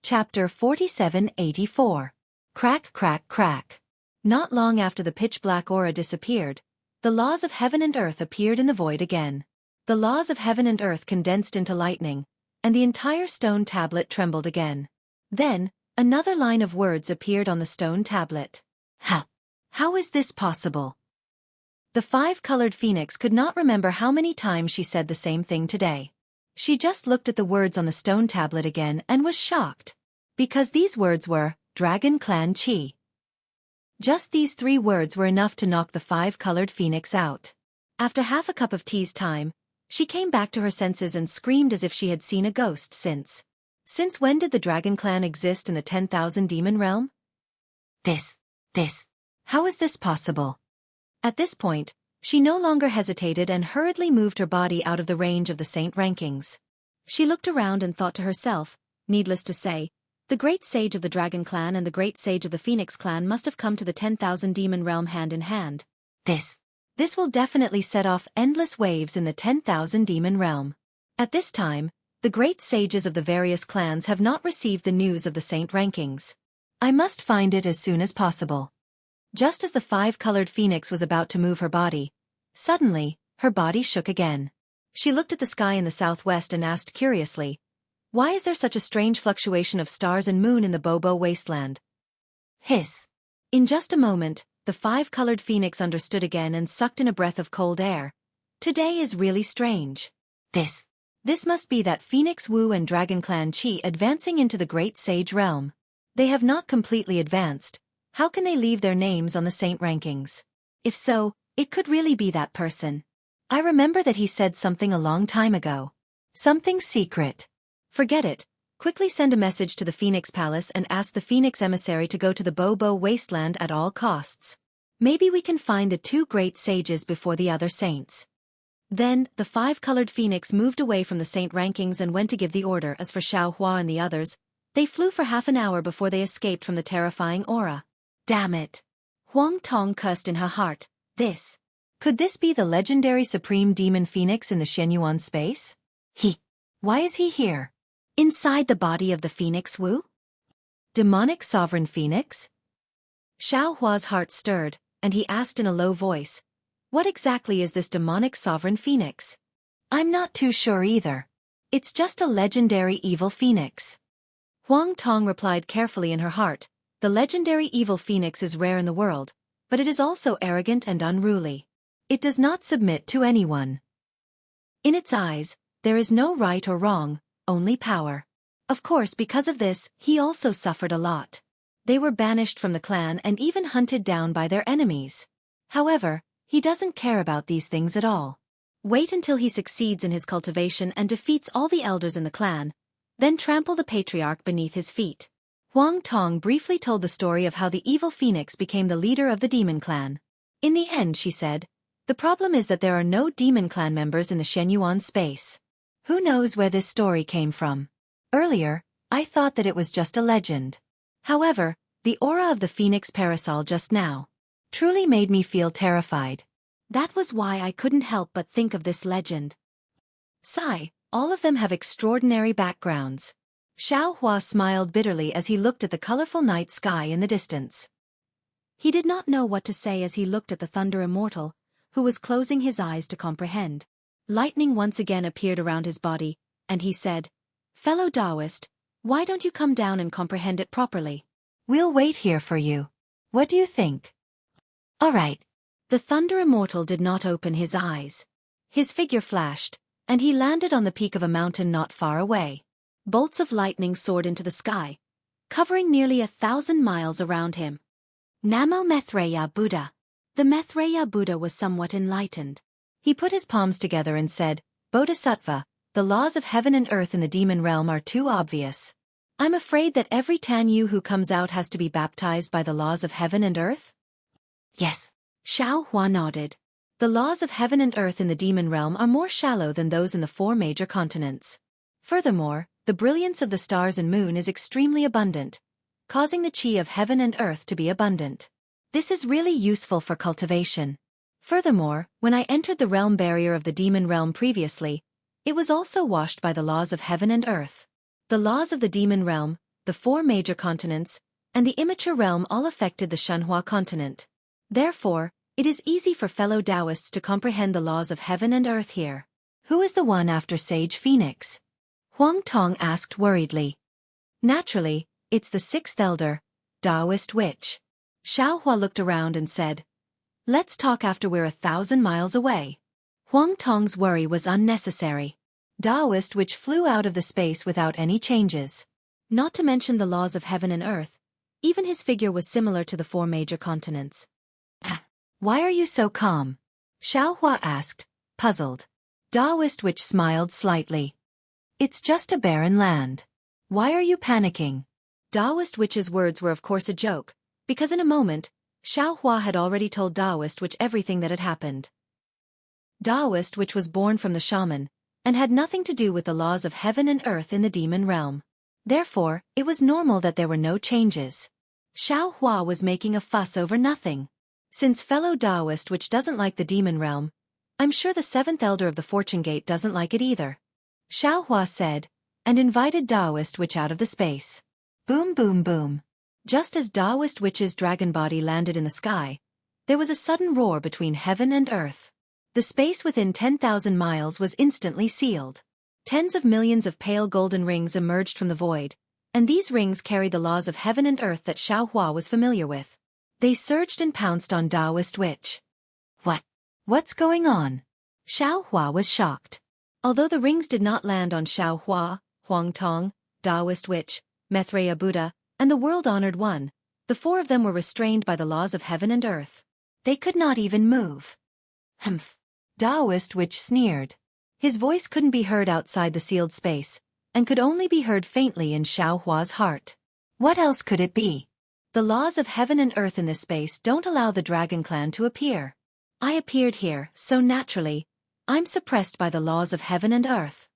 Chapter 4784. Crack, crack, crack. Not long after the pitch-black aura disappeared, the laws of heaven and earth appeared in the void again. The laws of heaven and earth condensed into lightning, and the entire stone tablet trembled again. Then, another line of words appeared on the stone tablet. How is this possible? The five-colored phoenix could not remember how many times she said the same thing today. She just looked at the words on the stone tablet again and was shocked. Because these words were, Dragon Clan Chi. Just these three words were enough to knock the five-colored phoenix out. After half a cup of tea's time, she came back to her senses and screamed as if she had seen a ghost since. Since when did the Dragon Clan exist in the 10,000 demon realm? How is this possible? At this point, she no longer hesitated and hurriedly moved her body out of the range of the saint rankings. She looked around and thought to herself, needless to say, the great sage of the Dragon Clan and the great sage of the Phoenix Clan must have come to the 10,000 demon realm hand in hand. This will definitely set off endless waves in the 10,000 demon realm. At this time, the great sages of the various clans have not received the news of the saint rankings. I must find it as soon as possible. Just as the five-colored phoenix was about to move her body, suddenly, her body shook again. She looked at the sky in the southwest and asked curiously, why is there such a strange fluctuation of stars and moon in the Bobo wasteland? Hiss. In just a moment, the five-colored phoenix understood again and sucked in a breath of cold air. Today is really strange. This must be that Phoenix Wu and Dragon Clan Chi advancing into the great sage realm. They have not completely advanced. How can they leave their names on the saint rankings? If so, it could really be that person. I remember that he said something a long time ago. Something secret. Forget it. Quickly send a message to the Phoenix Palace and ask the Phoenix Emissary to go to the Bobo Wasteland at all costs. Maybe we can find the two great sages before the other saints. Then, the five-colored phoenix moved away from the saint rankings and went to give the order. As for Xueqi and the others, they flew for half an hour before they escaped from the terrifying aura. Damn it! Huang Tong cussed in her heart. Could this be the legendary supreme demon phoenix in the Shenyuan space? Why is he here? Inside the body of the Phoenix Wu? Demonic sovereign phoenix? Xueqi's heart stirred, and he asked in a low voice, what exactly is this demonic sovereign phoenix? I'm not too sure either. It's just a legendary evil phoenix. Huang Tong replied carefully in her heart, the legendary evil phoenix is rare in the world, but it is also arrogant and unruly. It does not submit to anyone. In its eyes, there is no right or wrong, only power. Of course, because of this, he also suffered a lot. They were banished from the clan and even hunted down by their enemies. However, he doesn't care about these things at all. Wait until he succeeds in his cultivation and defeats all the elders in the clan, then trample the patriarch beneath his feet. Huang Tong briefly told the story of how the evil phoenix became the leader of the demon clan. In the end, she said, the problem is that there are no demon clan members in the Shenyuan space. Who knows where this story came from? Earlier, I thought that it was just a legend. However, the aura of the phoenix parasol just now truly made me feel terrified. That was why I couldn't help but think of this legend. Sigh, all of them have extraordinary backgrounds. Xueqi smiled bitterly as he looked at the colorful night sky in the distance. He did not know what to say as he looked at the Thunder Immortal, who was closing his eyes to comprehend. Lightning once again appeared around his body, and he said, fellow Taoist, why don't you come down and comprehend it properly? We'll wait here for you. What do you think? All right. The Thunder Immortal did not open his eyes. His figure flashed, and he landed on the peak of a mountain not far away. Bolts of lightning soared into the sky, covering nearly 1,000 miles around him. Namo Maitreya Buddha. The Maitreya Buddha was somewhat enlightened. He put his palms together and said, Bodhisattva, the laws of heaven and earth in the demon realm are too obvious. I'm afraid that every Tanyu who comes out has to be baptized by the laws of heaven and earth? Yes. Xueqi nodded. The laws of heaven and earth in the demon realm are more shallow than those in the 4 major continents. Furthermore, the brilliance of the stars and moon is extremely abundant, causing the chi of heaven and earth to be abundant. This is really useful for cultivation. Furthermore, when I entered the realm barrier of the demon realm previously, it was also washed by the laws of heaven and earth. The laws of the demon realm, the 4 major continents, and the immature realm all affected the Shenhua continent. Therefore, it is easy for fellow Taoists to comprehend the laws of heaven and earth here. Who is the one after Sage Phoenix? Huang Tong asked worriedly. Naturally, it's the 6th elder, Taoist witch. Xiaohua looked around and said, "Let's talk after we're 1,000 miles away." Huang Tong's worry was unnecessary. Taoist witch flew out of the space without any changes. Not to mention the laws of heaven and earth, even his figure was similar to the 4 major continents. "Why are you so calm?" Xiaohua asked, puzzled. Taoist witch smiled slightly. "It's just a barren land. Why are you panicking?" Taoist witch's words were of course a joke, because in a moment, Xiaohua had already told Taoist witch everything that had happened. Taoist witch was born from the shaman, and had nothing to do with the laws of heaven and earth in the demon realm. Therefore, it was normal that there were no changes. Xiaohua was making a fuss over nothing. Since fellow Taoist witch doesn't like the demon realm, I'm sure the 7th elder of the Fortune Gate doesn't like it either. Xiaohua said, and invited Taoist witch out of the space. Boom boom boom. Just as Taoist witch's dragon body landed in the sky, there was a sudden roar between heaven and earth. The space within 10,000 miles was instantly sealed. Tens of millions of pale golden rings emerged from the void, and these rings carried the laws of heaven and earth that Xiaohua was familiar with. They surged and pounced on Taoist witch. What's going on? Xiaohua was shocked. Although the rings did not land on Xiaohua, Huang Tong, Taoist witch, Maitreya Buddha, and the world-honored one, the 4 of them were restrained by the laws of heaven and earth. They could not even move. Humph. Taoist witch sneered. His voice couldn't be heard outside the sealed space, and could only be heard faintly in Xiaohua's heart. What else could it be? The laws of heaven and earth in this space don't allow the Dragon Clan to appear. I appeared here, so naturally, I'm suppressed by the laws of heaven and earth.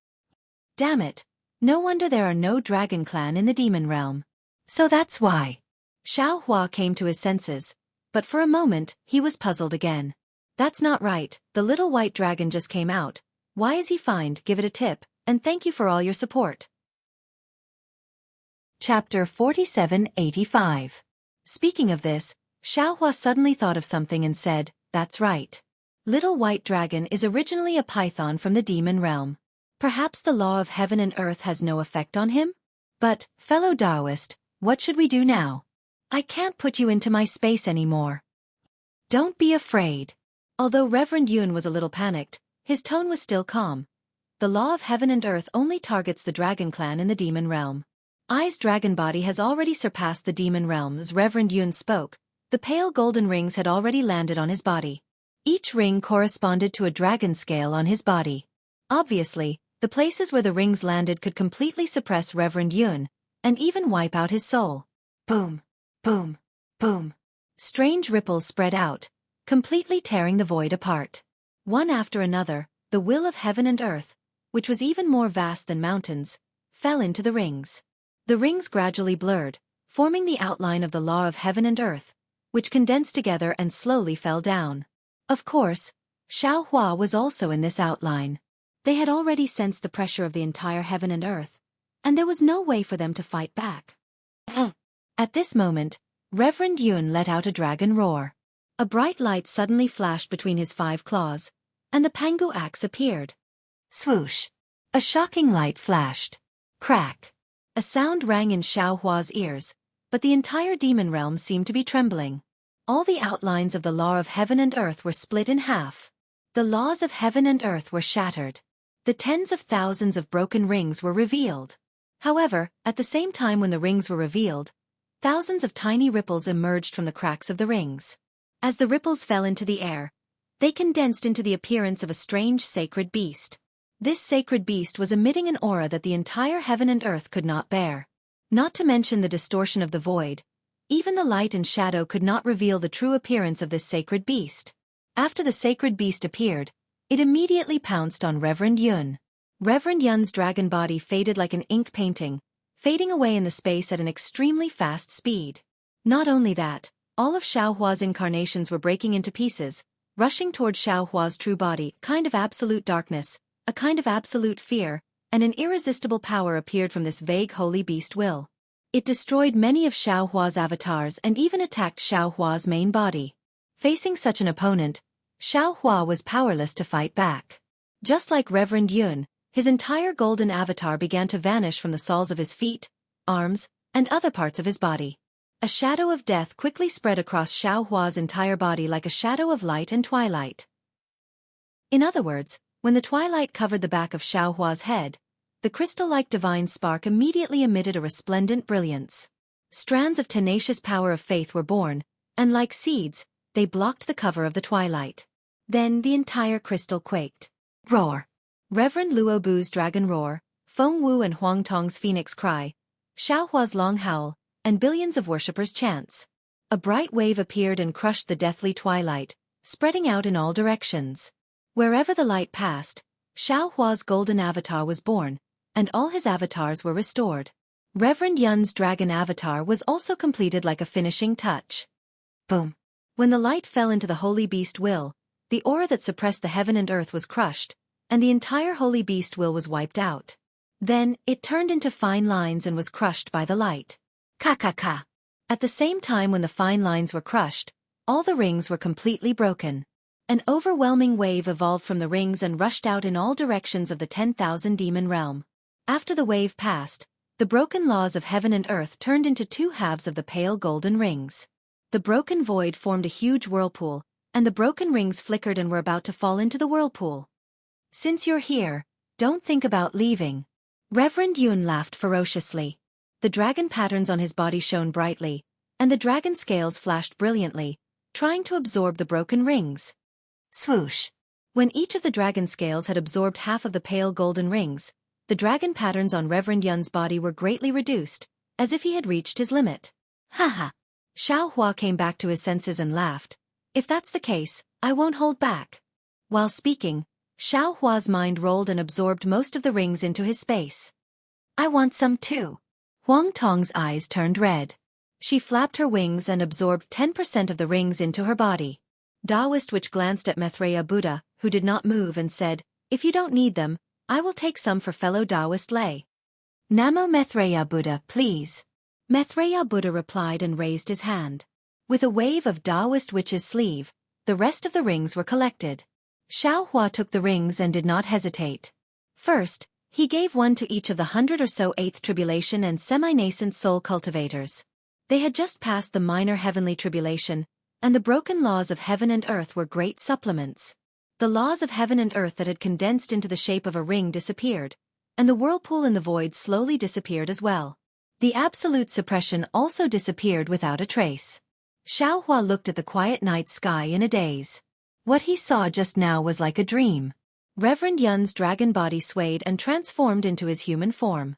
Damn it, no wonder there are no Dragon Clan in the demon realm. So that's why. Xiaohua came to his senses, but for a moment, he was puzzled again. That's not right, the little white dragon just came out. Why is he fined? Give it a tip, and thank you for all your support. Chapter 4785. Speaking of this, Xiaohua suddenly thought of something and said, "That's right. Little White Dragon is originally a python from the demon realm. Perhaps the law of heaven and earth has no effect on him? But, fellow Taoist, what should we do now? I can't put you into my space anymore." "Don't be afraid." Although Reverend Yun was a little panicked, his tone was still calm. The law of heaven and earth only targets the Dragon Clan in the demon realm. Ai's dragon body has already surpassed the demon realm. As Reverend Yun spoke, the pale golden rings had already landed on his body. Each ring corresponded to a dragon scale on his body. Obviously, the places where the rings landed could completely suppress Reverend Yun, and even wipe out his soul. Boom, boom, boom. Strange ripples spread out, completely tearing the void apart. One after another, the will of heaven and earth, which was even more vast than mountains, fell into the rings. The rings gradually blurred, forming the outline of the law of heaven and earth, which condensed together and slowly fell down. Of course, Xiaohua was also in this outline. They had already sensed the pressure of the entire heaven and earth, and there was no way for them to fight back. At this moment, Reverend Yun let out a dragon roar. A bright light suddenly flashed between his 5 claws, and the Pangu axe appeared. Swoosh! A shocking light flashed. Crack! A sound rang in Xiaohua's ears, but the entire demon realm seemed to be trembling. All the outlines of the law of heaven and earth were split in half. The laws of heaven and earth were shattered. The tens of thousands of broken rings were revealed. However, at the same time when the rings were revealed, thousands of tiny ripples emerged from the cracks of the rings. As the ripples fell into the air, they condensed into the appearance of a strange sacred beast. This sacred beast was emitting an aura that the entire heaven and earth could not bear. Not to mention the distortion of the void, even the light and shadow could not reveal the true appearance of this sacred beast. After the sacred beast appeared, it immediately pounced on Reverend Yun. Reverend Yun's dragon body faded like an ink painting, fading away in the space at an extremely fast speed. Not only that, all of Xiaohua's incarnations were breaking into pieces, rushing toward Xiaohua's true body. Kind of absolute darkness, a kind of absolute fear, and an irresistible power appeared from this vague holy beast will. It destroyed many of Xiao Hua's avatars and even attacked Xiao Hua's main body. Facing such an opponent, Xiao Hua was powerless to fight back. Just like Reverend Yun, his entire golden avatar began to vanish from the soles of his feet, arms, and other parts of his body. A shadow of death quickly spread across Xiao Hua's entire body like a shadow of light and twilight. In other words, when the twilight covered the back of Xiao Hua's head, the crystal-like divine spark immediately emitted a resplendent brilliance. Strands of tenacious power of faith were born, and like seeds, they blocked the cover of the twilight. Then the entire crystal quaked. Roar! Reverend Luobu's dragon roar, Feng Wu and Huang Tong's phoenix cry, Xiao Hua's long howl, and billions of worshippers' chants. A bright wave appeared and crushed the deathly twilight, spreading out in all directions. Wherever the light passed, Xiao Hua's golden avatar was born, and all his avatars were restored. Reverend Yun's dragon avatar was also completed like a finishing touch. Boom! When the light fell into the holy beast will, the aura that suppressed the heaven and earth was crushed, and the entire holy beast will was wiped out. Then, it turned into fine lines and was crushed by the light. Ka. At the same time when the fine lines were crushed, all the rings were completely broken. An overwhelming wave evolved from the rings and rushed out in all directions of the 10,000 demon realm. After the wave passed, the broken laws of heaven and earth turned into two halves of the pale golden rings. The broken void formed a huge whirlpool, and the broken rings flickered and were about to fall into the whirlpool. Since you're here, don't think about leaving. Reverend Yun laughed ferociously. The dragon patterns on his body shone brightly, and the dragon scales flashed brilliantly, trying to absorb the broken rings. Swoosh! When each of the dragon scales had absorbed half of the pale golden rings, the dragon patterns on Reverend Yun's body were greatly reduced, as if he had reached his limit. Haha! Xiao Hua came back to his senses and laughed. If that's the case, I won't hold back. While speaking, Xiao Hua's mind rolled and absorbed most of the rings into his space. I want some too. Huang Tong's eyes turned red. She flapped her wings and absorbed 10% of the rings into her body. Taoist Witch glanced at Maitreya Buddha, who did not move, and said, If you don't need them, I will take some for fellow Taoist lay. Namo Maitreya Buddha, please. Maitreya Buddha replied and raised his hand. With a wave of Taoist Witch's sleeve, the rest of the rings were collected. Xiao Hua took the rings and did not hesitate. First, he gave one to each of the 100 or so 8th tribulation and semi-nascent soul cultivators. They had just passed the minor heavenly tribulation, and the broken laws of heaven and earth were great supplements. The laws of heaven and earth that had condensed into the shape of a ring disappeared, and the whirlpool in the void slowly disappeared as well. The absolute suppression also disappeared without a trace. Xiao Hua looked at the quiet night sky in a daze. What he saw just now was like a dream. Reverend Yun's dragon body swayed and transformed into his human form.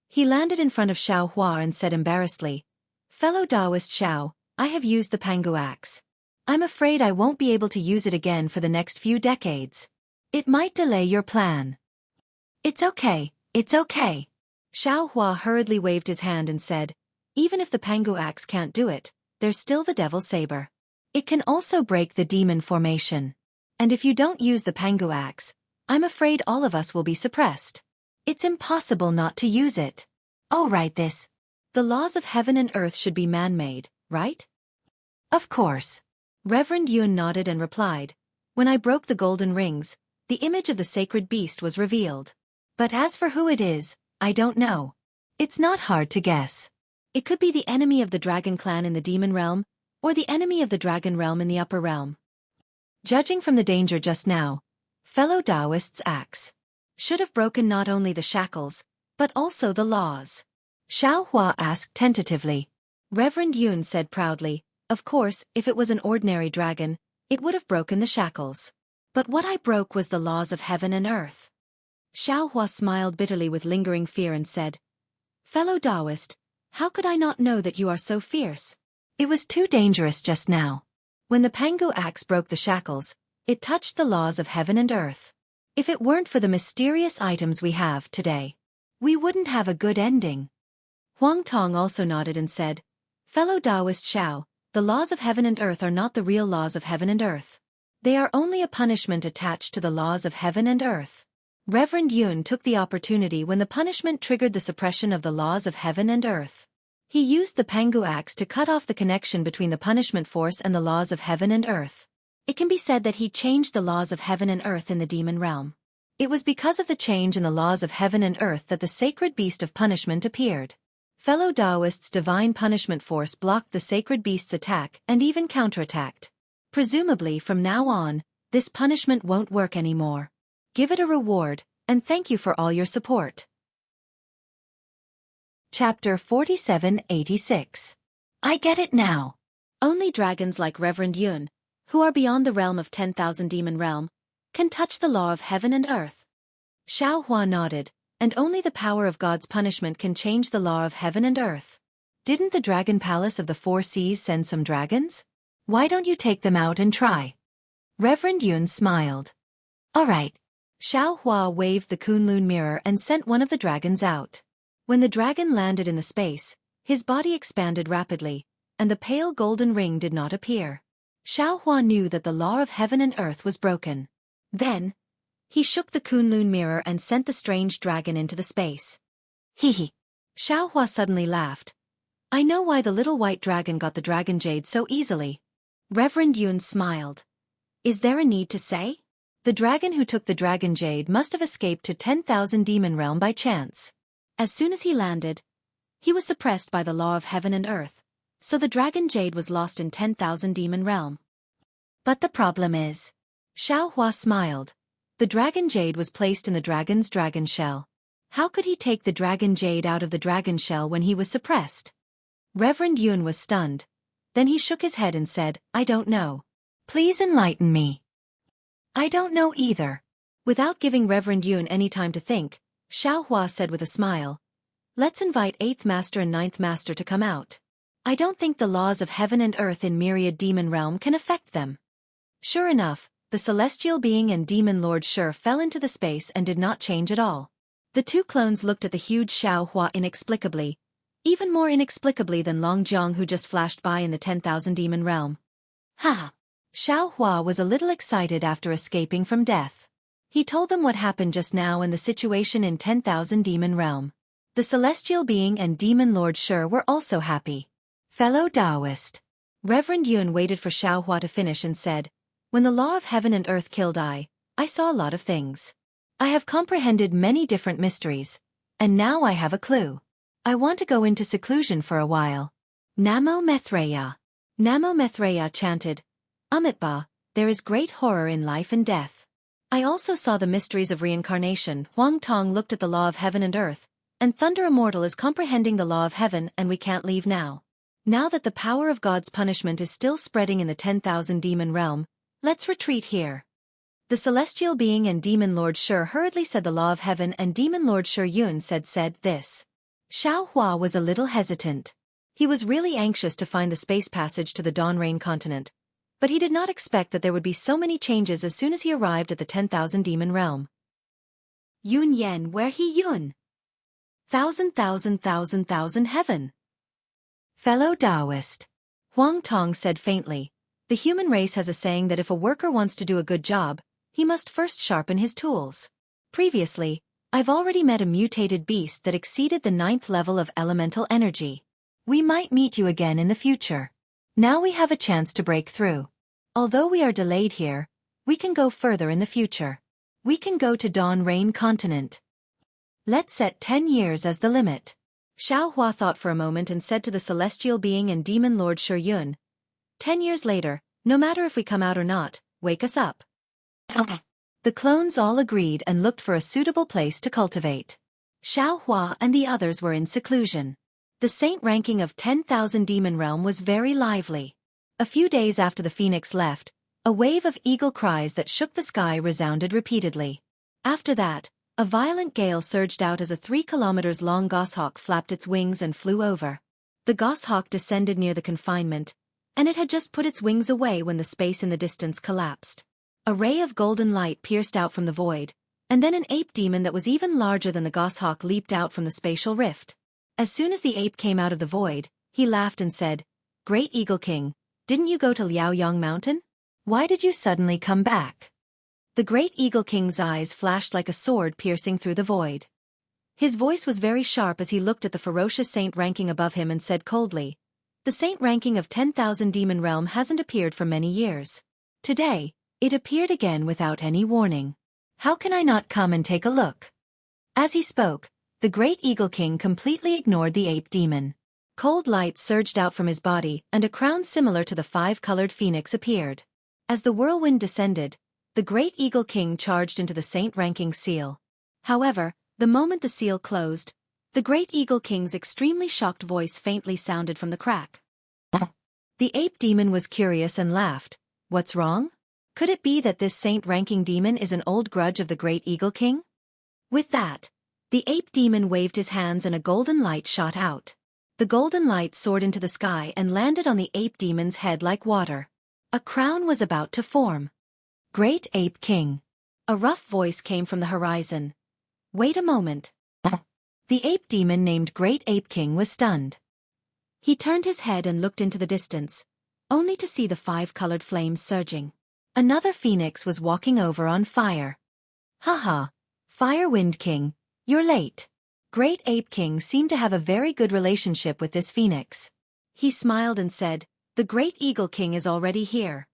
He landed in front of Xiao Hua and said embarrassedly, Fellow Taoist Xiao, I have used the Pangu axe. I'm afraid I won't be able to use it again for the next few decades. It might delay your plan. It's okay, it's okay. Xiao Hua hurriedly waved his hand and said, Even if the Pangu axe can't do it, there's still the devil's saber. It can also break the demon formation. And if you don't use the Pangu axe, I'm afraid all of us will be suppressed. It's impossible not to use it. Oh, right this. The laws of heaven and earth should be man-made, right? Of course. Reverend Yun nodded and replied, When I broke the golden rings, the image of the sacred beast was revealed. But as for who it is, I don't know. It's not hard to guess. It could be the enemy of the dragon clan in the demon realm, or the enemy of the dragon realm in the upper realm. Judging from the danger just now, fellow Taoist's axe should have broken not only the shackles, but also the laws. Xiao Hua asked tentatively. Reverend Yun said proudly, Of course, if it was an ordinary dragon, it would have broken the shackles. But what I broke was the laws of heaven and earth. Xiao Hua smiled bitterly with lingering fear and said, Fellow Taoist, how could I not know that you are so fierce? It was too dangerous just now. When the Pangu axe broke the shackles, it touched the laws of heaven and earth. If it weren't for the mysterious items we have today, we wouldn't have a good ending. Huang Tong also nodded and said, Fellow Taoist Xiao, the laws of heaven and earth are not the real laws of heaven and earth. They are only a punishment attached to the laws of heaven and earth. Reverend Yun took the opportunity when the punishment triggered the suppression of the laws of heaven and earth. He used the Pangu axe to cut off the connection between the punishment force and the laws of heaven and earth. It can be said that he changed the laws of heaven and earth in the demon realm. It was because of the change in the laws of heaven and earth that the sacred beast of punishment appeared. Fellow Taoists' divine punishment force blocked the sacred beast's attack and even counterattacked. Presumably from now on, this punishment won't work anymore. Give it a reward, and thank you for all your support. Chapter 4786. I get it now. Only dragons like Reverend Yun, who are beyond the realm of 10,000 demon realm, can touch the law of heaven and earth. Xueqi nodded, and only the power of God's punishment can change the law of heaven and earth. Didn't the Dragon Palace of the Four Seas send some dragons? Why don't you take them out and try? Reverend Yun smiled. All right. Xueqi waved the Kunlun mirror and sent one of the dragons out. When the dragon landed in the space, his body expanded rapidly, and the pale golden ring did not appear. Xueqi knew that the law of heaven and earth was broken. Then, he shook the Kunlun mirror and sent the strange dragon into the space. Hee. Xueqi suddenly laughed. I know why the little white dragon got the dragon jade so easily. Reverend Yun smiled. Is there a need to say? The dragon who took the dragon jade must have escaped to 10,000 demon realm by chance. As soon as he landed, he was suppressed by the law of heaven and earth, so the dragon jade was lost in 10,000 demon realm. But the problem is, Xueqi smiled. The dragon jade was placed in the dragon's dragon shell. How could he take the dragon jade out of the dragon shell when he was suppressed? Reverend Yun was stunned. Then he shook his head and said, I don't know. Please enlighten me. I don't know either. Without giving Reverend Yun any time to think, Xueqi said with a smile, let's invite 8th Master and 9th Master to come out. I don't think the laws of heaven and earth in myriad demon realm can affect them. Sure enough, the celestial being and demon lord Shi fell into the space and did not change at all. The two clones looked at the huge Xueqi inexplicably, even more inexplicably than Long Jiang who just flashed by in the 10,000 demon realm. Ha! Xueqi was a little excited after escaping from death. He told them what happened just now and the situation in 10,000 demon realm. The celestial being and demon lord Shi were also happy. Fellow Taoist. Reverend Yun waited for Xueqi to finish and said, when the law of heaven and earth killed I saw a lot of things. I have comprehended many different mysteries, and now I have a clue. I want to go into seclusion for a while. Namo Maitreya. Namo Maitreya chanted, Amitba, there is great horror in life and death. I also saw the mysteries of reincarnation. Huang Tong looked at the law of heaven and earth, and Thunder Immortal is comprehending the law of heaven and we can't leave now. Now that the power of God's punishment is still spreading in the 10,000 demon realm, let's retreat here. The celestial being and demon lord Shi hurriedly said the law of heaven and demon lord Shi Yun said this. Xueqi was a little hesitant. He was really anxious to find the space passage to the Dawn Rain continent, but he did not expect that there would be so many changes as soon as he arrived at the 10,000 demon realm. Yun Yen where he Yun? Thousand heaven. Fellow Taoist. Huang Tong said faintly, the human race has a saying that if a worker wants to do a good job, he must first sharpen his tools. Previously, I've already met a mutated beast that exceeded the 9th level of elemental energy. We might meet you again in the future. Now we have a chance to break through. Although we are delayed here, we can go further in the future. We can go to Dawn Rain continent. Let's set 10 years as the limit. Xueqi thought for a moment and said to the celestial being and demon lord Shi Yun, 10 years later, no matter if we come out or not, wake us up. The clones all agreed and looked for a suitable place to cultivate. Xueqi and the others were in seclusion. The saint ranking of 10,000 demon realm was very lively. A few days after the phoenix left, a wave of eagle cries that shook the sky resounded repeatedly. After that, a violent gale surged out as a 3 kilometers long goshawk flapped its wings and flew over. The goshawk descended near the confinement, and it had just put its wings away when the space in the distance collapsed. A ray of golden light pierced out from the void, and then an ape demon that was even larger than the goshawk leaped out from the spatial rift. As soon as the ape came out of the void, he laughed and said, Great Eagle King, didn't you go to Liaoyang Mountain? Why did you suddenly come back? The great Eagle King's eyes flashed like a sword piercing through the void. His voice was very sharp as he looked at the ferocious saint ranking above him and said coldly, "The saint ranking of 10,000 demon realm hasn't appeared for many years. Today, it appeared again without any warning. How can I not come and take a look?" As he spoke, the great Eagle King completely ignored the ape demon. Cold light surged out from his body and a crown similar to the five-colored phoenix appeared. As the whirlwind descended, the great Eagle King charged into the saint ranking seal. However, the moment the seal closed, the great Eagle King's extremely shocked voice faintly sounded from the crack. The ape demon was curious and laughed. "What's wrong? Could it be that this saint-ranking demon is an old grudge of the great Eagle King?" With that, the ape demon waved his hands and a golden light shot out. The golden light soared into the sky and landed on the ape demon's head like water. A crown was about to form. "Great Ape King." A rough voice came from the horizon. "Wait a moment." The ape demon named Great Ape King was stunned. He turned his head and looked into the distance, only to see the five-colored flames surging. Another phoenix was walking over on fire. "Haha, Fire Wind King, you're late." Great Ape King seemed to have a very good relationship with this phoenix. He smiled and said, "The Great Eagle King is already here."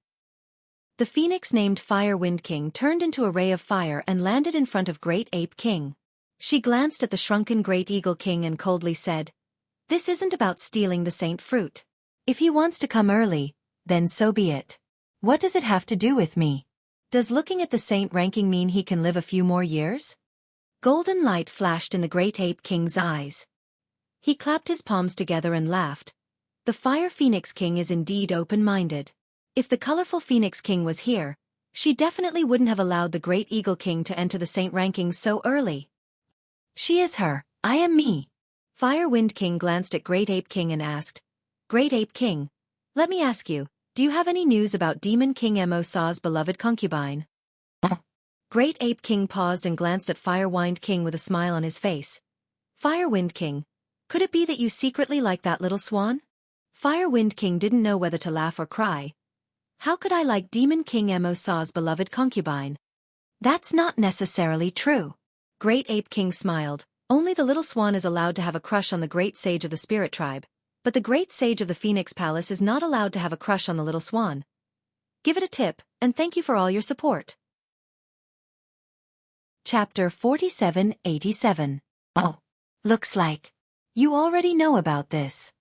The phoenix named Fire Wind King turned into a ray of fire and landed in front of Great Ape King. She glanced at the shrunken Great Eagle King and coldly said, "This isn't about stealing the saint fruit. If he wants to come early, then so be it. What does it have to do with me? Does looking at the saint ranking mean he can live a few more years?" Golden light flashed in the Great Ape King's eyes. He clapped his palms together and laughed. The Fire Phoenix King is indeed open-minded. If the colorful Phoenix King was here, she definitely wouldn't have allowed the Great Eagle King to enter the saint rankings so early. "She is her, I am me." Fire Wind King glanced at Great Ape King and asked, "Great Ape King, let me ask you, do you have any news about Demon King Mo Sa's beloved concubine?" Great Ape King paused and glanced at Fire Wind King with a smile on his face. "Fire Wind King, could it be that you secretly like that little swan?" Fire Wind King didn't know whether to laugh or cry. "How could I like Demon King Mo Sa's beloved concubine?" "That's not necessarily true." Great Ape King smiled. "Only the little swan is allowed to have a crush on the great sage of the spirit tribe, but the great sage of the Phoenix Palace is not allowed to have a crush on the little swan. Give it a tip, and thank you for all your support." Chapter 4787. Oh, looks like you already know about this.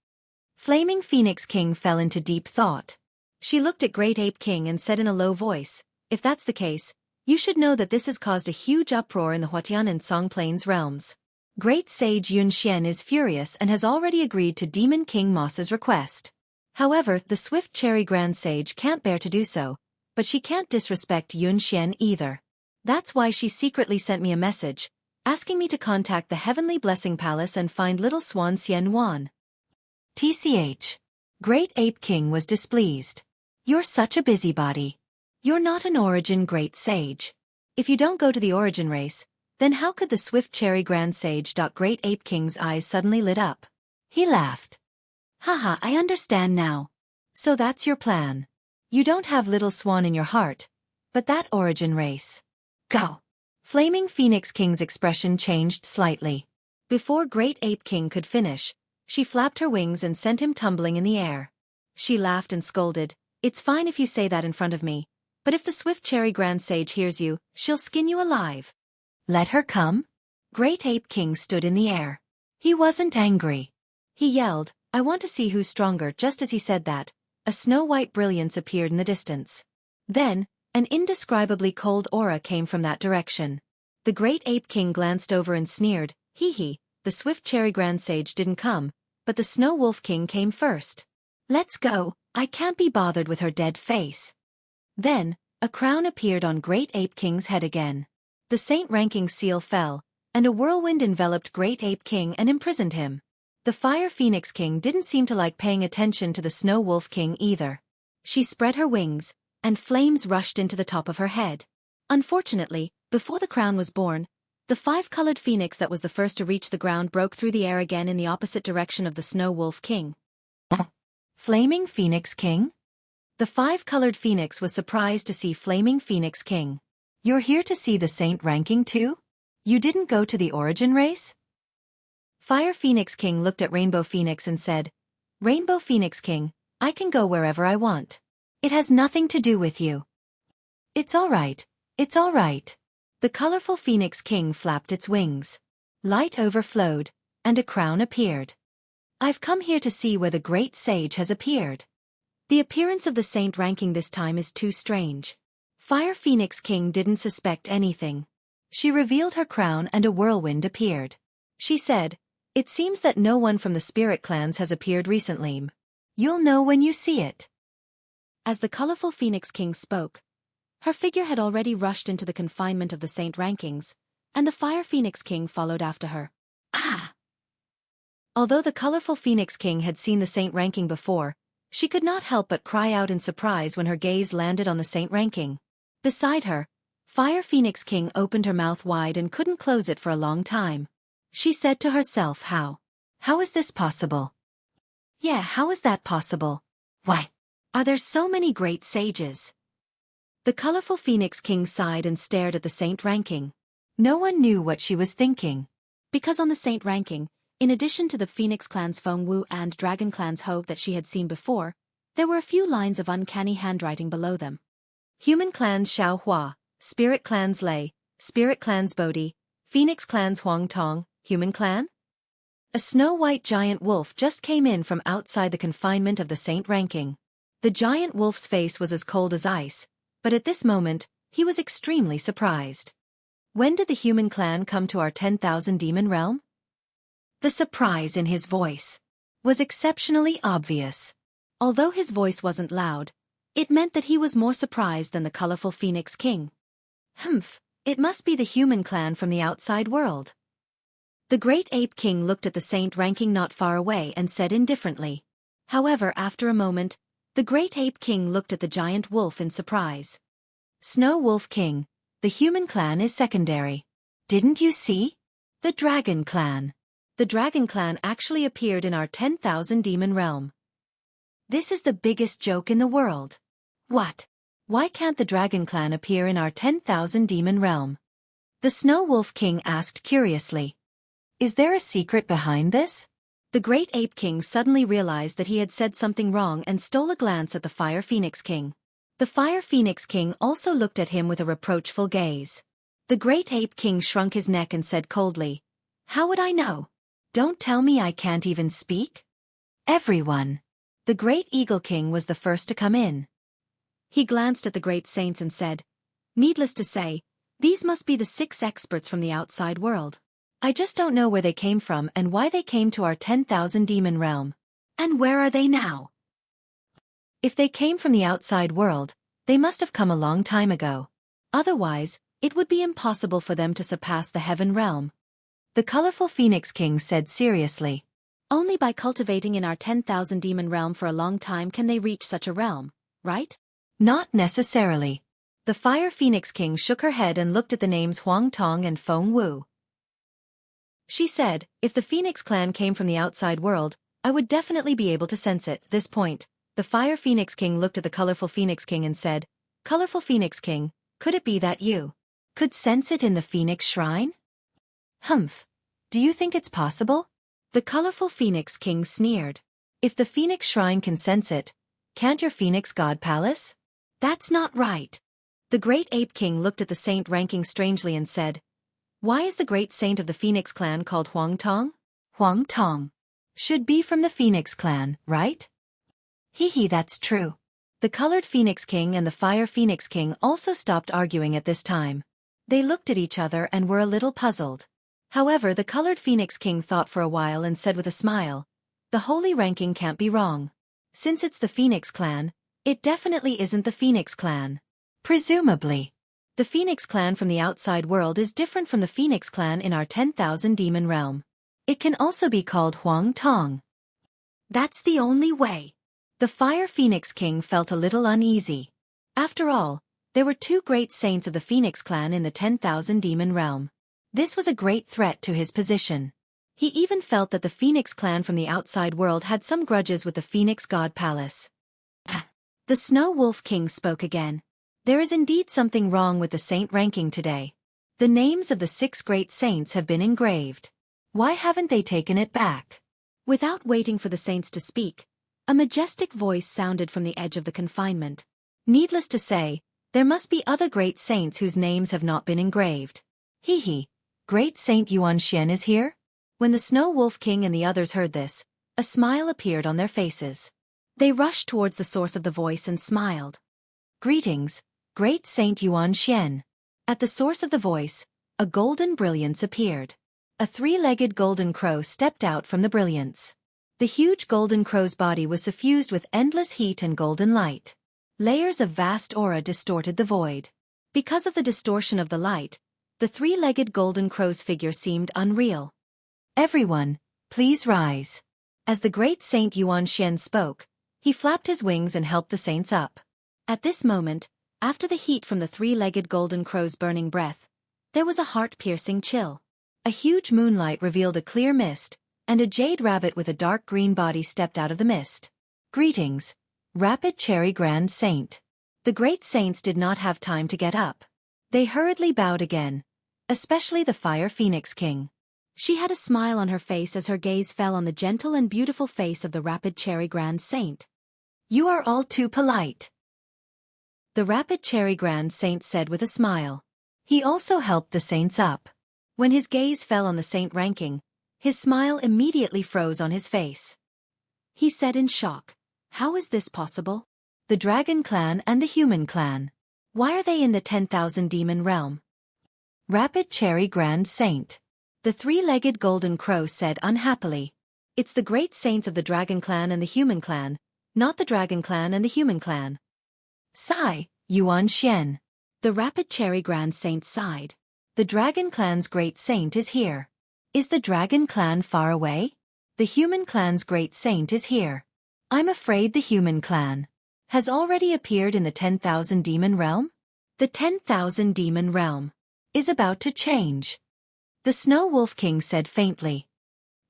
Flaming Phoenix King fell into deep thought. She looked at Great Ape King and said in a low voice, "If that's the case, you should know that this has caused a huge uproar in the Huatian and Song Plains realms. Great Sage Yun Xian is furious and has already agreed to Demon King Moss's request. However, the Swift Cherry Grand Sage can't bear to do so, but she can't disrespect Yun Xian either. That's why she secretly sent me a message, asking me to contact the Heavenly Blessing Palace and find little swan Xian Wan." TCH. Great Ape King was displeased. "You're such a busybody. You're not an origin great sage. If you don't go to the origin race, then how could the Swift Cherry Grand Sage?" Great Ape King's eyes suddenly lit up. He laughed. "Haha, I understand now. So that's your plan. You don't have little swan in your heart, but that origin race. Go." Flaming Phoenix King's expression changed slightly. Before Great Ape King could finish, she flapped her wings and sent him tumbling in the air. She laughed and scolded, "It's fine if you say that in front of me, but if the Swift Cherry Grand Sage hears you, she'll skin you alive." "Let her come." Great Ape King stood in the air. He wasn't angry. He yelled, "I want to see who's stronger." Just as he said that, a snow-white brilliance appeared in the distance. Then, an indescribably cold aura came from that direction. The Great Ape King glanced over and sneered, "Hee hee, the Swift Cherry Grand Sage didn't come, but the Snow Wolf King came first. Let's go, I can't be bothered with her dead face." Then, a crown appeared on Great Ape King's head again. The saint ranking seal fell, and a whirlwind enveloped Great Ape King and imprisoned him. The Fire Phoenix King didn't seem to like paying attention to the Snow Wolf King either. She spread her wings, and flames rushed into the top of her head. Unfortunately, before the crown was born, the five-colored phoenix that was the first to reach the ground broke through the air again in the opposite direction of the Snow Wolf King. Flaming Phoenix King? The five-colored phoenix was surprised to see Flaming Phoenix King. You're here to see the Saint ranking too? You didn't go to the origin race? Fire Phoenix King looked at Rainbow Phoenix and said, Rainbow Phoenix King, I can go wherever I want. It has nothing to do with you. It's all right. It's all right. The colorful Phoenix King flapped its wings. Light overflowed, and a crown appeared. I've come here to see where the great sage has appeared. The appearance of the saint ranking this time is too strange. Fire Phoenix King didn't suspect anything. She revealed her crown and a whirlwind appeared. She said, It seems that no one from the spirit clans has appeared recently. You'll know when you see it. As the colorful Phoenix King spoke, her figure had already rushed into the confinement of the saint rankings, and the Fire Phoenix King followed after her. Ah! Although the colorful Phoenix King had seen the saint ranking before, she could not help but cry out in surprise when her gaze landed on the saint ranking. Beside her, Fire Phoenix King opened her mouth wide and couldn't close it for a long time. She said to herself, How is this possible? Yeah, how is that possible? Why? Are there so many great sages? The colorful Phoenix King sighed and stared at the saint ranking. No one knew what she was thinking. Because on the saint ranking, in addition to the Phoenix Clan's Feng Wu and Dragon Clan's Ho that she had seen before, there were a few lines of uncanny handwriting below them. Human Clan's Xiao Hua, Spirit Clan's Lei, Spirit Clan's Bodhi, Phoenix Clan's Huang Tong, Human Clan? A snow-white giant wolf just came in from outside the confinement of the saint ranking. The giant wolf's face was as cold as ice, but at this moment, he was extremely surprised. When did the Human Clan come to our 10,000 demon realm? The surprise in his voice was exceptionally obvious. Although his voice wasn't loud, it meant that he was more surprised than the colorful Phoenix King. It must be the Human Clan from the outside world. The Great Ape King looked at the saint ranking not far away and said indifferently. However, after a moment, the Great Ape King looked at the giant wolf in surprise. Snow Wolf King, the Human Clan is secondary. Didn't you see? The Dragon Clan. The Dragon Clan actually appeared in our 10,000 demon realm. This is the biggest joke in the world. What? Why can't the Dragon Clan appear in our 10,000 demon realm? The Snow Wolf King asked curiously. Is there a secret behind this? The Great Ape King suddenly realized that he had said something wrong and stole a glance at the Fire Phoenix King. The Fire Phoenix King also looked at him with a reproachful gaze. The Great Ape King shrunk his neck and said coldly, How would I know? Don't tell me I can't even speak? Everyone. The Great Eagle King was the first to come in. He glanced at the great saints and said, Needless to say, these must be the 6 experts from the outside world. I just don't know where they came from and why they came to our 10,000 demon realm. And where are they now? If they came from the outside world, they must have come a long time ago. Otherwise, it would be impossible for them to surpass the heaven realm. The colorful Phoenix King said seriously. Only by cultivating in our 10,000 demon realm for a long time can they reach such a realm, right? Not necessarily. The Fire Phoenix King shook her head and looked at the names Huang Tong and Feng Wu. She said, If the Phoenix Clan came from the outside world, I would definitely be able to sense it. At this point, the Fire Phoenix King looked at the colorful Phoenix King and said, Colorful Phoenix King, could it be that you could sense it in the Phoenix Shrine? Do you think it's possible? The colorful Phoenix King sneered. If the Phoenix Shrine can sense it, can't your Phoenix God Palace? That's not right. The Great Ape King looked at the saint ranking strangely and said, Why is the great saint of the Phoenix Clan called Huang Tong? Huang Tong. Should be from the Phoenix Clan, right? That's true. The colored Phoenix King and the Fire Phoenix King also stopped arguing at this time. They looked at each other and were a little puzzled. However, the colored Phoenix King thought for a while and said with a smile, The holy ranking can't be wrong. Since it's the Phoenix Clan, it definitely isn't the Phoenix Clan. Presumably. The Phoenix Clan from the outside world is different from the Phoenix Clan in our 10,000 demon realm. It can also be called Huang Tong. That's the only way. The Fire Phoenix King felt a little uneasy. After all, there were 2 great saints of the Phoenix Clan in the 10,000 demon realm. This was a great threat to his position. He even felt that the Phoenix Clan from the outside world had some grudges with the Phoenix God Palace. The Snow Wolf King spoke again. There is indeed something wrong with the saint ranking today. The names of the 6 great saints have been engraved. Why haven't they taken it back? Without waiting for the saints to speak, a majestic voice sounded from the edge of the confinement. Needless to say, there must be other great saints whose names have not been engraved. Hee, Great Saint Yuanxian is here? When the Snow Wolf King and the others heard this, a smile appeared on their faces. They rushed towards the source of the voice and smiled. Greetings, Great Saint Yuanxian. At the source of the voice, a golden brilliance appeared. A 3-legged golden crow stepped out from the brilliance. The huge golden crow's body was suffused with endless heat and golden light. Layers of vast aura distorted the void. Because of the distortion of the light, the 3-legged golden crow's figure seemed unreal. Everyone, please rise. As the great Saint Yuanxian spoke, he flapped his wings and helped the saints up. At this moment, after the heat from the 3-legged golden crow's burning breath, there was a heart-piercing chill. A huge moonlight revealed a clear mist, and a jade rabbit with a dark green body stepped out of the mist. Greetings, Rapid Cherry Grand Saint. The great saints did not have time to get up. They hurriedly bowed again, especially the Fire Phoenix King. She had a smile on her face as her gaze fell on the gentle and beautiful face of the Rapid Cherry Grand Saint. You are all too polite. The Rapid Cherry Grand Saint said with a smile. He also helped the saints up. When his gaze fell on the saint ranking, his smile immediately froze on his face. He said in shock, "How is this possible? The Dragon Clan and the Human Clan. Why are they in the 10,000 demon realm?" Rapid Cherry Grand Saint. The 3-legged golden crow said unhappily. It's the great saints of the Dragon Clan and the Human Clan, not the Dragon Clan and the Human Clan. Sigh, Yuanxian. The Rapid Cherry Grand Saint sighed. The Dragon Clan's great saint is here. Is the Dragon Clan far away? The Human Clan's great saint is here. I'm afraid the Human Clan has already appeared in the 10,000 demon realm? The 10,000 demon realm is about to change. The Snow Wolf King said faintly.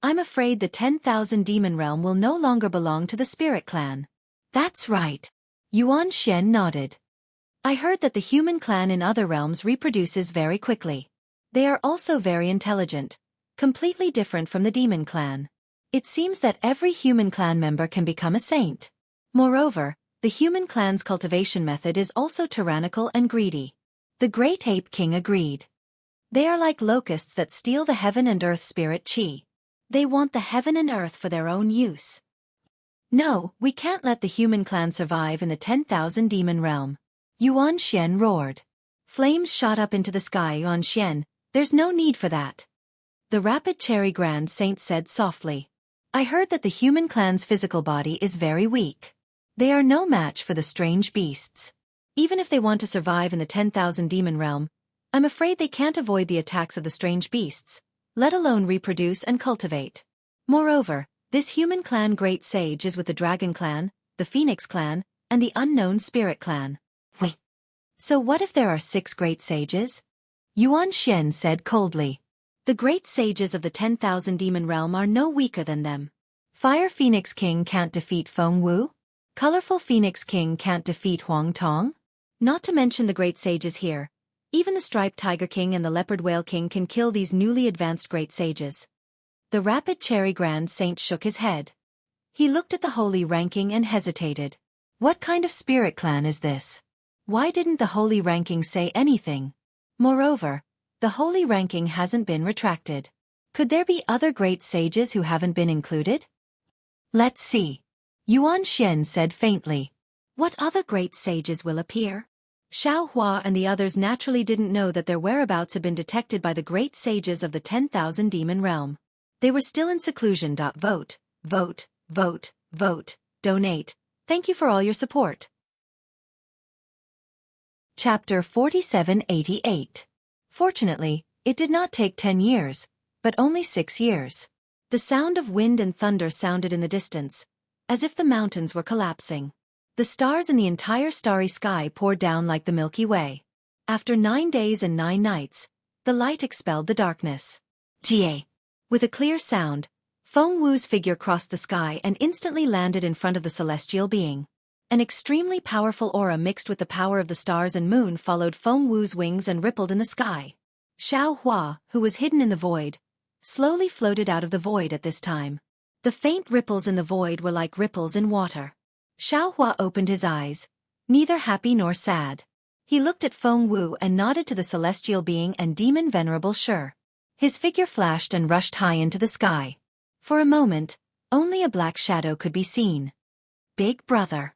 I'm afraid the 10,000 demon realm will no longer belong to the Spirit Clan. That's right. Yuanxian nodded. I heard that the Human Clan in other realms reproduces very quickly. They are also very intelligent, completely different from the Demon Clan. It seems that every Human Clan member can become a saint. Moreover, the Human Clan's cultivation method is also tyrannical and greedy. The Great Ape King agreed. They are like locusts that steal the heaven and earth spirit chi. They want the heaven and earth for their own use. No, we can't let the Human Clan survive in the 10,000 demon realm. Yuanxian roared. Flames shot up into the sky. Yuanxian, there's no need for that. The Rapid Cherry Grand Saint said softly. I heard that the Human Clan's physical body is very weak. They are no match for the strange beasts. Even if they want to survive in the 10,000 demon realm, I'm afraid they can't avoid the attacks of the strange beasts, let alone reproduce and cultivate. Moreover, this Human Clan Great Sage is with the Dragon Clan, the Phoenix Clan, and the Unknown Spirit Clan. Wait. So what if there are 6 great sages? Yuanxian said coldly. The great sages of the 10,000 demon realm are no weaker than them. Fire Phoenix King can't defeat Feng Wu? Colorful Phoenix King can't defeat Huang Tong? Not to mention the great sages here. Even the Striped Tiger King and the Leopard Whale King can kill these newly advanced great sages. The Rapid Cherry Grand Saint shook his head. He looked at the holy ranking and hesitated. What kind of spirit clan is this? Why didn't the holy ranking say anything? Moreover, the holy ranking hasn't been retracted. Could there be other great sages who haven't been included? Let's see. Yuanxian said faintly. What other great sages will appear? Xiao Hua and the others naturally didn't know that their whereabouts had been detected by the great sages of the 10,000 demon realm. They were still in seclusion. Vote, vote, vote, vote, donate. Thank you for all your support. Chapter 4788. Fortunately, it did not take 10 years, but only 6 years. The sound of wind and thunder sounded in the distance, as if the mountains were collapsing. The stars in the entire starry sky poured down like the Milky Way. After 9 days and 9 nights, the light expelled the darkness. Jie. With a clear sound, Feng Wu's figure crossed the sky and instantly landed in front of the celestial being. An extremely powerful aura mixed with the power of the stars and moon followed Feng Wu's wings and rippled in the sky. Xiao Hua, who was hidden in the void, slowly floated out of the void at this time. The faint ripples in the void were like ripples in water. Xiao Hua opened his eyes, neither happy nor sad. He looked at Feng Wu and nodded to the celestial being and demon Venerable Shi. His figure flashed and rushed high into the sky. For a moment, only a black shadow could be seen. Big brother.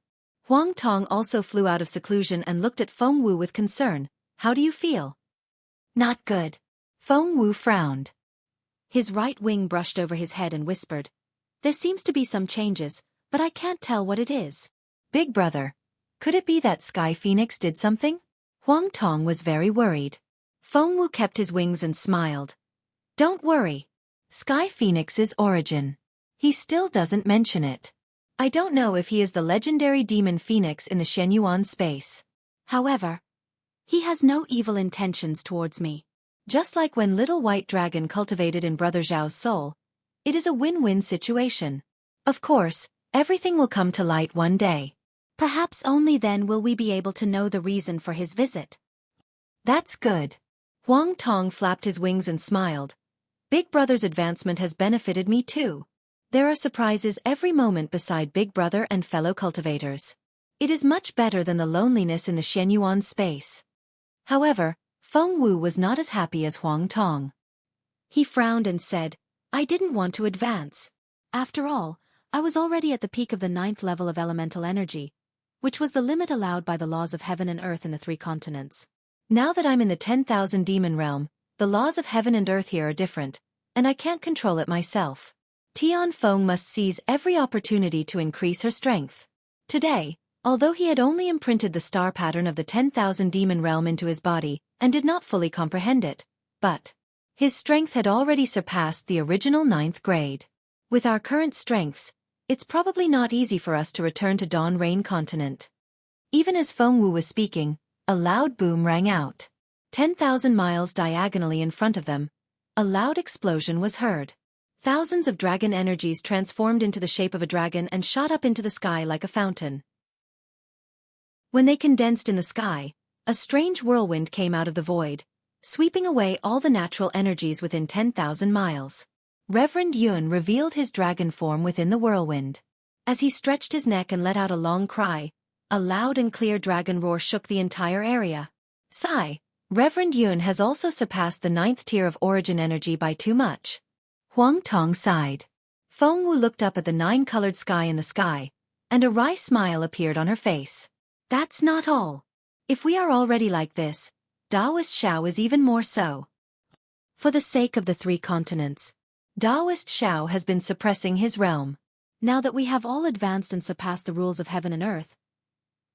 Huang Tong also flew out of seclusion and looked at Feng Wu with concern. How do you feel? Not good. Feng Wu frowned. His right wing brushed over his head and whispered, there seems to be some changes, but I can't tell what it is. Big brother, could it be that Sky Phoenix did something? Huang Tong was very worried. Feng Wu kept his wings and smiled. Don't worry. Sky Phoenix's origin. He still doesn't mention it. I don't know if he is the legendary demon phoenix in the Shenyuan space. However, he has no evil intentions towards me. Just like when Little White Dragon cultivated in Brother Zhao's soul, it is a win-win situation. Of course, everything will come to light one day. Perhaps only then will we be able to know the reason for his visit. That's good. Huang Tong flapped his wings and smiled. Big Brother's advancement has benefited me too. There are surprises every moment beside Big Brother and fellow cultivators. It is much better than the loneliness in the Shenyuan space. However, Feng Wu was not as happy as Huang Tong. He frowned and said, I didn't want to advance. After all, I was already at the peak of the 9th level of elemental energy, which was the limit allowed by the laws of heaven and earth in the 3 continents. Now that I'm in the 10,000 demon realm, the laws of heaven and earth here are different, and I can't control it myself. Tian Feng must seize every opportunity to increase her strength. Today, although he had only imprinted the star pattern of the 10,000 demon realm into his body and did not fully comprehend it, but his strength had already surpassed the original 9th grade. With our current strengths, it's probably not easy for us to return to Dawn Rain Continent. Even as Feng Wu was speaking, a loud boom rang out. 10,000 miles diagonally in front of them, a loud explosion was heard. Thousands of dragon energies transformed into the shape of a dragon and shot up into the sky like a fountain. When they condensed in the sky, a strange whirlwind came out of the void, sweeping away all the natural energies within 10,000 miles. Reverend Yun revealed his dragon form within the whirlwind. As he stretched his neck and let out a long cry, a loud and clear dragon roar shook the entire area. Sigh, Reverend Yun has also surpassed the 9th tier of origin energy by too much. Huang Tong sighed. Feng Wu looked up at the 9-colored sky in the sky, and a wry smile appeared on her face. That's not all. If we are already like this, Taoist Xiao is even more so. For the sake of the 3 continents, Taoist Xiao has been suppressing his realm. Now that we have all advanced and surpassed the rules of heaven and earth,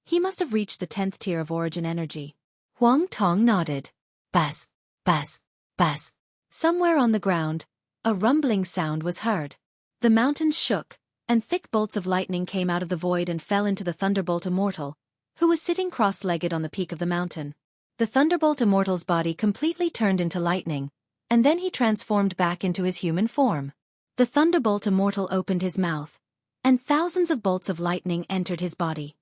he must have reached the 10th tier of origin energy. Huang Tong nodded. Buzz, buzz, buzz. Somewhere on the ground, a rumbling sound was heard. The mountains shook, and thick bolts of lightning came out of the void and fell into the Thunderbolt Immortal, who was sitting cross-legged on the peak of the mountain. The Thunderbolt Immortal's body completely turned into lightning, and then he transformed back into his human form. The Thunderbolt Immortal opened his mouth, and thousands of bolts of lightning entered his body.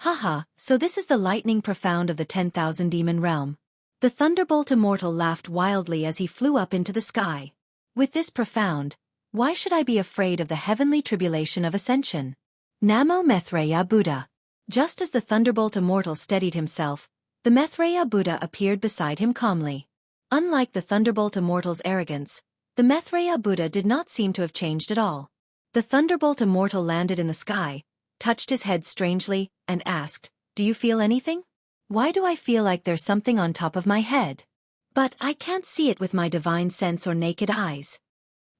Haha, so this is the lightning profound of the 10,000 demon realm. The Thunderbolt Immortal laughed wildly as he flew up into the sky. With this profound, why should I be afraid of the heavenly tribulation of ascension? Namo Maitreya Buddha. Just as the Thunderbolt Immortal steadied himself, the Maitreya Buddha appeared beside him calmly. Unlike the Thunderbolt Immortal's arrogance, the Maitreya Buddha did not seem to have changed at all. The Thunderbolt Immortal landed in the sky, touched his head strangely, and asked, Do you feel anything? Why do I feel like there's something on top of my head? But I can't see it with my divine sense or naked eyes.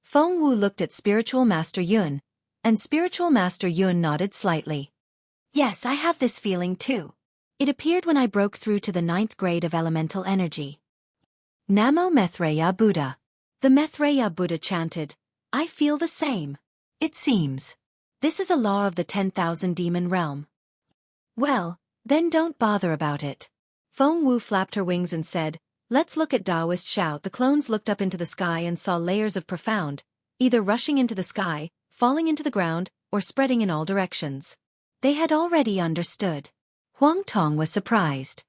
Feng Wu looked at Spiritual Master Yun, and Spiritual Master Yun nodded slightly. Yes, I have this feeling too. It appeared when I broke through to the 9th grade of elemental energy. Namo Maitreya Buddha. The Maitreya Buddha chanted, I feel the same. It seems. This is a law of the 10,000 demon realm. Well, then don't bother about it. Feng Wu flapped her wings and said, Let's look at Taoist Xiao. The clones looked up into the sky and saw layers of profound, either rushing into the sky, falling into the ground, or spreading in all directions. They had already understood. Huang Tong was surprised.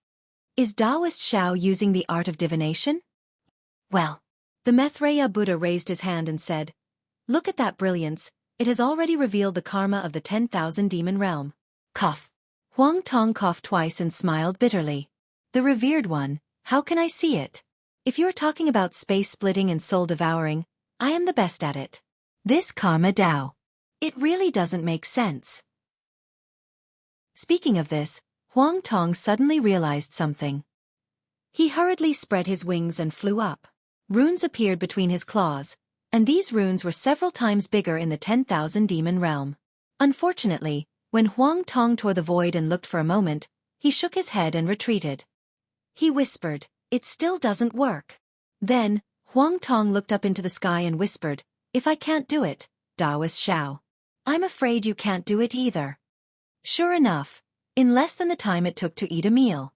Is Taoist Xiao using the art of divination? Well. The Maitreya Buddha raised his hand and said, "Look at that brilliance, it has already revealed the karma of the 10,000 demon realm." Cough. Huang Tong coughed twice and smiled bitterly. "The revered one, how can I see it? If you're talking about space-splitting and soul-devouring, I am the best at it. This karma Tao. It really doesn't make sense." Speaking of this, Huang Tong suddenly realized something. He hurriedly spread his wings and flew up. Runes appeared between his claws, and these runes were several times bigger in the 10,000 demon realm. Unfortunately, when Huang Tong tore the void and looked for a moment, he shook his head and retreated. He whispered, "It still doesn't work." Then, Huang Tong looked up into the sky and whispered, "If I can't do it, Taoist Xiao, I'm afraid you can't do it either." Sure enough, in less than the time it took to eat a meal.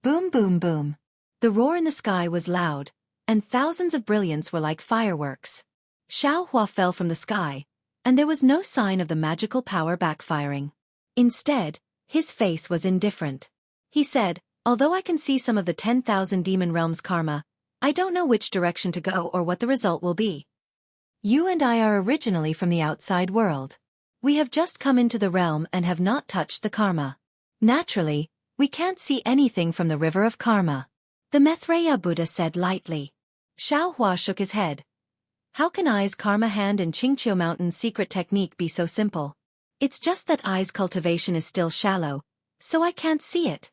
Boom boom boom. The roar in the sky was loud, and thousands of brilliance were like fireworks. Xiao Hua fell from the sky, and there was no sign of the magical power backfiring. Instead, his face was indifferent. He said, "Although I can see some of the 10,000 demon realms karma, I don't know which direction to go or what the result will be. You and I are originally from the outside world. We have just come into the realm and have not touched the karma. Naturally, we can't see anything from the river of karma." The Maitreya Buddha said lightly. Xiao Hua shook his head. "How can I's karma hand and Qingqiu Mountain's secret technique be so simple? It's just that I's cultivation is still shallow, so I can't see it."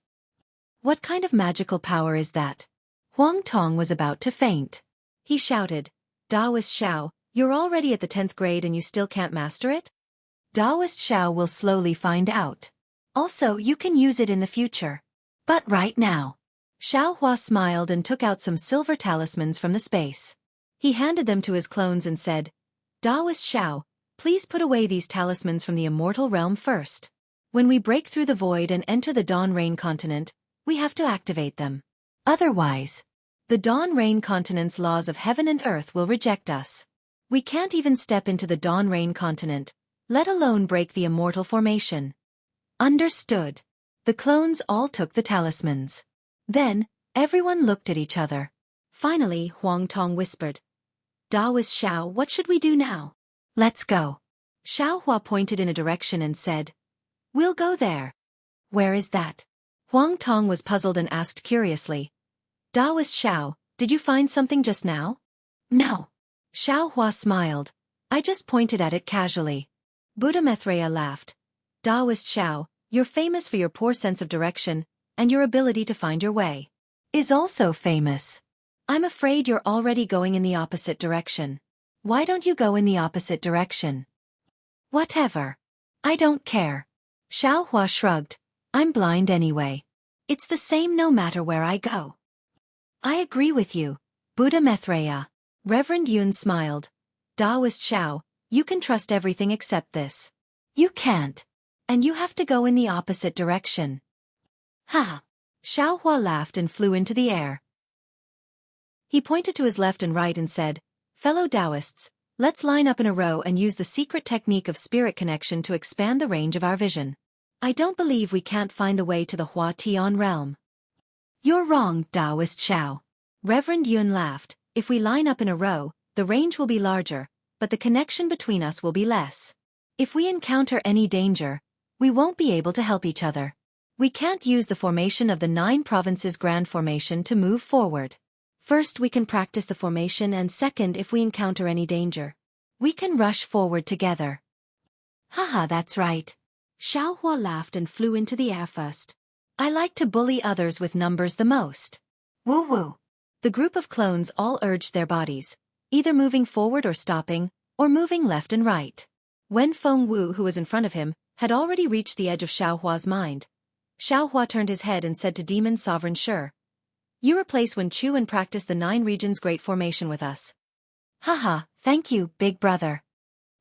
"What kind of magical power is that?" Huang Tong was about to faint. He shouted, "Taoist Xiao, you're already at the 10th grade and you still can't master it? Taoist Xiao will slowly find out. Also, you can use it in the future. But right now." Xiao Hua smiled and took out some silver talismans from the space. He handed them to his clones and said, "Taoist Xiao, please put away these talismans from the immortal realm first. When we break through the void and enter the Dawn Rain continent, we have to activate them. Otherwise, the Dawn Rain continent's laws of heaven and earth will reject us. We can't even step into the Dawn Rain continent, let alone break the immortal formation." Understood. The clones all took the talismans. Then, everyone looked at each other. Finally, Huang Tong whispered, "Taoist Xiao, what should we do now?" "Let's go." Xiao Hua pointed in a direction and said, "We'll go there." "Where is that?" Huang Tong was puzzled and asked curiously, "Taoist Xiao, did you find something just now?" "No." Xiao Hua smiled. "I just pointed at it casually." Buddha Maitreya laughed. "Taoist Xiao, you're famous for your poor sense of direction, and your ability to find your way is also famous. I'm afraid you're already going in the opposite direction. Why don't you go in the opposite direction?" "Whatever. I don't care." Xiao Hua shrugged. "I'm blind anyway. It's the same no matter where I go." "I agree with you, Buddha Maitreya." Reverend Yun smiled. "Taoist Xiao, you can trust everything except this. You can't. And you have to go in the opposite direction." "Ha!" Xiao Hua laughed and flew into the air. He pointed to his left and right and said, "Fellow Taoists, let's line up in a row and use the secret technique of spirit connection to expand the range of our vision. I don't believe we can't find the way to the Hua Tian realm." "You're wrong, Taoist Xiao." Reverend Yun laughed. "If we line up in a row, the range will be larger, but the connection between us will be less. If we encounter any danger, we won't be able to help each other. We can't use the formation of the 9 provinces grand formation to move forward. First we can practice the formation, and second, if we encounter any danger, we can rush forward together." "Haha, that's right." Xiao Hua laughed and flew into the air first. "I like to bully others with numbers the most. Woo woo." The group of clones all urged their bodies, either moving forward or stopping, or moving left and right. Wen Feng Wu, who was in front of him, had already reached the edge of Xiao Hua's mind. Xiao Hua turned his head and said to Demon Sovereign Shi, "You replace Wen Chu and practice the 9 regions great formation with us." "Haha, thank you, big brother."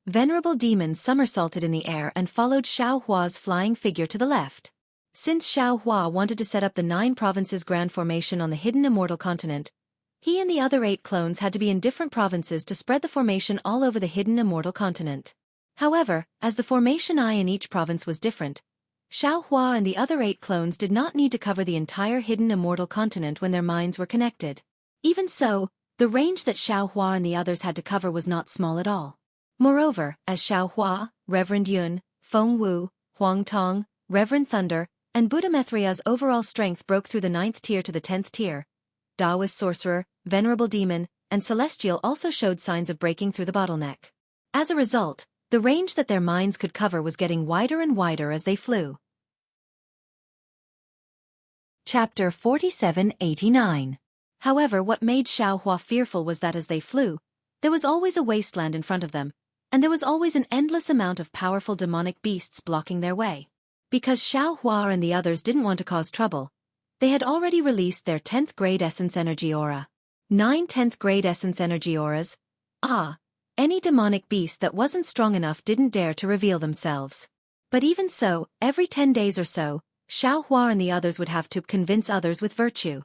Venerable Demon somersaulted in the air and followed Xiao Hua's flying figure to the left. Since Xiao Hua wanted to set up the 9 provinces grand formation on the hidden immortal continent, he and the other 8 clones had to be in different provinces to spread the formation all over the hidden immortal continent. However, as the formation eye in each province was different, Xueqi and the other 8 clones did not need to cover the entire hidden immortal continent when their minds were connected. Even so, the range that Xueqi and the others had to cover was not small at all. Moreover, as Xueqi, Reverend Yun, Feng Wu, Huang Tong, Reverend Thunder, and Buddha Mithra's overall strength broke through the 9th tier to the 10th tier, Taoist Sorcerer, Venerable Demon, and Celestial also showed signs of breaking through the bottleneck. As a result, the range that their minds could cover was getting wider and wider as they flew. Chapter 4789. However, what made Xueqi fearful was that as they flew, there was always a wasteland in front of them, and there was always an endless amount of powerful demonic beasts blocking their way. Because Xueqi and the others didn't want to cause trouble, they had already released their 10th grade Essence Energy Aura. 9 10th grade Essence Energy Auras. Any demonic beast that wasn't strong enough didn't dare to reveal themselves. But even so, every 10 days or so, Xueqi and the others would have to convince others with virtue.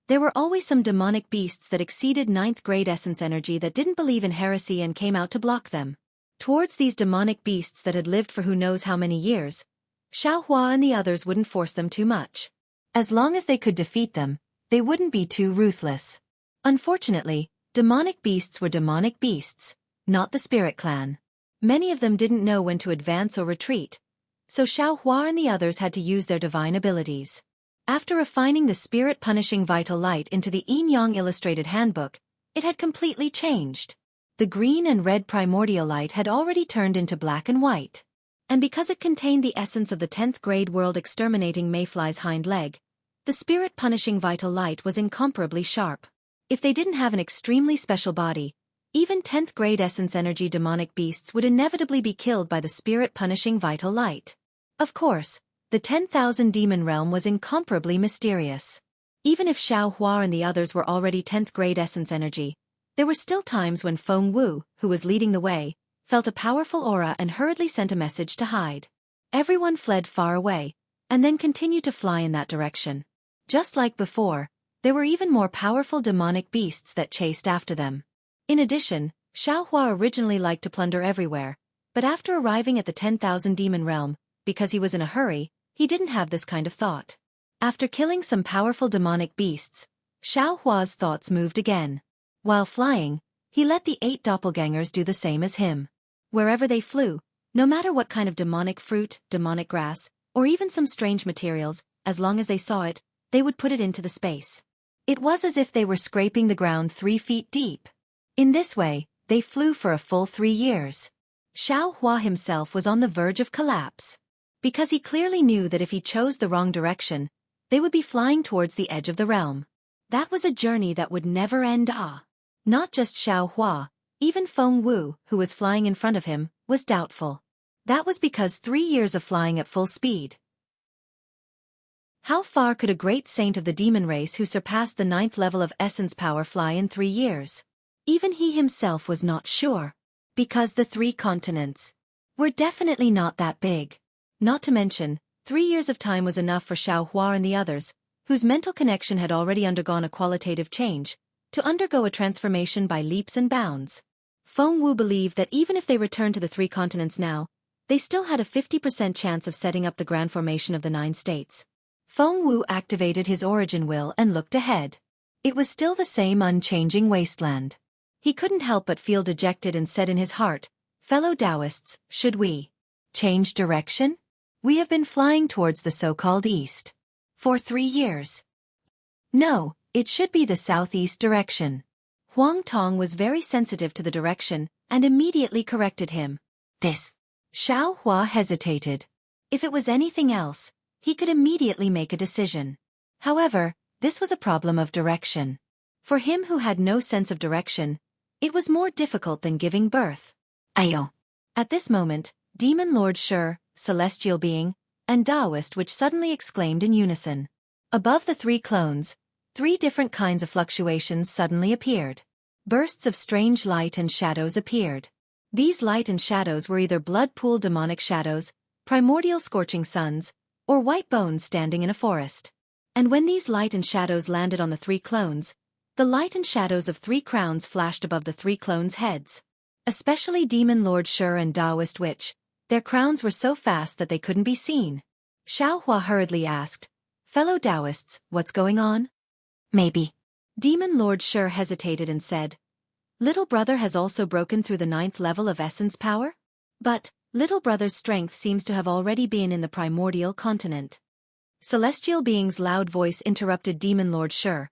There were always some demonic beasts that exceeded 9th grade essence energy that didn't believe in heresy and came out to block them. Towards these demonic beasts that had lived for who knows how many years, Xueqi and the others wouldn't force them too much. As long as they could defeat them, they wouldn't be too ruthless. Unfortunately, demonic beasts were demonic beasts, not the spirit clan. Many of them didn't know when to advance or retreat, so Xueqi and the others had to use their divine abilities. After refining the spirit-punishing vital light into the Yin-Yang Illustrated Handbook, it had completely changed. The green and red primordial light had already turned into black and white. And because it contained the essence of the 10th grade world exterminating mayfly's hind leg, the spirit-punishing vital light was incomparably sharp. If they didn't have an extremely special body, even 10th grade essence energy demonic beasts would inevitably be killed by the spirit-punishing vital light. Of course, the 10,000 demon realm was incomparably mysterious. Even if Xueqi and the others were already 10th grade essence energy, there were still times when Feng Wu, who was leading the way, felt a powerful aura and hurriedly sent a message to hide. Everyone fled far away, and then continued to fly in that direction. Just like before, there were even more powerful demonic beasts that chased after them. In addition, Xueqi originally liked to plunder everywhere, but after arriving at the 10,000 demon realm, because he was in a hurry, he didn't have this kind of thought. After killing some powerful demonic beasts, Xueqi's thoughts moved again. While flying, he let the 8 doppelgangers do the same as him. Wherever they flew, no matter what kind of demonic fruit, demonic grass, or even some strange materials, as long as they saw it, they would put it into the space. It was as if they were scraping the ground 3 feet deep. In this way, they flew for a full 3 years. Xueqi himself was on the verge of collapse. Because he clearly knew that if he chose the wrong direction, they would be flying towards the edge of the realm. That was a journey that would never end. Not just Xueqi, even Feng Wu, who was flying in front of him, was doubtful. That was because 3 years of flying at full speed. How far could a great saint of the demon race who surpassed the 9th level of essence power fly in 3 years? Even he himself was not sure. Because the 3 continents were definitely not that big. Not to mention, 3 years of time was enough for Xueqi and the others, whose mental connection had already undergone a qualitative change, to undergo a transformation by leaps and bounds. Feng Wu believed that even if they returned to the 3 continents now, they still had a 50% chance of setting up the grand formation of the 9 states. Feng Wu activated his origin will and looked ahead. It was still the same unchanging wasteland. He couldn't help but feel dejected and said in his heart, "Fellow Taoists, should we change direction? We have been flying towards the so-called east for 3 years. No, it should be the southeast direction." Huang Tong was very sensitive to the direction and immediately corrected him. This. Xueqi hesitated. If it was anything else, he could immediately make a decision. However, this was a problem of direction. For him who had no sense of direction, it was more difficult than giving birth. Ayo. At this moment, Demon Lord Shi, Celestial Being, and Taoist which suddenly exclaimed in unison. Above the 3 clones, 3 different kinds of fluctuations suddenly appeared. Bursts of strange light and shadows appeared. These light and shadows were either blood pool demonic shadows, primordial scorching suns, or white bones standing in a forest. And when these light and shadows landed on the 3 clones, the light and shadows of 3 crowns flashed above the 3 clones' heads. Especially Demon Lord Shi and Taoist Witch, Their crowns were so fast that they couldn't be seen. Xiaohua hurriedly asked, "Fellow Taoists, what's going on?" "Maybe." Demon Lord Shi hesitated and said, "Little brother has also broken through the 9th level of essence power? But, little brother's strength seems to have already been in the primordial continent." Celestial being's loud voice interrupted Demon Lord Shi.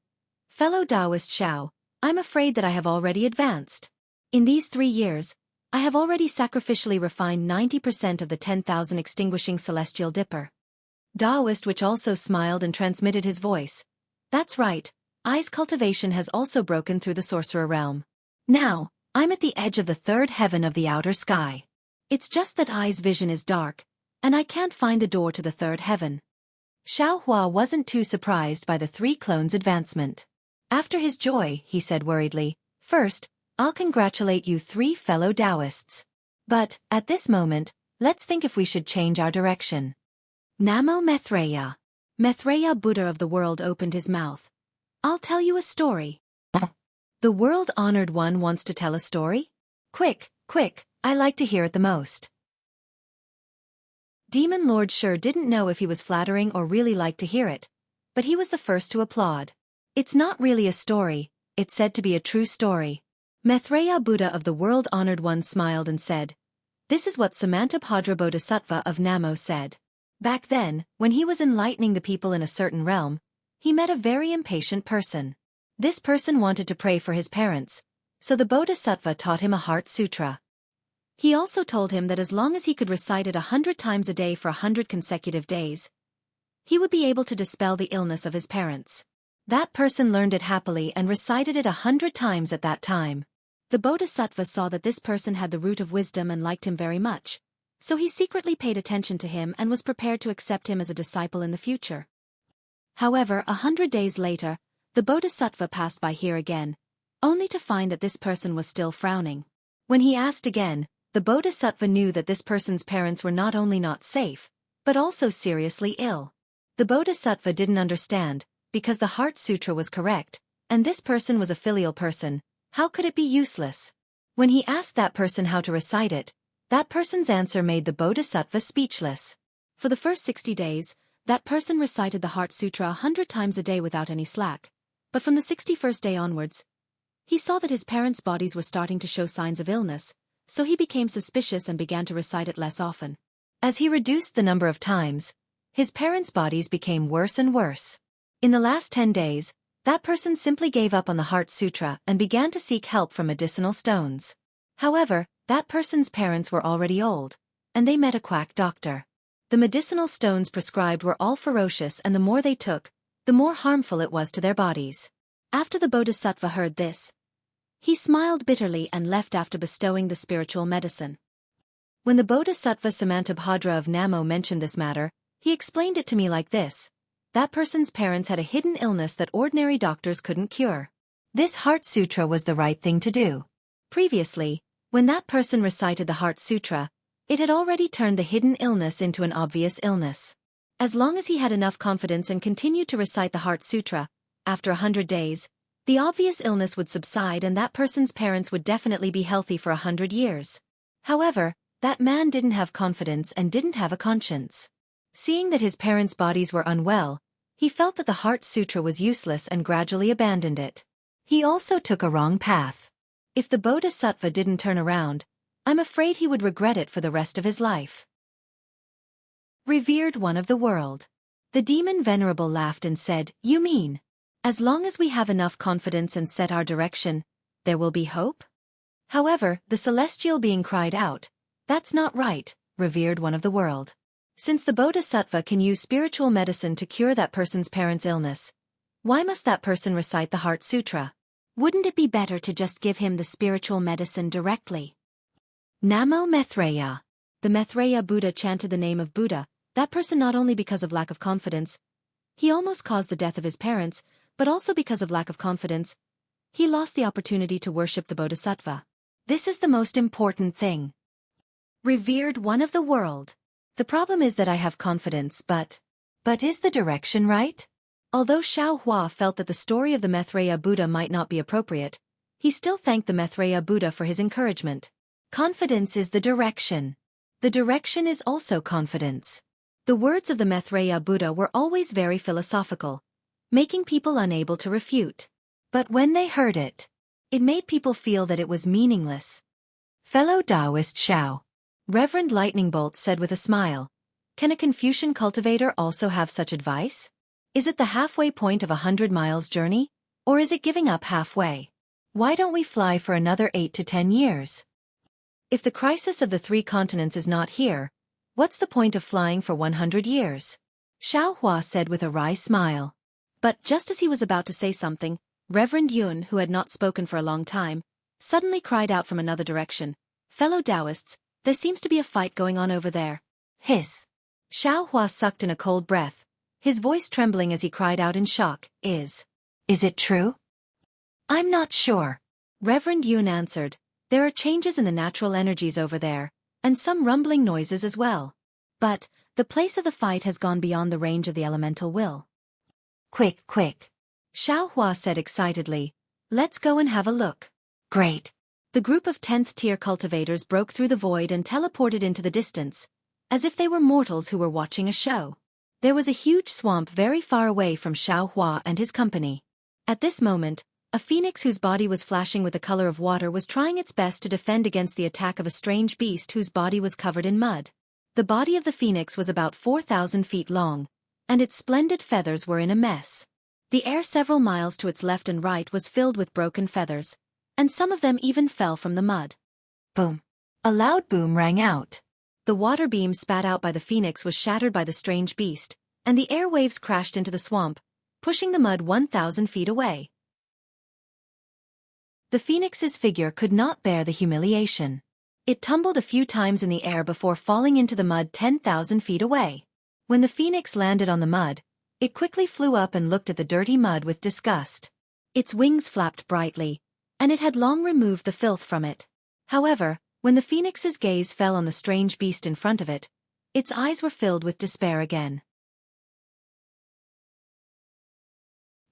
"Fellow Taoist Xiao, I'm afraid that I have already advanced. In these 3 years, I have already sacrificially refined 90% of the 10,000 extinguishing celestial dipper." Taoist which also smiled and transmitted his voice. "That's right, I's cultivation has also broken through the sorcerer realm. Now, I'm at the edge of the 3rd heaven of the outer sky. It's just that I's vision is dark, and I can't find the door to the 3rd heaven." Xiaohua wasn't too surprised by the 3 clones' advancement. After his joy, he said worriedly, "First, I'll congratulate you 3 fellow Taoists. But, at this moment, let's think if we should change our direction." Namo Maitreya. Maitreya Buddha of the world opened his mouth. "I'll tell you a story." "The world-honored one wants to tell a story? Quick, quick, I like to hear it the most." Demon Lord Shi didn't know if he was flattering or really liked to hear it, but he was the first to applaud. "It's not really a story, it's said to be a true story." Maitreya Buddha of the world-honored one smiled and said, "This is what Samantabhadra Bodhisattva of Namo said. Back then, when he was enlightening the people in a certain realm, he met a very impatient person. This person wanted to pray for his parents, so the Bodhisattva taught him a heart sutra. He also told him that as long as he could recite it 100 times a day for 100 consecutive days, he would be able to dispel the illness of his parents. That person learned it happily and recited it 100 times at that time. The Bodhisattva saw that this person had the root of wisdom and liked him very much, so he secretly paid attention to him and was prepared to accept him as a disciple in the future. However, 100 days later, the Bodhisattva passed by here again, only to find that this person was still frowning. When he asked again, the Bodhisattva knew that this person's parents were not only not safe, but also seriously ill. The Bodhisattva didn't understand, because the Heart Sutra was correct, and this person was a filial person. How could it be useless? When he asked that person how to recite it, that person's answer made the Bodhisattva speechless. For the first 60 days, that person recited the Heart Sutra 100 times a day without any slack, but from the 61st day onwards, he saw that his parents' bodies were starting to show signs of illness, so he became suspicious and began to recite it less often. As he reduced the number of times, his parents' bodies became worse and worse. In the last 10 days, that person simply gave up on the Heart Sutra and began to seek help from medicinal stones. However, that person's parents were already old, and they met a quack doctor. The medicinal stones prescribed were all ferocious, and the more they took, the more harmful it was to their bodies. After the Bodhisattva heard this, he smiled bitterly and left after bestowing the spiritual medicine. When the Bodhisattva Samantabhadra of Namo mentioned this matter, he explained it to me like this. That person's parents had a hidden illness that ordinary doctors couldn't cure. This Heart Sutra was the right thing to do. Previously, when that person recited the Heart Sutra, it had already turned the hidden illness into an obvious illness. As long as he had enough confidence and continued to recite the Heart Sutra, after 100 days, the obvious illness would subside and that person's parents would definitely be healthy for 100 years. However, that man didn't have confidence and didn't have a conscience. Seeing that his parents' bodies were unwell, he felt that the Heart Sutra was useless and gradually abandoned it. He also took a wrong path. If the Bodhisattva didn't turn around, I'm afraid he would regret it for the rest of his life. Revered one of the world. The demon venerable laughed and said, "You mean, as long as we have enough confidence and set our direction, there will be hope?" However, the celestial being cried out, "That's not right, revered one of the world. Since the Bodhisattva can use spiritual medicine to cure that person's parents' illness, why must that person recite the Heart Sutra? Wouldn't it be better to just give him the spiritual medicine directly?" Namo Maitreya. The Maitreya Buddha chanted the name of Buddha, that person not only because of lack of confidence, he almost caused the death of his parents, but also because of lack of confidence, he lost the opportunity to worship the Bodhisattva. This is the most important thing. Revered one of the world. The problem is that I have confidence, but is the direction right? Although Xiaohua felt that the story of the Maitreya Buddha might not be appropriate, he still thanked the Maitreya Buddha for his encouragement. Confidence is the direction. The direction is also confidence. The words of the Maitreya Buddha were always very philosophical, making people unable to refute. But when they heard it, it made people feel that it was meaningless. Fellow Taoist Xiao, Reverend Lightning Bolt said with a smile, can a Confucian cultivator also have such advice? Is it the halfway point of 100 miles journey, or is it giving up halfway? Why don't we fly for another 8 to 10 years? If the crisis of the 3 continents is not here, what's the point of flying for 100 years? Xiao Hua said with a wry smile. But just as he was about to say something, Reverend Yun, who had not spoken for a long time, suddenly cried out from another direction, fellow Taoists, there seems to be a fight going on over there. Hiss. Xiao Hua sucked in a cold breath, his voice trembling as he cried out in shock, Is it true? I'm not sure. Reverend Yun answered, there are changes in the natural energies over there, and some rumbling noises as well. But, the place of the fight has gone beyond the range of the elemental will. Quick, quick. Xiao Hua said excitedly, let's go and have a look. Great. The group of 10th-tier cultivators broke through the void and teleported into the distance, as if they were mortals who were watching a show. There was a huge swamp very far away from Xiao Hua and his company. At this moment, a phoenix whose body was flashing with the color of water was trying its best to defend against the attack of a strange beast whose body was covered in mud. The body of the phoenix was about 4,000 feet long, and its splendid feathers were in a mess. The air several miles to its left and right was filled with broken feathers, and some of them even fell from the mud. Boom. A loud boom rang out. The water beam spat out by the phoenix was shattered by the strange beast, and the air waves crashed into the swamp, pushing the mud 1,000 feet away. The phoenix's figure could not bear the humiliation. It tumbled a few times in the air before falling into the mud 10,000 feet away. When the phoenix landed on the mud, it quickly flew up and looked at the dirty mud with disgust. Its wings flapped brightly, and it had long removed the filth from it. However, when the phoenix's gaze fell on the strange beast in front of it, its eyes were filled with despair again.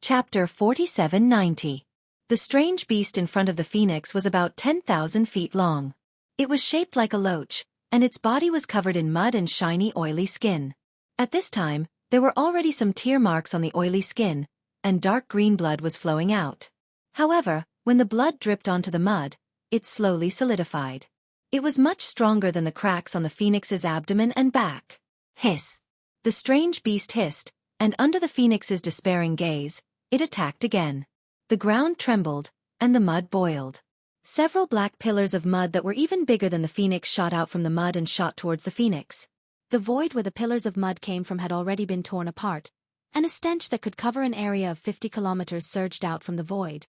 Chapter 4790. The strange beast in front of the phoenix was about 10,000 feet long. It was shaped like a loach, and its body was covered in mud and shiny oily skin. At this time, there were already some tear marks on the oily skin, and dark green blood was flowing out. However, when the blood dripped onto the mud, it slowly solidified. It was much stronger than the cracks on the phoenix's abdomen and back. Hiss. The strange beast hissed, and under the phoenix's despairing gaze, it attacked again. The ground trembled, and the mud boiled. Several black pillars of mud that were even bigger than the phoenix shot out from the mud and shot towards the phoenix. The void where the pillars of mud came from had already been torn apart, and a stench that could cover an area of 50 kilometers surged out from the void.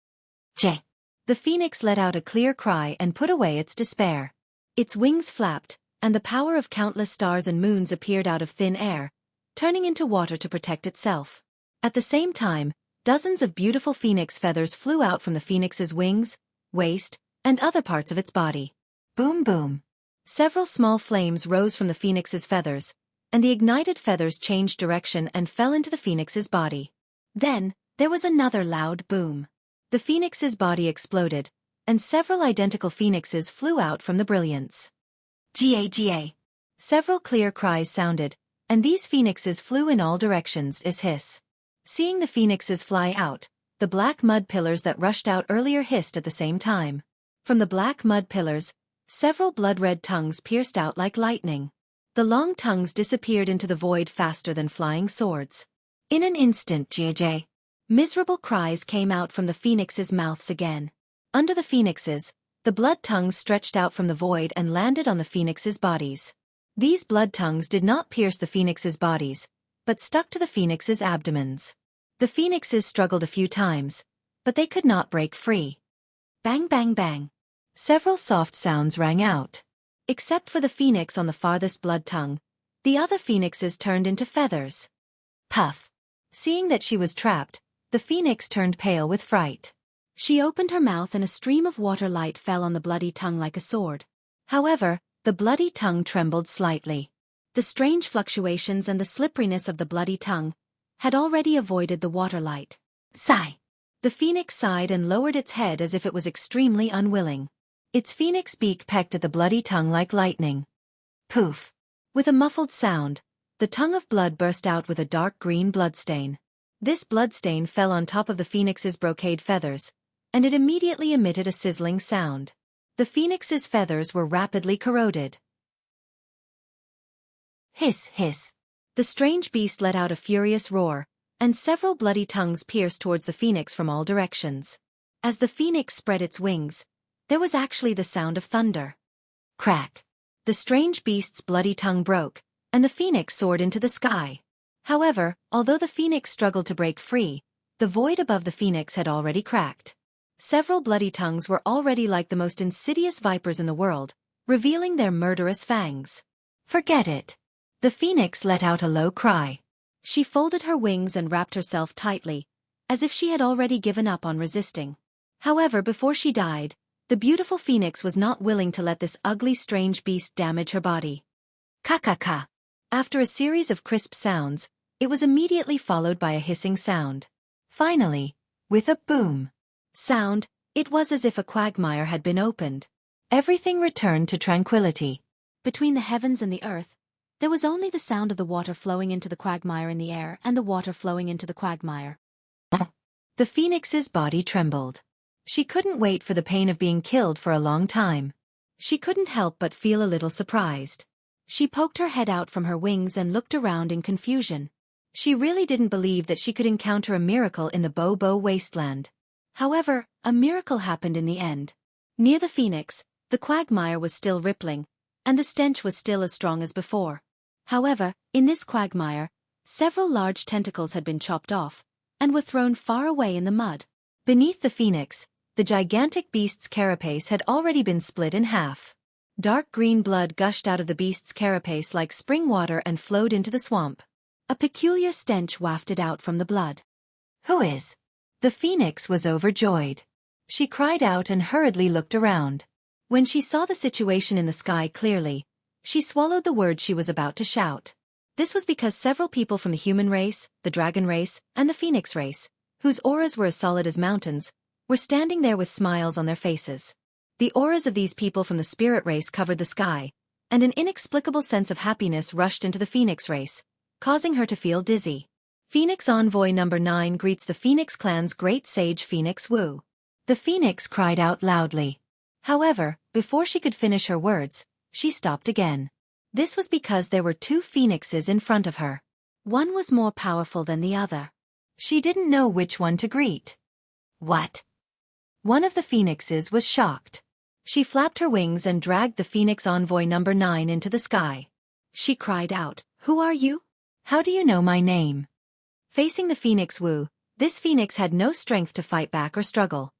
J. The phoenix let out a clear cry and put away its despair. Its wings flapped, and the power of countless stars and moons appeared out of thin air, turning into water to protect itself. At the same time, dozens of beautiful phoenix feathers flew out from the phoenix's wings, waist, and other parts of its body. Boom boom. Several small flames rose from the phoenix's feathers, and the ignited feathers changed direction and fell into the phoenix's body. Then, there was another loud boom. The phoenix's body exploded, and several identical phoenixes flew out from the brilliance. Ga. Several clear cries sounded, and these phoenixes flew in all directions as hiss. Seeing the phoenixes fly out, the black mud pillars that rushed out earlier hissed at the same time. From the black mud pillars, several blood-red tongues pierced out like lightning. The long tongues disappeared into the void faster than flying swords. In an instant, Ga. Miserable cries came out from the phoenixes' mouths again. Under the phoenixes, the blood tongues stretched out from the void and landed on the phoenixes' bodies. These blood tongues did not pierce the phoenixes' bodies, but stuck to the phoenixes' abdomens. The phoenixes struggled a few times, but they could not break free. Bang bang bang. Several soft sounds rang out. Except for the phoenix on the farthest blood tongue, the other phoenixes turned into feathers. Puff. Seeing that she was trapped, the phoenix turned pale with fright. She opened her mouth and a stream of water light fell on the bloody tongue like a sword. However, the bloody tongue trembled slightly. The strange fluctuations and the slipperiness of the bloody tongue had already avoided the water light. Sigh. The phoenix sighed and lowered its head as if it was extremely unwilling. Its phoenix beak pecked at the bloody tongue like lightning. Poof! With a muffled sound, the tongue of blood burst out with a dark green bloodstain. This bloodstain fell on top of the phoenix's brocade feathers, and it immediately emitted a sizzling sound. The phoenix's feathers were rapidly corroded. Hiss, hiss. The strange beast let out a furious roar, and several bloody tongues pierced towards the phoenix from all directions. As the phoenix spread its wings, there was actually the sound of thunder. Crack! The strange beast's bloody tongue broke, and the phoenix soared into the sky. However, although the phoenix struggled to break free, the void above the phoenix had already cracked. Several bloody tongues were already like the most insidious vipers in the world, revealing their murderous fangs. Forget it! The phoenix let out a low cry. She folded her wings and wrapped herself tightly, as if she had already given up on resisting. However, before she died, the beautiful phoenix was not willing to let this ugly strange beast damage her body. Ka-ka-ka! After a series of crisp sounds, it was immediately followed by a hissing sound. Finally, with a boom sound, it was as if a quagmire had been opened. Everything returned to tranquility. Between the heavens and the earth, there was only the sound of the water flowing into the quagmire in the air and the water flowing into the quagmire. The phoenix's body trembled. She couldn't wait for the pain of being killed for a long time. She couldn't help but feel a little surprised. She poked her head out from her wings and looked around in confusion. She really didn't believe that she could encounter a miracle in the Bobo wasteland. However, a miracle happened in the end. Near the phoenix, the quagmire was still rippling, and the stench was still as strong as before. However, in this quagmire, several large tentacles had been chopped off, and were thrown far away in the mud. Beneath the phoenix, the gigantic beast's carapace had already been split in half. Dark green blood gushed out of the beast's carapace like spring water and flowed into the swamp. A peculiar stench wafted out from the blood. Who is? The phoenix was overjoyed. She cried out and hurriedly looked around. When she saw the situation in the sky clearly, she swallowed the words she was about to shout. This was because several people from the human race, the dragon race, and the phoenix race, whose auras were as solid as mountains, were standing there with smiles on their faces. The auras of these people from the spirit race covered the sky, and an inexplicable sense of happiness rushed into the phoenix race, causing her to feel dizzy. Phoenix Envoy No. 9 greets the Phoenix Clan's great sage Phoenix Wu. The phoenix cried out loudly. However, before she could finish her words, she stopped again. This was because there were two phoenixes in front of her. One was more powerful than the other. She didn't know which one to greet. What? One of the phoenixes was shocked. She flapped her wings and dragged the Phoenix Envoy No. 9 into the sky. She cried out, "Who are you? How do you know my name?" Facing the Phoenix Wu, this phoenix had no strength to fight back or struggle.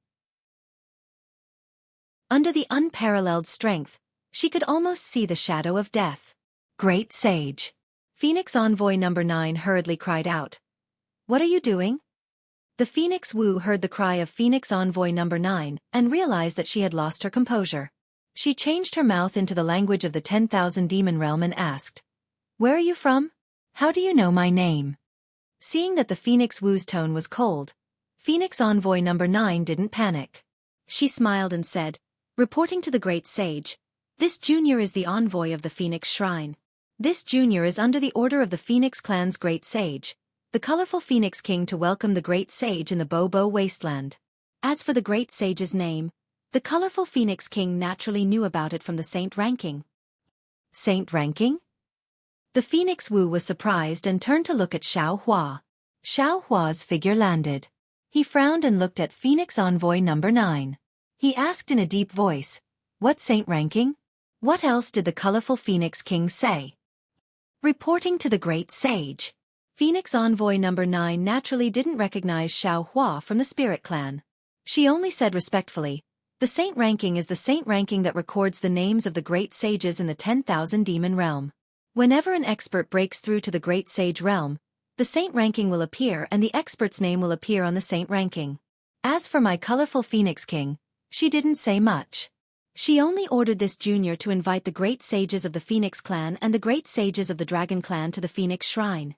Under the unparalleled strength, she could almost see the shadow of death. "Great Sage!" Phoenix Envoy No. 9 hurriedly cried out. "What are you doing?" The Phoenix Wu heard the cry of Phoenix Envoy No. 9 and realized that she had lost her composure. She changed her mouth into the language of the 10,000 demon realm and asked, "Where are you from? How do you know my name?" Seeing that the Phoenix Wu's tone was cold, Phoenix Envoy No. 9 didn't panic. She smiled and said, "Reporting to the Great Sage, this junior is the envoy of the Phoenix Shrine. This junior is under the order of the Phoenix Clan's Great Sage, the colorful Phoenix King, to welcome the Great Sage in the Bobo Wasteland." As for the Great Sage's name, the colorful Phoenix King naturally knew about it from the Saint ranking. Saint ranking? The Phoenix Wu was surprised and turned to look at Xiao Hua. Xiao Hua's figure landed. He frowned and looked at Phoenix Envoy No. 9. He asked in a deep voice, "What saint ranking?" What else did the colorful Phoenix King say? "Reporting to the Great Sage." Phoenix Envoy No. 9 naturally didn't recognize Xiao Hua from the Spirit Clan. She only said respectfully, "The saint ranking is the saint ranking that records the names of the great sages in the 10,000 demon realm. Whenever an expert breaks through to the Great Sage realm, the saint ranking will appear and the expert's name will appear on the saint ranking." As for my colorful Phoenix King, she didn't say much. She only ordered this junior to invite the great sages of the Phoenix Clan and the great sages of the Dragon Clan to the Phoenix Shrine.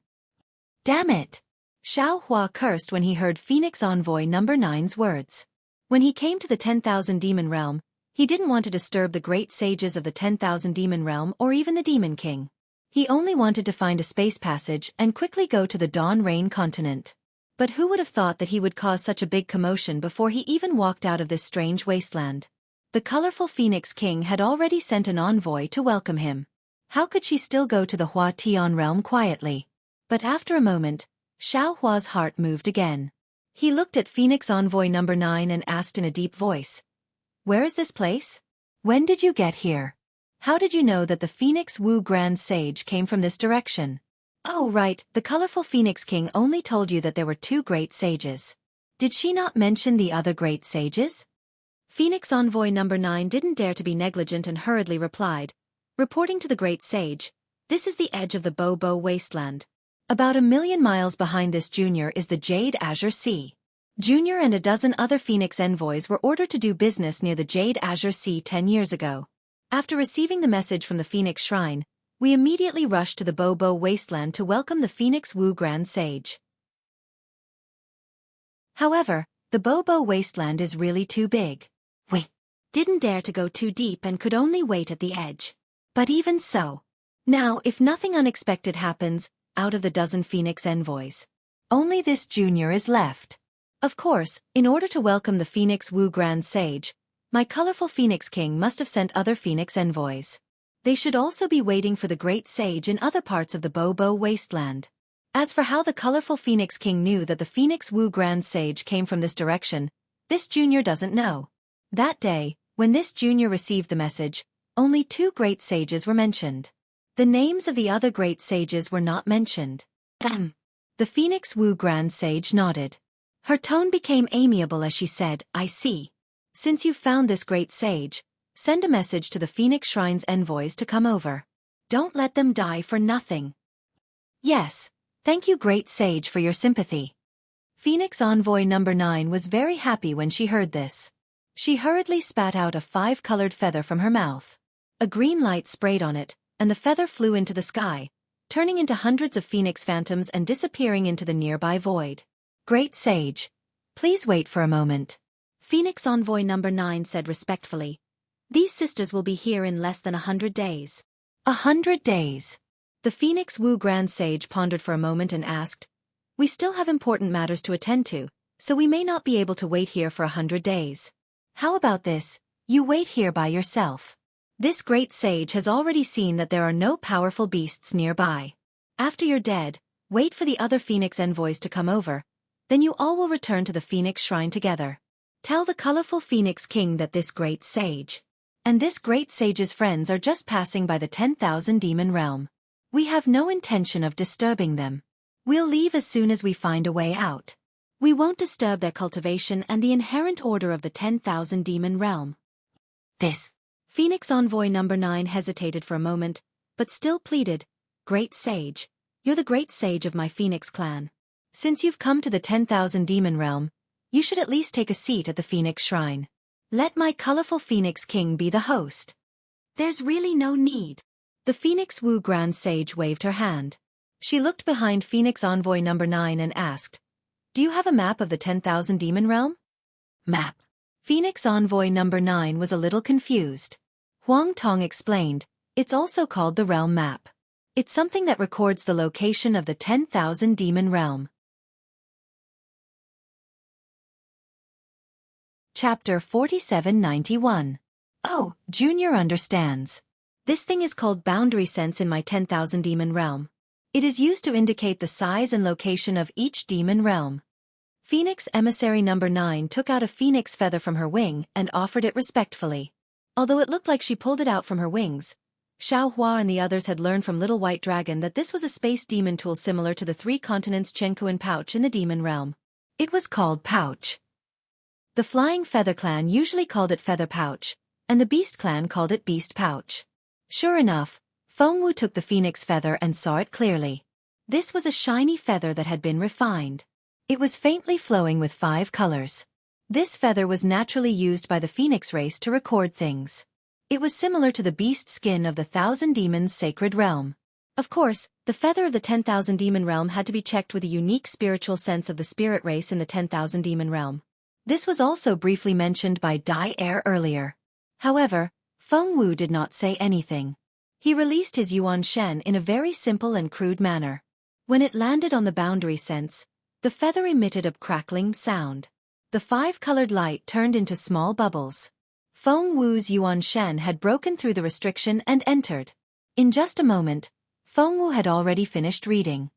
Damn it! Xiao Hua cursed when he heard Phoenix Envoy No. 9's words. When he came to the 10,000 demon realm, He didn't want to disturb the great sages of the 10,000 demon realm or even the Demon King. He only wanted to find a space passage and quickly go to the Dawn Rain continent. But who would have thought that he would cause such a big commotion before he even walked out of this strange wasteland? The colorful Phoenix King had already sent an envoy to welcome him. How could she still go to the Hua Tian realm quietly? But after a moment, Xiao Hua's heart moved again. He looked at Phoenix Envoy number 9 and asked in a deep voice, "Where is this place? When did you get here? How did you know that the Phoenix Wu Grand Sage came from this direction?" "Oh right, the colorful Phoenix King only told you that there were 2 great sages. Did she not mention the other great sages?" Phoenix Envoy number 9 didn't dare to be negligent and hurriedly replied, reporting to the great sage, "This is the edge of the Bobo Wasteland. About 1,000,000 miles behind this Junior is the Jade Azure Sea." Junior and a dozen other Phoenix envoys were ordered to do business near the Jade Azure Sea 10 years ago. After receiving the message from the Phoenix Shrine, we immediately rushed to the Bobo Wasteland to welcome the Phoenix Wu Grand Sage. However, the Bobo Wasteland is really too big. We didn't dare to go too deep and could only wait at the edge. But even so, now if nothing unexpected happens, out of the dozen Phoenix envoys, only this Junior is left. Of course, in order to welcome the Phoenix Wu Grand Sage, my colorful Phoenix King must have sent other Phoenix envoys. They should also be waiting for the great sage in other parts of the Bobo Wasteland. As for how the colorful Phoenix King knew that the Phoenix Wu Grand Sage came from this direction, this Junior doesn't know. That day, when this Junior received the message, only 2 great sages were mentioned. The names of the other great sages were not mentioned. The Phoenix Wu Grand Sage nodded. Her tone became amiable as she said, "I see. Since you've found this great sage, send a message to the Phoenix Shrine's envoys to come over. Don't let them die for nothing." "Yes, thank you great sage for your sympathy." Phoenix Envoy number 9 was very happy when she heard this. She hurriedly spat out a 5-colored feather from her mouth. A green light sprayed on it, and the feather flew into the sky, turning into hundreds of phoenix phantoms and disappearing into the nearby void. "Great sage, please wait for a moment," Phoenix Envoy number 9 said respectfully. "These sisters will be here in less than 100 days. 100 days? The Phoenix Wu Grand Sage pondered for a moment and asked, "We still have important matters to attend to, so we may not be able to wait here for 100 days. How about this, you wait here by yourself? This great sage has already seen that there are no powerful beasts nearby. After you're dead, wait for the other Phoenix envoys to come over, then you all will return to the Phoenix Shrine together. Tell the colorful Phoenix King that this great sage and this great sage's friends are just passing by the 10,000 demon realm. We have no intention of disturbing them. We'll leave as soon as we find a way out. We won't disturb their cultivation and the inherent order of the 10,000 demon realm." This Phoenix Envoy number 9 hesitated for a moment, but still pleaded, "Great sage, you're the great sage of my Phoenix clan. Since you've come to the 10,000 demon realm, you should at least take a seat at the Phoenix Shrine. Let my colorful Phoenix King be the host." "There's really no need." The Phoenix Wu Grand Sage waved her hand. She looked behind Phoenix Envoy number 9 and asked, "Do you have a map of the 10,000 demon realm?" "Map?" Phoenix Envoy number 9 was a little confused. Huang Tong explained, "It's also called the realm map. It's something that records the location of the 10,000 demon realm." Chapter 4791. Oh, Junior understands. This thing is called boundary sense in my 10,000 demon realm. It is used to indicate the size and location of each demon realm. Phoenix Emissary number 9 took out a phoenix feather from her wing and offered it respectfully. Although it looked like she pulled it out from her wings, Xiao Hua and the others had learned from Little White Dragon that this was a space demon tool similar to the 3 continents Xueqi pouch in the demon realm. It was called Pouch. The Flying Feather Clan usually called it Feather Pouch, and the Beast Clan called it Beast Pouch. Sure enough, Feng Wu took the phoenix feather and saw it clearly. This was a shiny feather that had been refined. It was faintly flowing with 5 colors. This feather was naturally used by the phoenix race to record things. It was similar to the beast skin of the 1,000 demons sacred realm. Of course, the feather of the 10,000 demon realm had to be checked with a unique spiritual sense of the spirit race in the 10,000 demon realm. This was also briefly mentioned by Dai Air earlier. However, Feng Wu did not say anything. He released his Yuan Shen in a very simple and crude manner. When it landed on the boundary sense, the feather emitted a crackling sound. The 5-colored light turned into small bubbles. Feng Wu's Yuan Shen had broken through the restriction and entered. In just a moment, Feng Wu had already finished reading.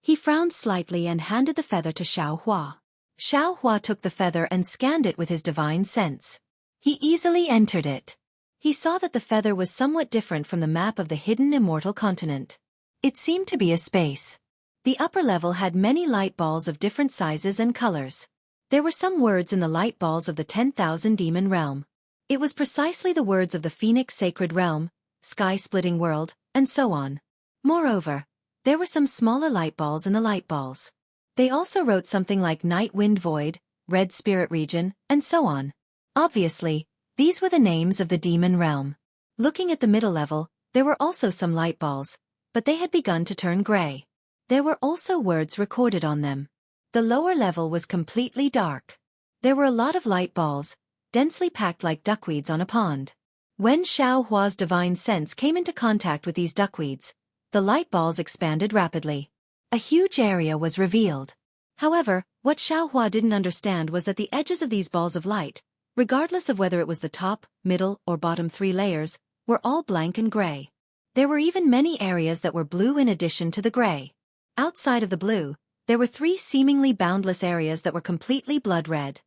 He frowned slightly and handed the feather to Xiao Hua. Xiao Hua took the feather and scanned it with his divine sense. He easily entered it. He saw that the feather was somewhat different from the map of the hidden immortal continent. It seemed to be a space. The upper level had many light balls of different sizes and colors. There were some words in the light balls of the 10,000 demon realm. It was precisely the words of the Phoenix Sacred Realm, Sky-Splitting World, and so on. Moreover, there were some smaller light balls in the light balls. They also wrote something like Night Wind Void, Red Spirit Region, and so on. Obviously, these were the names of the demon realm. Looking at the middle level, there were also some light balls, but they had begun to turn gray. There were also words recorded on them. The lower level was completely dark. There were a lot of light balls, densely packed like duckweeds on a pond. When Xiao Hua's divine sense came into contact with these duckweeds, the light balls expanded rapidly. A huge area was revealed. However, what Xiao Hua didn't understand was that the edges of these balls of light, regardless of whether it was the top, middle, or bottom 3 layers, were all blank and gray. There were even many areas that were blue in addition to the gray. Outside of the blue, there were 3 seemingly boundless areas that were completely blood red.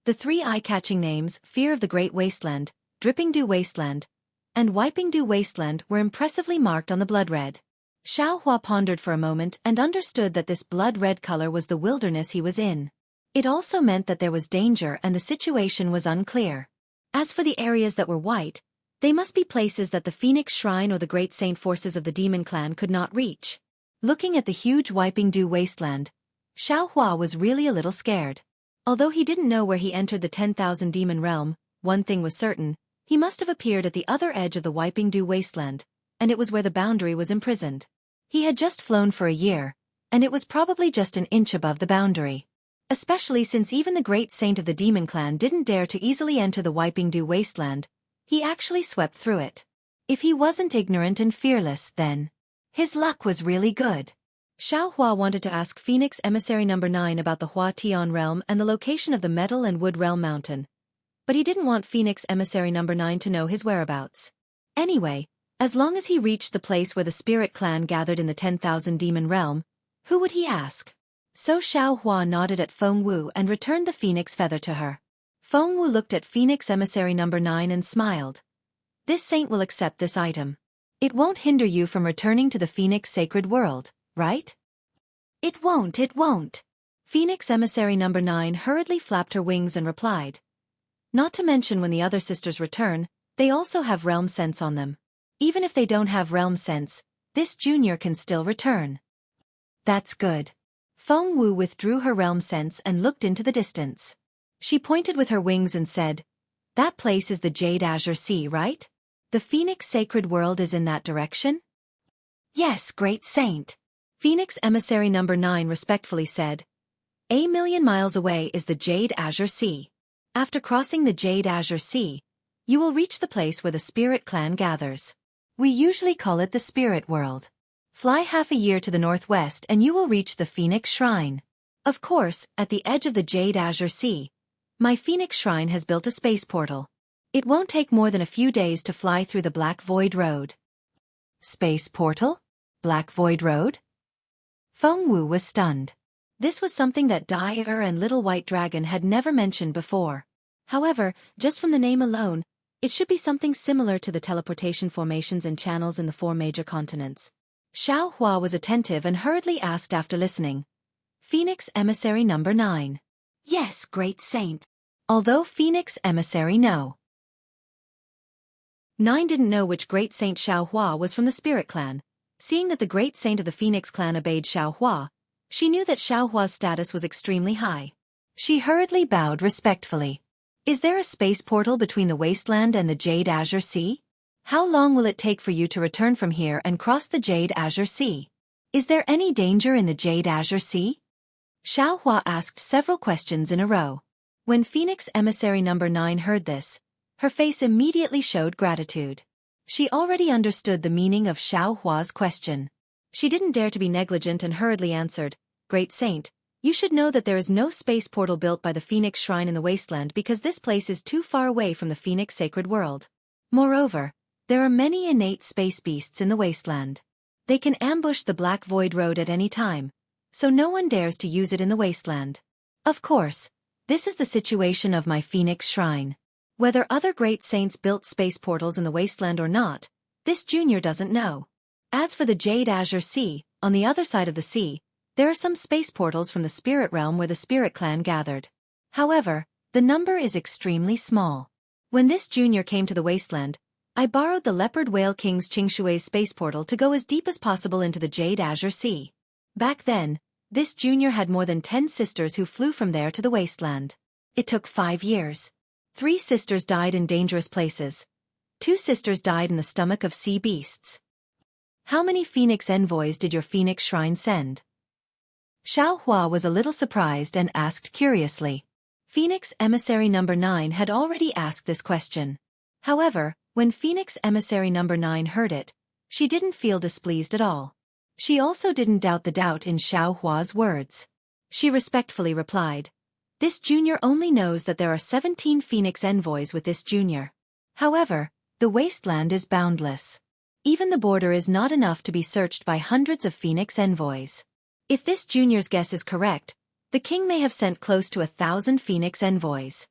The 3 eye-catching names, Fear of the Great Wasteland, Dripping Dew Wasteland, and Wiping Dew Wasteland, were impressively marked on the blood red. Xiao Hua pondered for a moment and understood that this blood red color was the wilderness he was in. It also meant that there was danger and the situation was unclear. As for the areas that were white, they must be places that the Phoenix Shrine or the Great Saint forces of the Demon Clan could not reach. Looking at the huge Wiping Dew Wasteland, Xiao Hua was really a little scared. Although he didn't know where he entered the 10,000 demon realm, one thing was certain: he must have appeared at the other edge of the Wiping Dew Wasteland, and it was where the boundary was imprisoned. He had just flown for a year, and it was probably just an inch above the boundary. Especially since even the Great Saint of the Demon Clan didn't dare to easily enter the Wiping Dew Wasteland, he actually swept through it. If he wasn't ignorant and fearless, then his luck was really good. Xiao Hua wanted to ask Phoenix Emissary No. 9 about the Hua Tian realm and the location of the Metal and Wood Realm Mountain, but he didn't want Phoenix Emissary No. 9 to know his whereabouts. Anyway, as long as he reached the place where the Spirit Clan gathered in the 10,000 demon realm, who would he ask? So Xiao Hua nodded at Feng Wu and returned the phoenix feather to her. Feng Wu looked at Phoenix Emissary No. 9 and smiled. This saint will accept this item. It won't hinder you from returning to the Phoenix Sacred World, right? It won't. Phoenix Emissary No. 9 hurriedly flapped her wings and replied. Not to mention when the other sisters return, they also have realm sense on them. Even if they don't have realm sense, this junior can still return. That's good. Feng Wu withdrew her realm sense and looked into the distance. She pointed with her wings and said, "That place is the Jade Azure Sea, right? The Phoenix Sacred World is in that direction?" "Yes, Great Saint." Phoenix Emissary No. 9 respectfully said. "A million miles away is the Jade Azure Sea. After crossing the Jade Azure Sea, you will reach the place where the Spirit Clan gathers. We usually call it the Spirit World. Fly half a year to the northwest and you will reach the Phoenix Shrine. Of course, at the edge of the Jade Azure Sea, my Phoenix Shrine has built a space portal. It won't take more than a few days to fly through the Black Void Road." Space portal? Black Void Road? Feng Wu was stunned. This was something that Dai and Little White Dragon had never mentioned before. However, just from the name alone, it should be something similar to the teleportation formations and channels in the 4 major continents. Xiao Hua was attentive and hurriedly asked after listening. "Phoenix Emissary No. 9. "Yes, Great Saint." Although Phoenix Emissary No. 9 didn't know which Great Saint Xiao Hua was from the Spirit Clan. Seeing that the Great Saint of the Phoenix Clan obeyed Xiao Hua, she knew that Xiao Hua's status was extremely high. She hurriedly bowed respectfully. "Is there a space portal between the wasteland and the Jade Azure Sea? How long will it take for you to return from here and cross the Jade Azure Sea? Is there any danger in the Jade Azure Sea?" Xiao Hua asked several questions in a row. When Phoenix Emissary Number 9 heard this, her face immediately showed gratitude. She already understood the meaning of Xiao Hua's question. She didn't dare to be negligent and hurriedly answered, "Great Saint, you should know that there is no space portal built by the Phoenix Shrine in the wasteland because this place is too far away from the Phoenix sacred world. Moreover, there are many innate space beasts in the wasteland. They can ambush the Black Void Road at any time, so no one dares to use it in the wasteland. Of course, this is the situation of my Phoenix Shrine. Whether other great saints built space portals in the wasteland or not, this junior doesn't know. As for the Jade Azure Sea, on the other side of the sea, there are some space portals from the spirit realm where the spirit clan gathered. However, the number is extremely small. When this junior came to the wasteland, I borrowed the Leopard Whale King's Xueqi's space portal to go as deep as possible into the Jade Azure Sea. Back then, this junior had more than 10 sisters who flew from there to the wasteland. It took 5 years. 3 sisters died in dangerous places. 2 sisters died in the stomach of sea beasts. How many Phoenix envoys did your Phoenix Shrine send?" Xiao Hua was a little surprised and asked curiously. Phoenix Emissary Number 9 had already asked this question. However, when Phoenix Emissary Number 9 heard it, she didn't feel displeased at all. She also didn't doubt the doubt in Xiao Hua's words. She respectfully replied, "This junior only knows that there are 17 Phoenix envoys with this junior. However, the wasteland is boundless. Even the border is not enough to be searched by hundreds of Phoenix envoys. If this junior's guess is correct, the king may have sent close to 1,000 Phoenix envoys."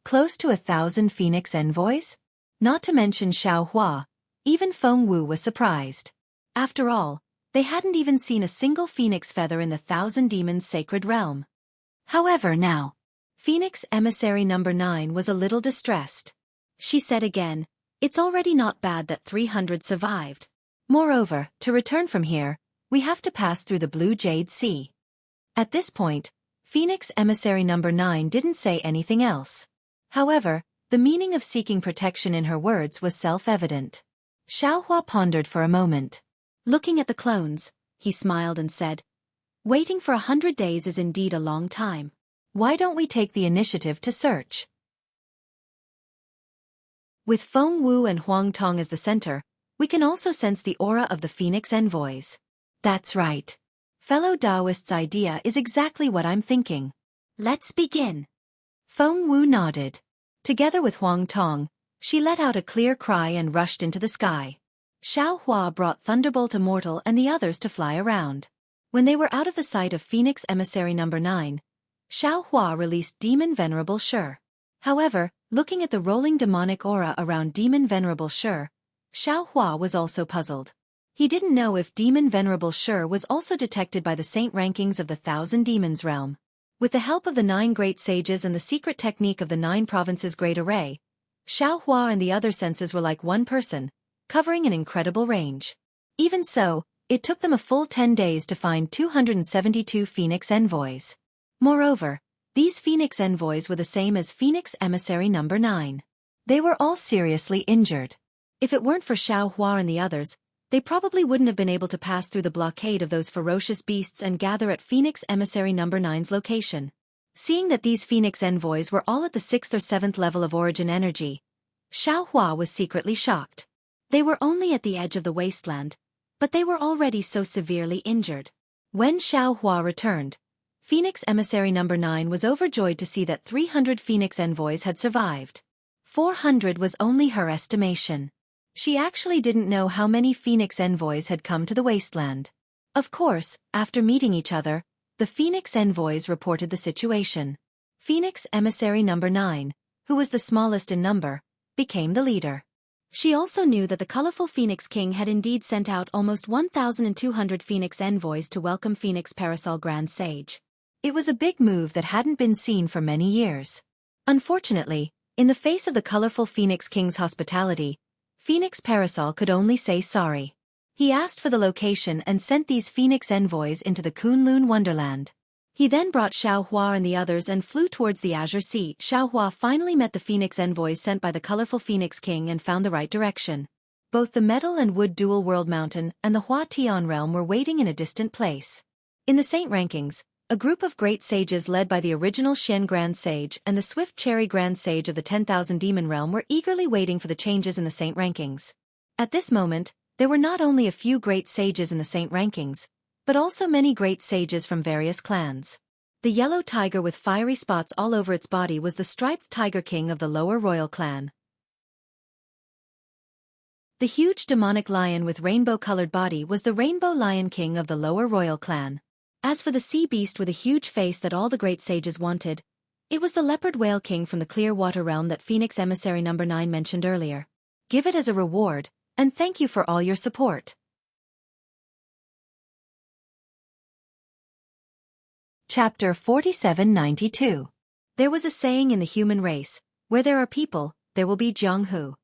Close to 1,000 Phoenix envoys? Not to mention Xiao Hua, even Feng Wu was surprised. After all, they hadn't even seen a single phoenix feather in the Thousand Demons sacred realm. However now, Phoenix Emissary Number 9 was a little distressed. She said again, "It's already not bad that 300 survived. Moreover, to return from here, we have to pass through the Blue Jade Sea." At this point, Phoenix Emissary Number 9 didn't say anything else. However, the meaning of seeking protection in her words was self-evident. Xiao Hua pondered for a moment. Looking at the clones, he smiled and said, "Waiting for 100 days is indeed a long time. Why don't we take the initiative to search?" With Feng Wu and Huang Tong as the center, we can also sense the aura of the Phoenix envoys. That's right. Fellow Taoist's idea is exactly what I'm thinking. Let's begin. Feng Wu nodded. Together with Huang Tong, she let out a clear cry and rushed into the sky. Xiao Hua brought Thunderbolt Immortal and the others to fly around. When they were out of the sight of Phoenix Emissary Number 9, Xiao Hua released Demon Venerable Shi. However, looking at the rolling demonic aura around Demon Venerable Shi, Xiao Hua was also puzzled. He didn't know if Demon Venerable Shi was also detected by the saint rankings of the Thousand Demons realm. With the help of the 9 great sages and the secret technique of the 9 provinces Great Array, Xiao Hua and the other senses were like one person, covering an incredible range. Even so, it took them a full 10 days to find 272 Phoenix envoys. Moreover, these Phoenix envoys were the same as Phoenix Emissary Number 9. They were all seriously injured. If it weren't for Xiao Hua and the others, they probably wouldn't have been able to pass through the blockade of those ferocious beasts and gather at Phoenix Emissary Number 9's location. Seeing that these Phoenix envoys were all at the 6th or 7th level of origin energy, Xiao Hua was secretly shocked. They were only at the edge of the wasteland, but they were already so severely injured. When Xiao Hua returned, Phoenix Emissary Number 9 was overjoyed to see that 300 Phoenix envoys had survived. 400 was only her estimation. She actually didn't know how many Phoenix envoys had come to the wasteland. Of course, after meeting each other, the Phoenix envoys reported the situation. Phoenix Emissary Number 9, who was the smallest in number, became the leader. She also knew that the colorful Phoenix King had indeed sent out almost 1,200 Phoenix envoys to welcome Phoenix Parasol Grand Sage. It was a big move that hadn't been seen for many years. Unfortunately, in the face of the colorful Phoenix King's hospitality, Phoenix Parasol could only say sorry. He asked for the location and sent these Phoenix envoys into the Kunlun Wonderland. He then brought Xiao Hua and the others and flew towards the Azure Sea. Xiao Hua finally met the Phoenix envoys sent by the colorful Phoenix King and found the right direction. Both the Metal and Wood Dual World Mountain and the Hua Tian realm were waiting in a distant place. In the saint rankings, A group of great sages led by the original Xian Grand Sage and the Swift Cherry Grand Sage of the 10,000 Demon Realm were eagerly waiting for the changes in the saint rankings. At this moment, there were not only a few great sages in the saint rankings, but also many great sages from various clans. The yellow tiger with fiery spots all over its body was the striped tiger king of the lower royal clan. The huge demonic lion with rainbow-colored body was the rainbow lion king of the lower royal clan. As for the sea beast with a huge face that all the great sages wanted, it was the leopard whale king from the clear water realm that Phoenix Emissary No. 9 mentioned earlier. Give it as a reward, and thank you for all your support. Chapter 4792. There was a saying in the human race, where there are people, there will be Jianghu.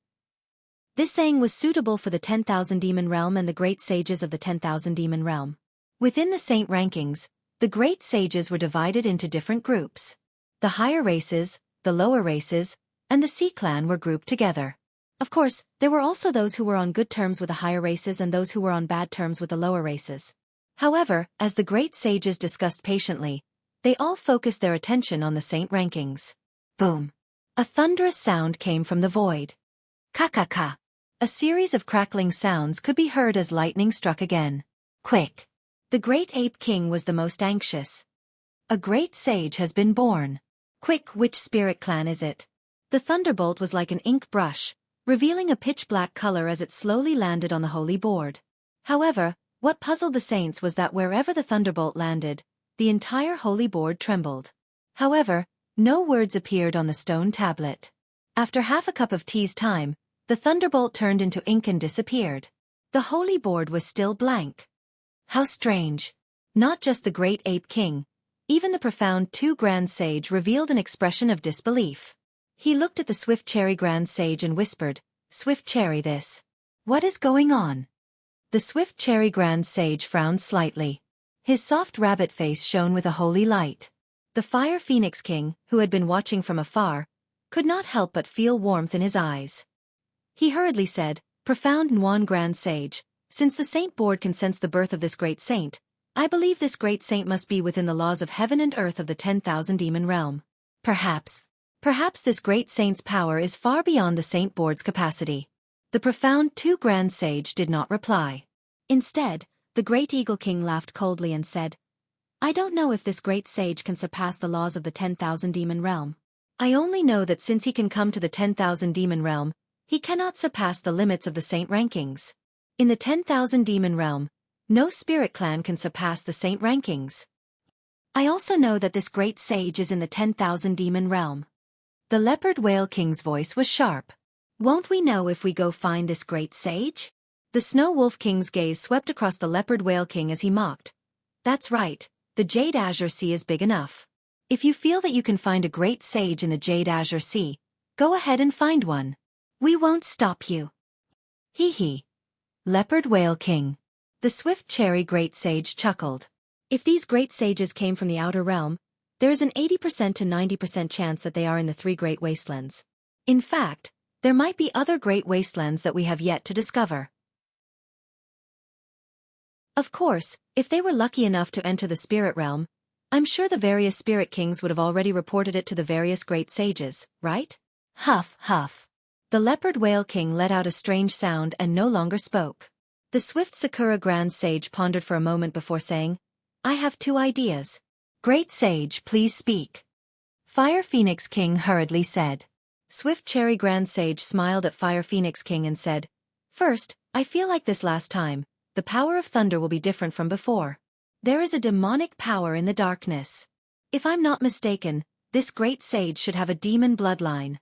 This saying was suitable for the 10,000 Demon Realm and the great sages of the 10,000 Demon Realm. Within the saint rankings, the great sages were divided into different groups. The higher races, the lower races, and the sea clan were grouped together. Of course, there were also those who were on good terms with the higher races and those who were on bad terms with the lower races. However, as the great sages discussed patiently, they all focused their attention on the saint rankings. Boom! A thunderous sound came from the void. Ka-ka-ka! A series of crackling sounds could be heard as lightning struck again. Quick! The great ape king was the most anxious. A great sage has been born. Quick, which spirit clan is it? The thunderbolt was like an ink brush, revealing a pitch-black color as it slowly landed on the holy board. However, what puzzled the saints was that wherever the thunderbolt landed, the entire holy board trembled. However, no words appeared on the stone tablet. After half a cup of tea's time, the thunderbolt turned into ink and disappeared. The holy board was still blank. How strange! Not just the great ape king, even the profound Grand Sage revealed an expression of disbelief. He looked at the Swift Cherry Grand Sage and whispered, "Swift Cherry, this. What is going on?" The Swift Cherry Grand Sage frowned slightly. His soft rabbit face shone with a holy light. The Fire Phoenix King, who had been watching from afar, could not help but feel warmth in his eyes. He hurriedly said, "Profound Nuan Grand Sage, since the saint board can sense the birth of this great saint, I believe this great saint must be within the laws of heaven and earth of the 10,000 Demon Realm. Perhaps this great saint's power is far beyond the saint board's capacity." The profound Grand Sage did not reply. Instead, the great Eagle King laughed coldly and said, "I don't know if this great sage can surpass the laws of the 10,000 Demon Realm. I only know that since he can come to the 10,000 Demon Realm, he cannot surpass the limits of the saint rankings. In the 10,000 Demon Realm, no spirit clan can surpass the saint rankings. I also know that this great sage is in the 10,000 Demon Realm." The Leopard Whale King's voice was sharp. "Won't we know if we go find this great sage?" The Snow Wolf King's gaze swept across the Leopard Whale King as he mocked. "That's right, the Jade Azure Sea is big enough. If you feel that you can find a great sage in the Jade Azure Sea, go ahead and find one. We won't stop you." Hee hee. Leopard Whale King. The Swift Cherry Great Sage chuckled. If these great sages came from the outer realm, there is an 80% to 90% chance that they are in the 3 great wastelands. In fact, there might be other great wastelands that we have yet to discover. Of course, if they were lucky enough to enter the spirit realm, I'm sure the various spirit kings would have already reported it to the various great sages, right? Huff, huff. The Leopard Whale King let out a strange sound and no longer spoke. The Swift Sakura Grand Sage pondered for a moment before saying, "I have 2 ideas. Great Sage, please speak." Fire Phoenix King hurriedly said. Swift Cherry Grand Sage smiled at Fire Phoenix King and said, "First, I feel like this last time, the power of thunder will be different from before. There is a demonic power in the darkness. If I'm not mistaken, this great sage should have a demon bloodline."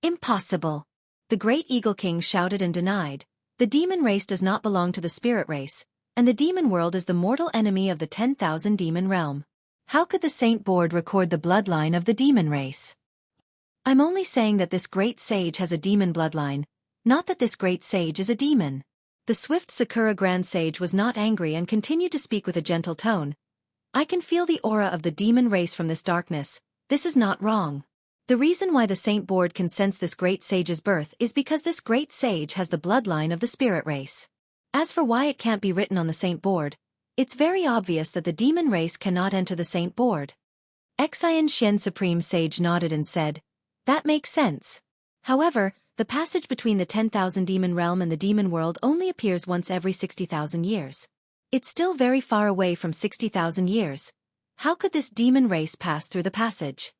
"Impossible!" The great Eagle King shouted and denied. "The demon race does not belong to the spirit race, and the demon world is the mortal enemy of the 10,000 Demon Realm. How could the Saint Board record the bloodline of the demon race?" "I'm only saying that this great sage has a demon bloodline, not that this great sage is a demon." The Swift Sakura Grand Sage was not angry and continued to speak with a gentle tone. "I can feel the aura of the demon race from this darkness. This is not wrong. The reason why the Saint Board can sense this great sage's birth is because this great sage has the bloodline of the spirit race. As for why it can't be written on the Saint Board, It's very obvious that the demon race cannot enter the saint board. Xian Xian Supreme Sage nodded and said, "That makes sense. However, the passage between the 10,000 demon realm and the demon world only appears once every 60,000 years. It's still very far away from 60,000 years. How could this demon race pass through the passage?"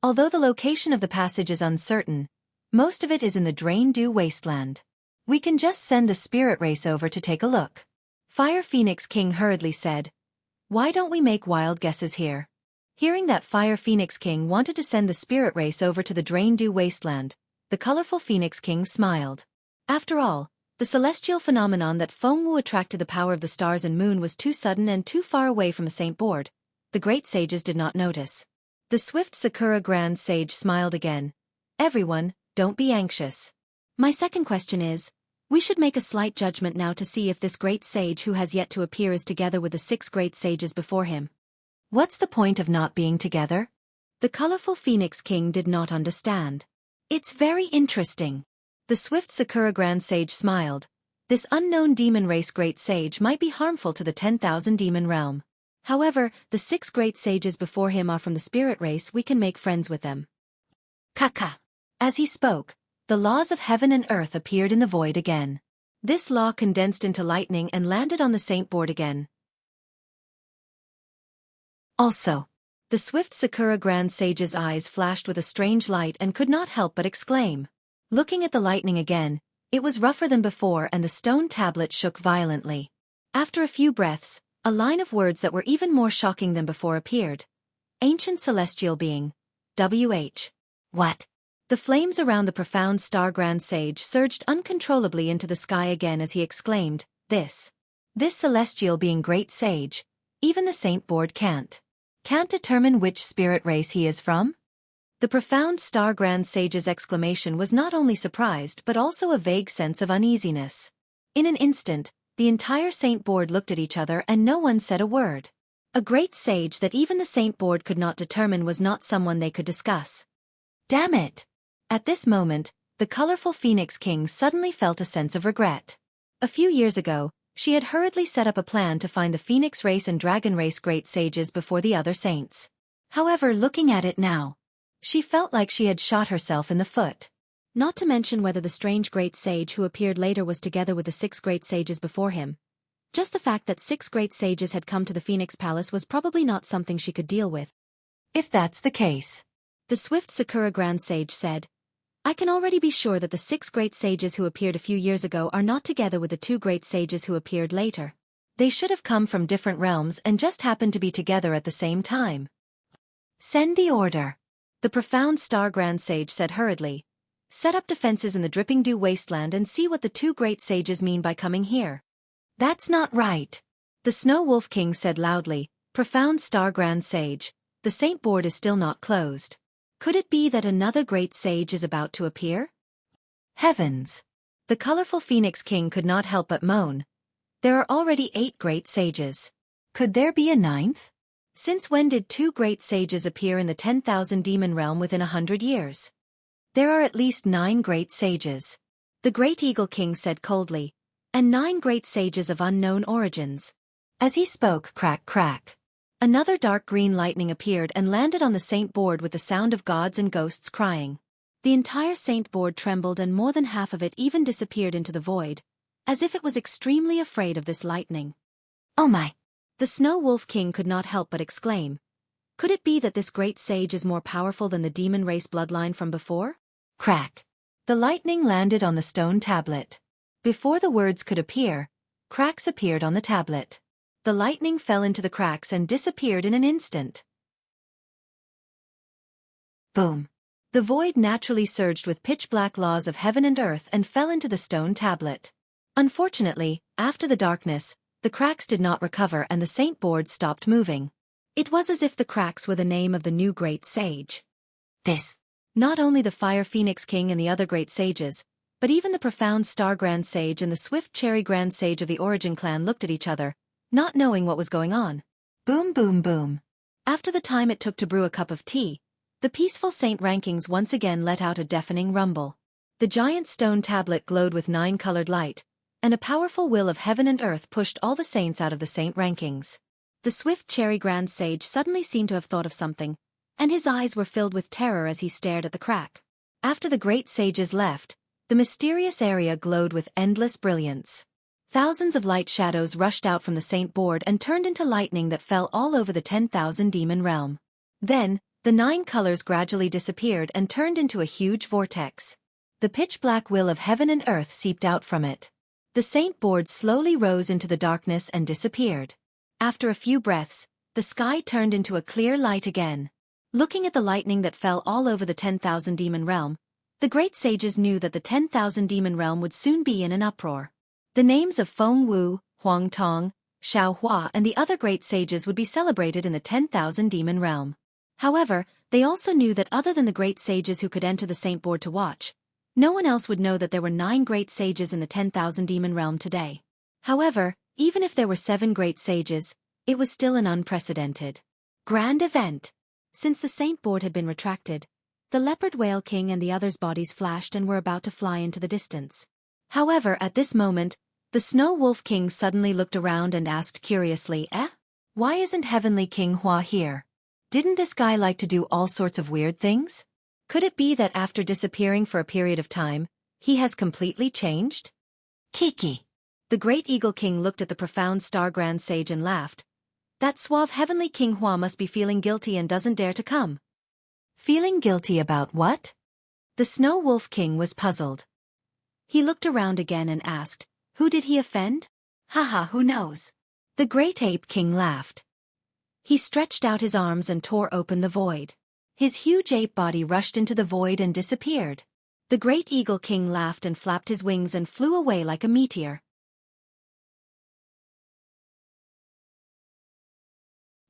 Although the location of the passage is uncertain, most of it is in the Drain-Dew wasteland. "We can just send the spirit race over to take a look," Fire Phoenix King hurriedly said. "Why don't we make wild guesses here?" Hearing that Fire Phoenix King wanted to send the spirit race over to the Drain-Dew wasteland, the colorful Phoenix King smiled. After all, the celestial phenomenon that Fengwu attracted the power of the stars and moon was too sudden and too far away from a saint board. The great sages did not notice. The swift Sakura Grand Sage smiled again. "Everyone, don't be anxious. My second question is, we should make a slight judgment now to see if this great sage who has yet to appear is together with the 6 great sages before him." "What's the point of not being together?" The colorful Phoenix King did not understand. "It's very interesting." The swift Sakura Grand Sage smiled. "This unknown demon race great sage might be harmful to the 10,000 demon realm. However, the 6 great sages before him are from the spirit race. We can make friends with them." Kaka. As he spoke, the laws of heaven and earth appeared in the void again. This law condensed into lightning and landed on the saint board again. Also, the swift Sakura Grand Sage's eyes flashed with a strange light and could not help but exclaim. Looking at the lightning again, it was rougher than before and the stone tablet shook violently. After a few breaths, a line of words that were even more shocking than before appeared. "Ancient celestial being. W.H. What?" The flames around the profound star Grand Sage surged uncontrollably into the sky again as he exclaimed, This celestial being great sage, even the saint board can't determine which spirit race he is from?" The profound star Grand Sage's exclamation was not only surprised but also a vague sense of uneasiness. In an instant, the entire saint board looked at each other and no one said a word. A great sage that even the saint board could not determine was not someone they could discuss. Damn it! At this moment, the colorful Phoenix King suddenly felt a sense of regret. A few years ago, she had hurriedly set up a plan to find the Phoenix race and Dragon race great sages before the other saints. However, looking at it now, she felt like she had shot herself in the foot. Not to mention whether the strange great sage who appeared later was together with the 6 great sages before him. Just the fact that 6 great sages had come to the Phoenix Palace was probably not something she could deal with. "If that's the case," the swift Sakura Grand Sage said, "I can already be sure that the 6 great sages who appeared a few years ago are not together with the 2 great sages who appeared later. They should have come from different realms and just happened to be together at the same time." "Send the order," the profound star Grand Sage said hurriedly. "Set up defenses in the dripping dew wasteland and see what the 2 great sages mean by coming here." "That's not right," the Snow Wolf King said loudly. "Profound star Grand Sage, the saint board is still not closed. Could it be that another great sage is about to appear?" Heavens! The colorful Phoenix King could not help but moan. There are already 8 great sages. Could there be a 9th? Since when did 2 great sages appear in the 10,000 demon realm within 100 years? There are at least 9 great sages. The Great Eagle King said coldly, and 9 great sages of unknown origins. As he spoke, crack crack, another dark green lightning appeared and landed on the saint board with the sound of gods and ghosts crying. The entire saint board trembled and more than half of it even disappeared into the void, as if it was extremely afraid of this lightning. "Oh my!" The Snow Wolf King could not help but exclaim. Could it be that this great sage is more powerful than the demon race bloodline from before? Crack! The lightning landed on the stone tablet. Before the words could appear, cracks appeared on the tablet. The lightning fell into the cracks and disappeared in an instant. Boom! The void naturally surged with pitch-black laws of heaven and earth and fell into the stone tablet. Unfortunately, after the darkness, the cracks did not recover and the saint board stopped moving. It was as if the cracks were the name of the new great sage. Not only the Fire Phoenix King and the other great sages, but even the profound Star Grand Sage and the Swift Cherry Grand Sage of the Origin clan looked at each other, not knowing what was going on. Boom boom boom. After the time it took to brew a cup of tea, the peaceful saint rankings once again let out a deafening rumble. The giant stone tablet glowed with 9-colored light, and a powerful will of heaven and earth pushed all the saints out of the saint rankings. The swift cherry grand sage suddenly seemed to have thought of something, and his eyes were filled with terror as he stared at the crack. After the great sages left, the mysterious area glowed with endless brilliance. Thousands of light shadows rushed out from the saint board and turned into lightning that fell all over the 10,000 demon realm. Then, the 9 colors gradually disappeared and turned into a huge vortex. The pitch-black will of heaven and earth seeped out from it. The saint board slowly rose into the darkness and disappeared. After a few breaths, the sky turned into a clear light again. Looking at the lightning that fell all over the 10,000 demon realm, the great sages knew that the 10,000 demon realm would soon be in an uproar. The names of Feng Wu, Huang Tong, Xiao Hua and the other great sages would be celebrated in the 10,000 demon realm. However, they also knew that other than the great sages who could enter the saint board to watch, no one else would know that there were 9 great sages in the 10,000 demon realm today. However, even if there were 7 great sages, it was still an unprecedented, grand event. Since the saint board had been retracted, the leopard whale king and the others' bodies flashed and were about to fly into the distance. However, at this moment, the snow wolf king suddenly looked around and asked curiously, Why isn't Heavenly King Hua here? Didn't this guy like to do all sorts of weird things? Could it be that after disappearing for a period of time, he has completely changed? Xueqi. The great eagle king looked at the profound star grand sage and laughed. That suave Heavenly King Hua must be feeling guilty and doesn't dare to come. Feeling guilty about what? The snow wolf king was puzzled. He looked around again and asked, Who did he offend? Haha, who knows? The great ape king laughed. He stretched out his arms and tore open the void. His huge ape body rushed into the void and disappeared. The great eagle king laughed and flapped his wings and flew away like a meteor.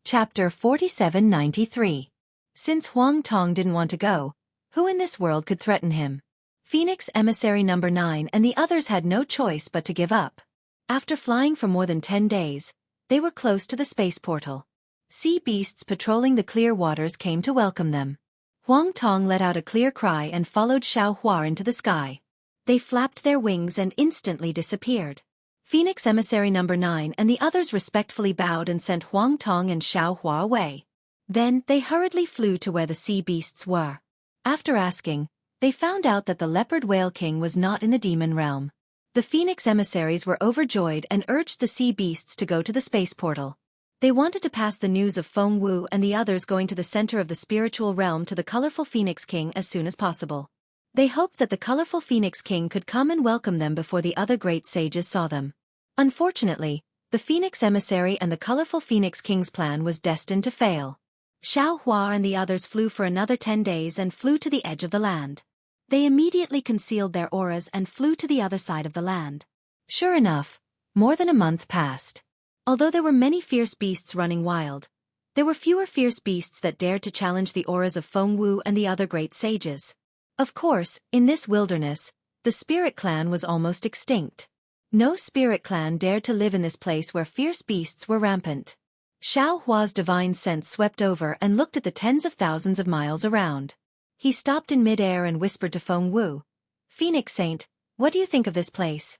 Chapter 4793. Since Huang Tong didn't want to go, who in this world could threaten him? Phoenix Emissary No. 9 and the others had no choice but to give up. After flying for more than 10 days, they were close to the space portal. Sea beasts patrolling the clear waters came to welcome them. Huang Tong let out a clear cry and followed Xiao Hua into the sky. They flapped their wings and instantly disappeared. Phoenix Emissary No. 9 and the others respectfully bowed and sent Huang Tong and Xiao Hua away. Then they hurriedly flew to where the sea beasts were. After asking, they found out that the leopard whale king was not in the demon realm. The Phoenix emissaries were overjoyed and urged the sea beasts to go to the space portal. They wanted to pass the news of Feng Wu and the others going to the center of the spiritual realm to the colorful Phoenix King as soon as possible. They hoped that the colorful Phoenix King could come and welcome them before the other great sages saw them. Unfortunately, the Phoenix emissary and the colorful Phoenix King's plan was destined to fail. Xiao Hua and the others flew for another 10 days and flew to the edge of the land. They immediately concealed their auras and flew to the other side of the land. Sure enough, more than a month passed. Although there were many fierce beasts running wild, there were fewer fierce beasts that dared to challenge the auras of Feng Wu and the other great sages. Of course, in this wilderness, the spirit clan was almost extinct. No spirit clan dared to live in this place where fierce beasts were rampant. Xiao Hua's divine sense swept over and looked at the tens of thousands of miles around. He stopped in mid-air and whispered to Feng Wu, Phoenix Saint, what do you think of this place?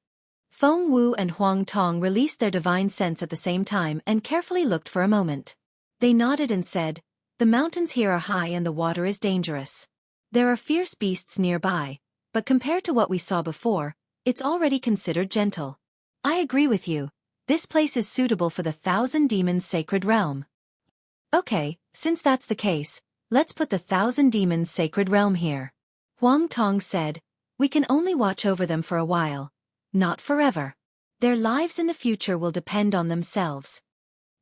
Feng Wu and Huang Tong released their divine sense at the same time and carefully looked for a moment. They nodded and said, the mountains here are high and the water is dangerous. There are fierce beasts nearby, but compared to what we saw before, it's already considered gentle. I agree with you. This place is suitable for the 1,000 demons sacred realm. Okay, since that's the case, let's put the 1,000 demons sacred realm here. Huang Tong said, we can only watch over them for a while. Not forever. Their lives in the future will depend on themselves.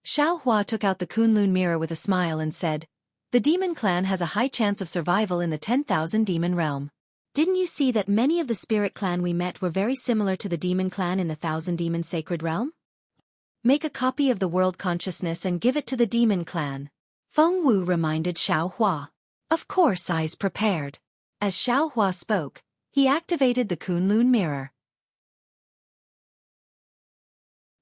Xiao Hua took out the Kunlun mirror with a smile and said, the demon clan has a high chance of survival in the 10,000 demon realm. Didn't you see that many of the spirit clan we met were very similar to the demon clan in the 1,000 demon sacred realm? Make a copy of the world consciousness and give it to the demon clan. Feng Wu reminded Xiao Hua. Of course, eyes prepared. As Xiao Hua spoke, he activated the Kunlun mirror.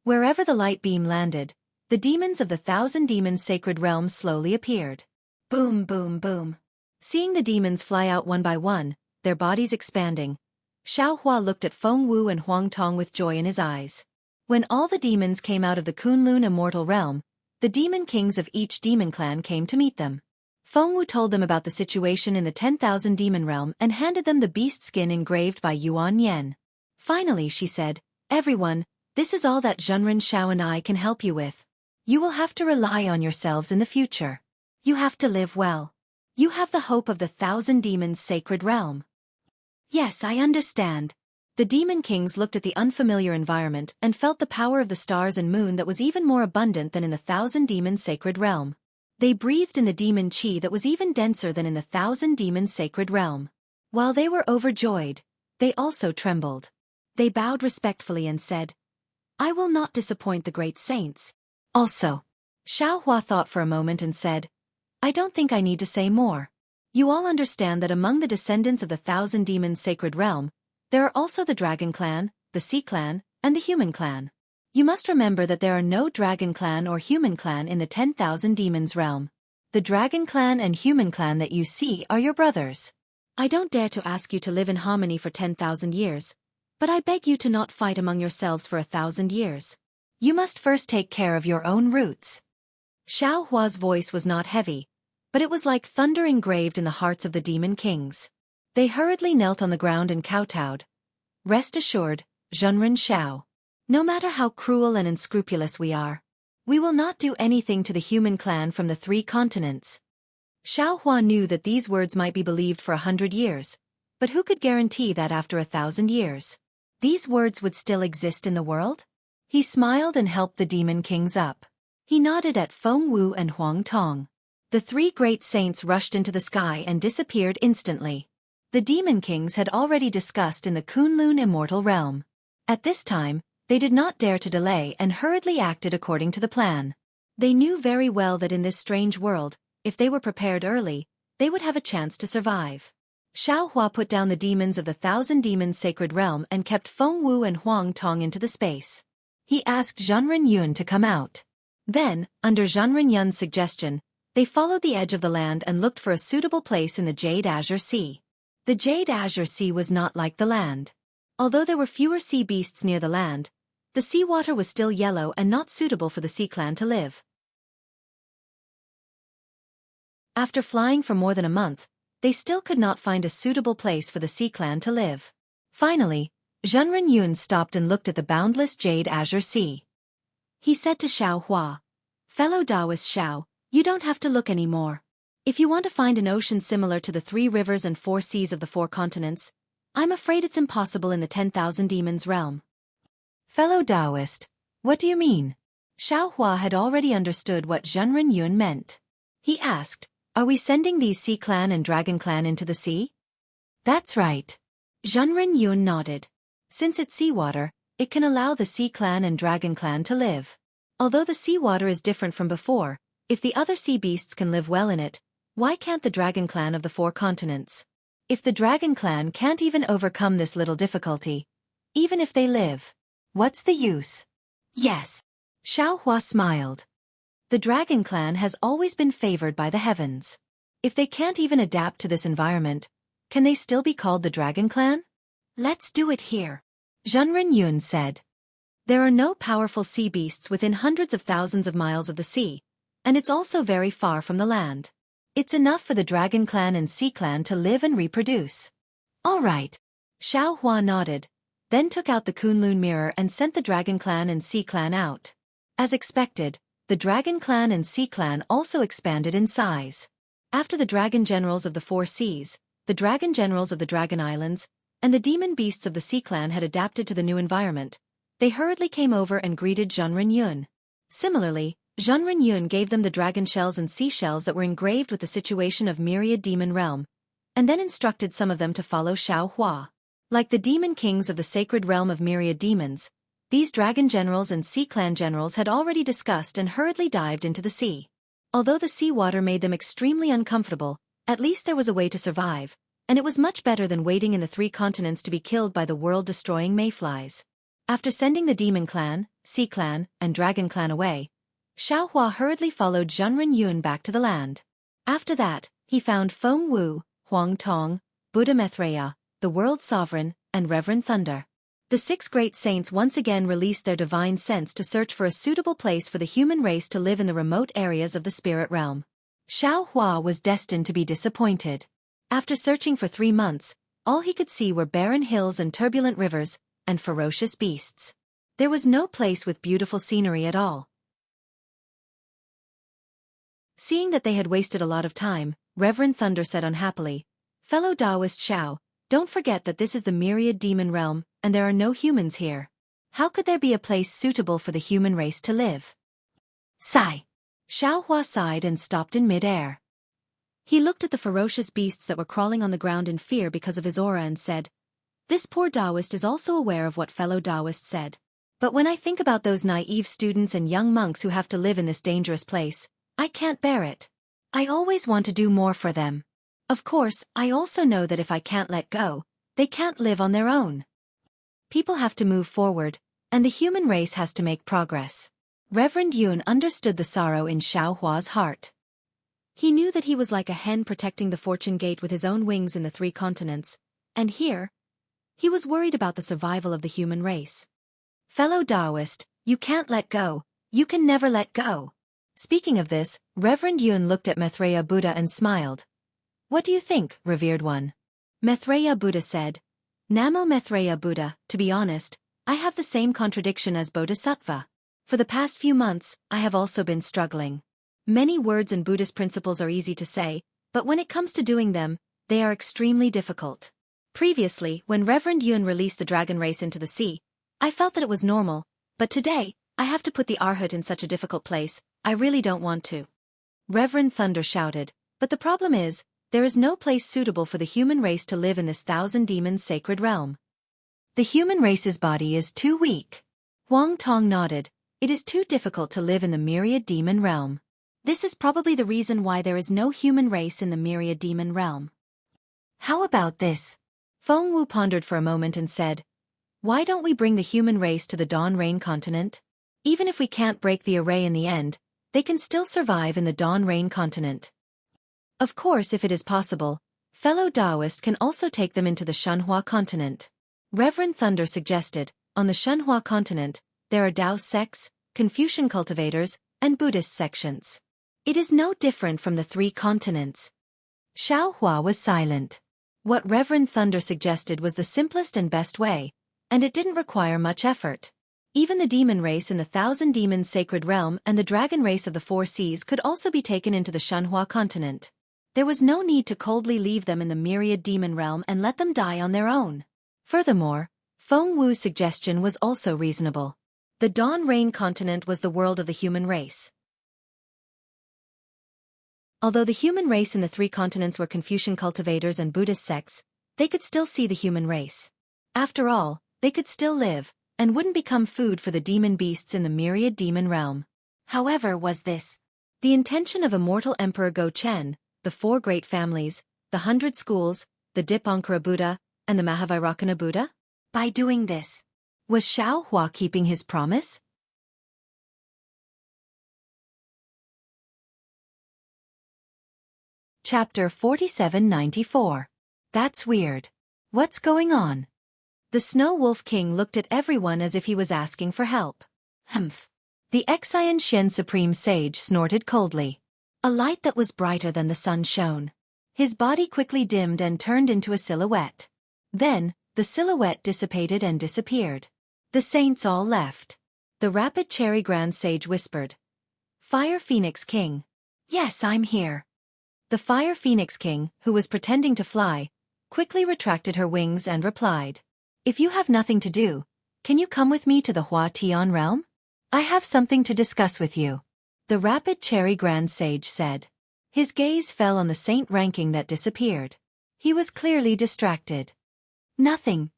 Wherever the light beam landed, the demons of the 1,000 demons sacred realm slowly appeared. Boom, boom, boom. Seeing the demons fly out one by one, their bodies expanding, Xiao Hua looked at Feng Wu and Huang Tong with joy in his eyes. When all the demons came out of the Kunlun immortal realm, the demon kings of each demon clan came to meet them. Feng Wu told them about the situation in the 10,000 demon realm and handed them the beast skin engraved by Yuan Yan. Finally, she said, "Everyone, this is all that Zhenren Xiao and I can help you with. You will have to rely on yourselves in the future. You have to live well. You have the hope of the 1,000 demons' sacred realm." "Yes, I understand." The demon kings looked at the unfamiliar environment and felt the power of the stars and moon that was even more abundant than in the 1,000 demons' sacred realm. They breathed in the demon qi that was even denser than in the 1,000 demons' sacred realm. While they were overjoyed, they also trembled. They bowed respectfully and said, "I will not disappoint the great saints." Also, Xiao Hua thought for a moment and said, "I don't think I need to say more. You all understand that among the descendants of the 1,000 demons' sacred realm, there are also the Dragon Clan, the Sea Clan, and the Human Clan. You must remember that there are no Dragon Clan or Human Clan in the 10,000 demons realm. The Dragon Clan and Human Clan that you see are your brothers. I don't dare to ask you to live in harmony for 10,000 years, but I beg you to not fight among yourselves for 1,000 years. You must first take care of your own roots." Xiao Hua's voice was not heavy, but it was like thunder engraved in the hearts of the demon kings. They hurriedly knelt on the ground and kowtowed. "Rest assured, Zhenren Xiao. No matter how cruel and unscrupulous we are, we will not do anything to the human clan from the 3 continents." Xiao Hua knew that these words might be believed for 100 years, but who could guarantee that after 1,000 years, these words would still exist in the world? He smiled and helped the demon kings up. He nodded at Feng Wu and Huang Tong. The 3 great saints rushed into the sky and disappeared instantly. The demon kings had already discussed in the Kunlun immortal realm. At this time, they did not dare to delay and hurriedly acted according to the plan. They knew very well that in this strange world, if they were prepared early, they would have a chance to survive. Xiao Hua put down the demons of the 1,000 demons sacred realm and kept Feng Wu and Huang Tong into the space. He asked Zhenren Yun to come out. Then, under Zhenren Yun's suggestion, they followed the edge of the land and looked for a suitable place in the Jade Azure Sea. The Jade Azure Sea was not like the land. Although there were fewer sea beasts near the land, the seawater was still yellow and not suitable for the Sea Clan to live. After flying for more than a month, they still could not find a suitable place for the Sea Clan to live. Finally, Zhenren Yun stopped and looked at the boundless Jade Azure Sea. He said to Xiao Hua, "Fellow Taoist Xiao, you don't have to look anymore. If you want to find an ocean similar to the 3 rivers and 4 seas of the 4 continents, I'm afraid it's impossible in the 10,000 demons realm." "Fellow Taoist, what do you mean?" Xiao Hua had already understood what Zhenren Yun meant. He asked, "Are we sending these Sea Clan and Dragon Clan into the sea?" "That's right." Zhenren Yun nodded. Since it's seawater, it can allow the Sea Clan and Dragon Clan to live. Although the seawater is different from before, if the other sea beasts can live well in it, why can't the Dragon Clan of the 4 continents? If the Dragon Clan can't even overcome this little difficulty, even if they live, what's the use? Yes. Xiao Hua smiled. The Dragon Clan has always been favored by the heavens. If they can't even adapt to this environment, can they still be called the Dragon Clan? "Let's do it here," Zhenren Yun said. There are no powerful sea beasts within hundreds of thousands of miles of the sea, and it's also very far from the land. It's enough for the Dragon Clan and Sea Clan to live and reproduce. "All right." Xiao Hua nodded, then took out the Kunlun mirror and sent the Dragon Clan and Sea Clan out. As expected, the Dragon Clan and Sea Clan also expanded in size. After the Dragon Generals of the 4 seas, the Dragon Generals of the Dragon Islands, and the demon beasts of the Sea Clan had adapted to the new environment, they hurriedly came over and greeted Zhenren Yun. Similarly, Zhenren Yun gave them the dragon shells and seashells that were engraved with the situation of myriad demon realm, and then instructed some of them to follow Xiao Hua. Like the demon kings of the sacred realm of myriad demons, these dragon generals and sea clan generals had already discussed and hurriedly dived into the sea. Although the seawater made them extremely uncomfortable, at least there was a way to survive, and it was much better than waiting in the 3 continents to be killed by the world-destroying mayflies. After sending the Demon Clan, Sea Clan, and Dragon Clan away, Xiao Hua hurriedly followed Zhenren Yun back to the land. After that, he found Feng Wu, Huang Tong, Buddha Mithraea, the world sovereign, and Reverend Thunder. The 6 great saints once again released their divine sense to search for a suitable place for the human race to live in the remote areas of the spirit realm. Xueqi was destined to be disappointed. After searching for 3 months, all he could see were barren hills and turbulent rivers, and ferocious beasts. There was no place with beautiful scenery at all. Seeing that they had wasted a lot of time, Reverend Thunder said unhappily, "Fellow Taoist Xiao, don't forget that this is the myriad demon realm, and there are no humans here. How could there be a place suitable for the human race to live?" Sigh. Xueqi sighed and stopped in mid-air. He looked at the ferocious beasts that were crawling on the ground in fear because of his aura and said, "This poor Taoist is also aware of what fellow Taoist said. But when I think about those naive students and young monks who have to live in this dangerous place, I can't bear it. I always want to do more for them. Of course, I also know that if I can't let go, they can't live on their own. People have to move forward, and the human race has to make progress." Reverend Yun understood the sorrow in Xueqi's heart. He knew that he was like a hen protecting the fortune gate with his own wings in the 3 continents, and here, he was worried about the survival of the human race. "Fellow Taoist, you can't let go, you can never let go." Speaking of this, Reverend Yun looked at Maitreya Buddha and smiled. "What do you think, revered one?" Maitreya Buddha said, "Namo Maitreya Buddha, to be honest, I have the same contradiction as Bodhisattva. For the past few months, I have also been struggling. Many words in Buddhist principles are easy to say, but when it comes to doing them, they are extremely difficult. Previously, when Reverend Yun released the dragon race into the sea, I felt that it was normal, but today, I have to put the Arhat in such a difficult place, I really don't want to." Reverend Thunder shouted, "But the problem is, there is no place suitable for the human race to live in this 1,000 demons sacred realm. The human race's body is too weak." Huang Tong nodded, "It is too difficult to live in the myriad demon realm. This is probably the reason why there is no human race in the myriad demon realm." "How about this?" Feng Wu pondered for a moment and said, "Why don't we bring the human race to the Dawn Rain continent? Even if we can't break the array in the end, they can still survive in the Dawn Rain continent. Of course, if it is possible, fellow Taoist can also take them into the Shunhua continent." Reverend Thunder suggested, "On the Shunhua continent, there are Tao sects, Confucian cultivators, and Buddhist sections. It is no different from the 3 continents." Xueqi was silent. What Reverend Thunder suggested was the simplest and best way, and it didn't require much effort. Even the demon race in the 1,000 demons sacred realm and the dragon race of the 4 seas could also be taken into the Shunhua continent. There was no need to coldly leave them in the myriad demon realm and let them die on their own. Furthermore, Feng Wu's suggestion was also reasonable. The Dawn Rain continent was the world of the human race. Although the human race in the 3 continents were Confucian cultivators and Buddhist sects, they could still see the human race. After all, they could still live, and wouldn't become food for the demon beasts in the myriad demon realm. However, was this the intention of immortal Emperor Go Chen, the 4 great families, the 100 schools, the Dipankara Buddha, and the Mahavairocana Buddha? By doing this, was Xueqi keeping his promise? Chapter 4794. That's weird. What's going on? The Snow Wolf King looked at everyone as if he was asking for help. Humph. The Exian Shen Supreme Sage snorted coldly. A light that was brighter than the sun shone. His body quickly dimmed and turned into a silhouette. Then, the silhouette dissipated and disappeared. The saints all left. The Rapid Cherry Grand Sage whispered, "Fire Phoenix King." "Yes, I'm here." The Fire Phoenix King, who was pretending to fly, quickly retracted her wings and replied, "If you have nothing to do, can you come with me to the Hua Tian realm? I have something to discuss with you." The Rapid Cherry Grand Sage said. His gaze fell on the saint ranking that disappeared. He was clearly distracted. Nothing.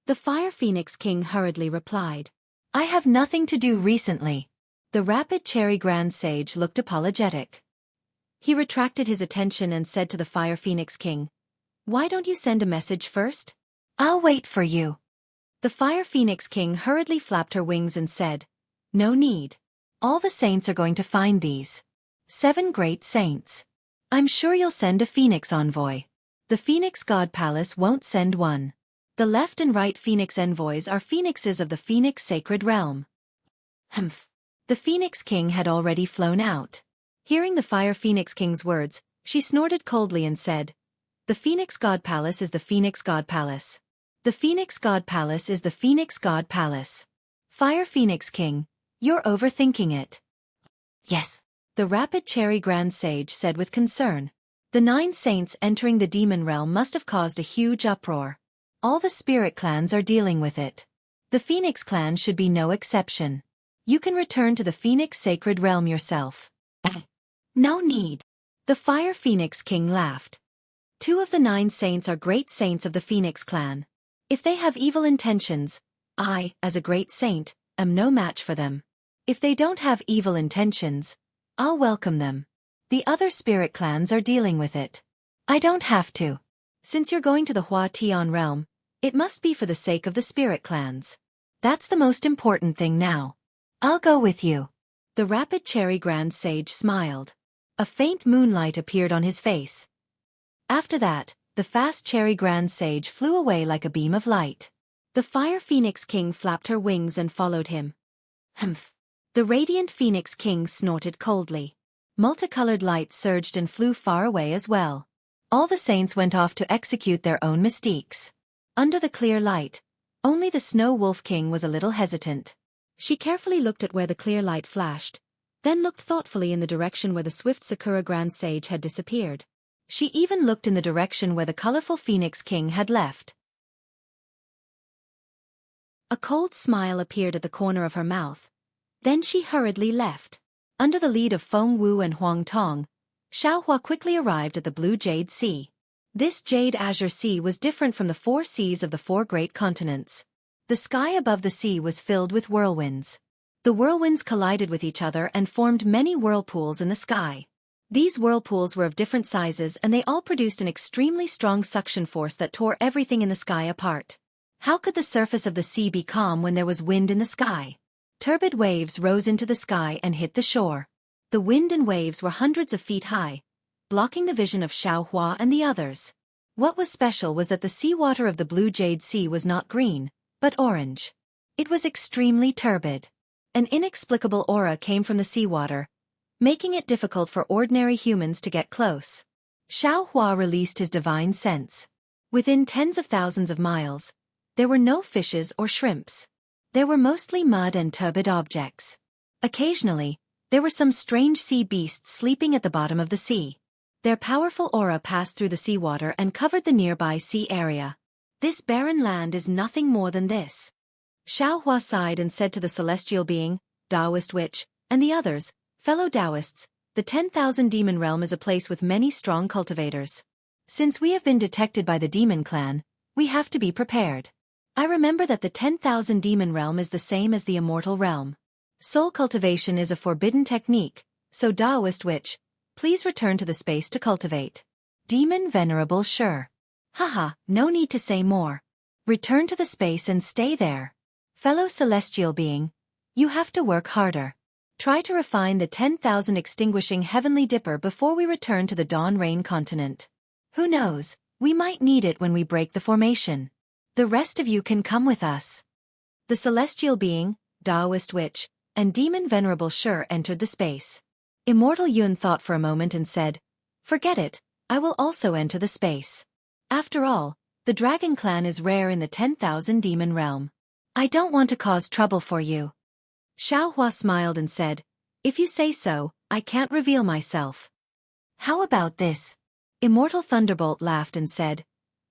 The Fire Phoenix King hurriedly replied, "I have nothing to do recently." The Rapid Cherry Grand Sage looked apologetic. He retracted his attention and said to the Fire Phoenix King, "Why don't you send a message first? I'll wait for you." The Fire Phoenix King hurriedly flapped her wings and said, "No need. All the saints are going to find these 7 great saints. I'm sure you'll send a Phoenix envoy. The Phoenix God Palace won't send one." The left and right Phoenix envoys are phoenixes of the Phoenix Sacred Realm. Humph. The Phoenix King had already flown out. Hearing the Fire Phoenix King's words, she snorted coldly and said, "The Phoenix God Palace is the Phoenix God Palace. The Phoenix God Palace is the Phoenix God Palace. Fire Phoenix King, you're overthinking it." "Yes," the rapid Cherry Grand Sage said with concern. The 9 saints entering the demon realm must have caused a huge uproar. All the spirit clans are dealing with it. The Phoenix clan should be no exception. You can return to the Phoenix Sacred Realm yourself. No need. The Fire Phoenix King laughed. 2 of the 9 saints are great saints of the Phoenix clan. If they have evil intentions, I, as a great saint, am no match for them. If they don't have evil intentions, I'll welcome them. The other spirit clans are dealing with it. I don't have to. Since you're going to the Hua Tian realm, it must be for the sake of the spirit clans. That's the most important thing now. I'll go with you. The rapid Cherry Grand Sage smiled. A faint moonlight appeared on his face. After that, the fast Cherry Grand Sage flew away like a beam of light. The Fire Phoenix King flapped her wings and followed him. Humph. The Radiant Phoenix King snorted coldly. Multicolored lights surged and flew far away as well. All the saints went off to execute their own mystiques. Under the clear light, only the Snow Wolf King was a little hesitant. She carefully looked at where the clear light flashed, then looked thoughtfully in the direction where the swift Sakura Grand Sage had disappeared. She even looked in the direction where the colorful Phoenix King had left. A cold smile appeared at the corner of her mouth. Then she hurriedly left. Under the lead of Feng Wu and Huang Tong, Xiaohua quickly arrived at the Blue Jade Sea. This Jade Azure Sea was different from the 4 seas of the 4 great continents. The sky above the sea was filled with whirlwinds. The whirlwinds collided with each other and formed many whirlpools in the sky. These whirlpools were of different sizes and they all produced an extremely strong suction force that tore everything in the sky apart. How could the surface of the sea be calm when there was wind in the sky? Turbid waves rose into the sky and hit the shore. The wind and waves were hundreds of feet high, blocking the vision of Xiaohua and the others. What was special was that the seawater of the Blue Jade Sea was not green, but orange. It was extremely turbid. An inexplicable aura came from the seawater, making it difficult for ordinary humans to get close. Xiaohua released his divine sense. Within tens of thousands of miles, there were no fishes or shrimps. There were mostly mud and turbid objects. Occasionally, there were some strange sea beasts sleeping at the bottom of the sea. Their powerful aura passed through the seawater and covered the nearby sea area. This barren land is nothing more than this. Xiaohua sighed and said to the celestial being, Taoist witch, and the others, fellow Taoists, the 10,000 demon realm is a place with many strong cultivators. Since we have been detected by the demon clan, we have to be prepared. I remember that the 10,000 demon realm is the same as the immortal realm. Soul cultivation is a forbidden technique, so Taoist witch, please return to the space to cultivate. Demon Venerable sure. Haha, no need to say more. Return to the space and stay there. Fellow celestial being, you have to work harder. Try to refine the 10,000 extinguishing heavenly dipper before we return to the Dawn Rain continent. Who knows, we might need it when we break the formation. The rest of you can come with us. The celestial being, Taoist witch, and demon Venerable Sure entered the space. Immortal Yun thought for a moment and said, forget it, I will also enter the space. After all, the dragon clan is rare in the 10,000 demon realm. I don't want to cause trouble for you. Xiaohua smiled and said, if you say so, I can't reveal myself. How about this? Immortal Thunderbolt laughed and said,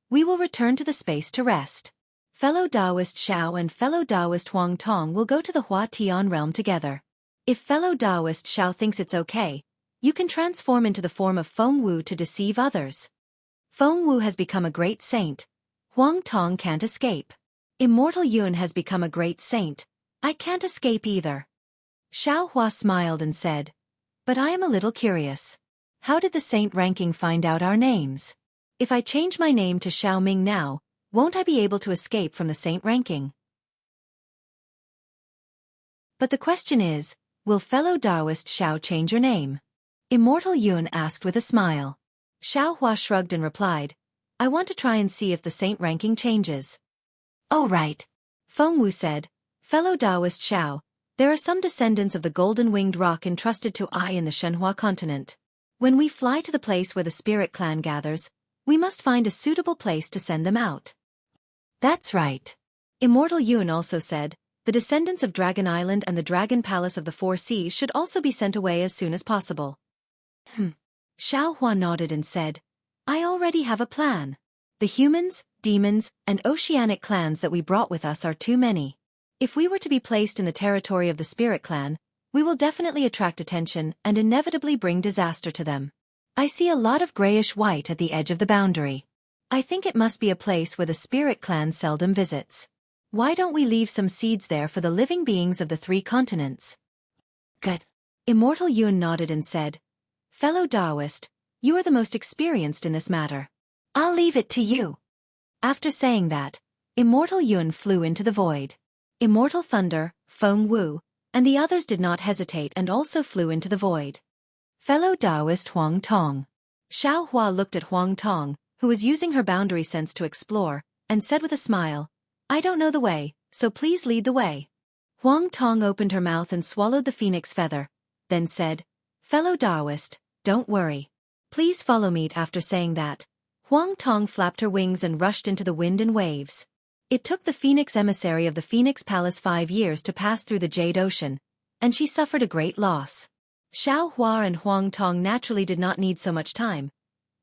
we will return to the space to rest. Fellow Taoist Xiao and fellow Taoist Huang Tong will go to the Hua Tian realm together. If fellow Taoist Xiao thinks it's okay, you can transform into the form of Feng Wu to deceive others. Feng Wu has become a great saint. Huang Tong can't escape. Immortal Yun has become a great saint. I can't escape either. Xiaohua smiled and said, but I am a little curious. How did the saint ranking find out our names? If I change my name to Xiao Ming now, won't I be able to escape from the saint ranking? But the question is, will fellow Taoist Xiao change your name? Immortal Yun asked with a smile. Xiaohua shrugged and replied, I want to try and see if the saint ranking changes. Oh right. Feng Wu said, fellow Taoist Xiao, there are some descendants of the golden-winged rock entrusted to I in the Shenhua continent. When we fly to the place where the spirit clan gathers, we must find a suitable place to send them out. That's right. Immortal Yun also said, the descendants of Dragon Island and the Dragon Palace of the Four Seas should also be sent away as soon as possible. Xiao Hua nodded and said, I already have a plan. The humans, demons, and oceanic clans that we brought with us are too many. If we were to be placed in the territory of the spirit clan, we will definitely attract attention and inevitably bring disaster to them. I see a lot of grayish-white at the edge of the boundary. I think it must be a place where the spirit clan seldom visits. Why don't we leave some seeds there for the living beings of the 3 continents? Good. Immortal Yun nodded and said, fellow Taoist, you are the most experienced in this matter. I'll leave it to you. After saying that, Immortal Yun flew into the void. Immortal Thunder, Feng Wu, and the others did not hesitate and also flew into the void. Fellow Taoist Huang Tong. Xiao Hua looked at Huang Tong, who was using her boundary sense to explore, and said with a smile, I don't know the way, so please lead the way. Huang Tong opened her mouth and swallowed the phoenix feather, then said, fellow Taoist, don't worry. Please follow me. After saying that, Huang Tong flapped her wings and rushed into the wind and waves. It took the Phoenix emissary of the Phoenix Palace 5 years to pass through the Jade Ocean, and she suffered a great loss. Xiao Hua and Huang Tong naturally did not need so much time,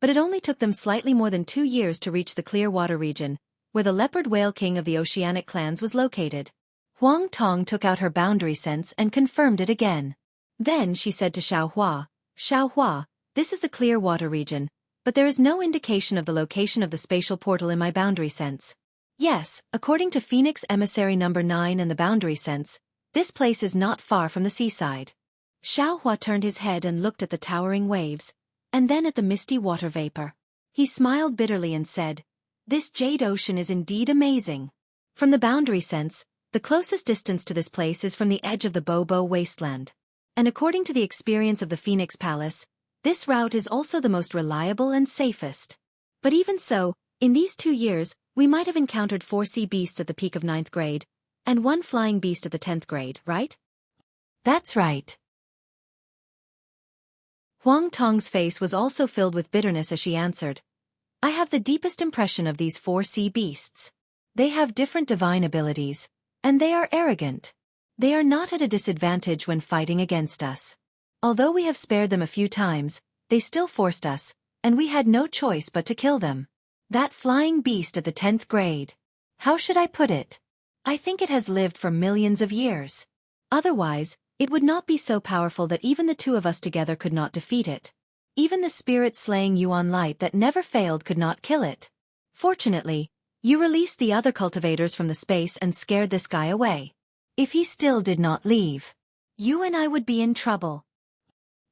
but it only took them slightly more than 2 years to reach the clear water region, where the leopard whale king of the oceanic clans was located. Huang Tong took out her boundary sense and confirmed it again. Then she said to Xiao Hua, this is the clear water region, but there is no indication of the location of the spatial portal in my boundary sense. Yes, according to Phoenix Emissary number 9 and the boundary sense, this place is not far from the seaside. Xiao Hua turned his head and looked at the towering waves, and then at the misty water vapor. He smiled bitterly and said, this Jade Ocean is indeed amazing. From the boundary sense, the closest distance to this place is from the edge of the Bobo wasteland. And according to the experience of the Phoenix Palace, this route is also the most reliable and safest. But even so, in these 2 years, we might have encountered 4 sea beasts at the peak of 9th grade, and 1 flying beast at the 10th grade, right? That's right. Huang Tong's face was also filled with bitterness as she answered, I have the deepest impression of these 4 sea beasts. They have different divine abilities, and they are arrogant. They are not at a disadvantage when fighting against us. Although we have spared them a few times, they still forced us, and we had no choice but to kill them. That flying beast at the 10th grade. How should I put it? I think it has lived for millions of years. Otherwise, it would not be so powerful that even the 2 of us together could not defeat it. Even the spirit-slaying Yuan light that never failed could not kill it. Fortunately, you released the other cultivators from the space and scared this guy away. If he still did not leave, you and I would be in trouble.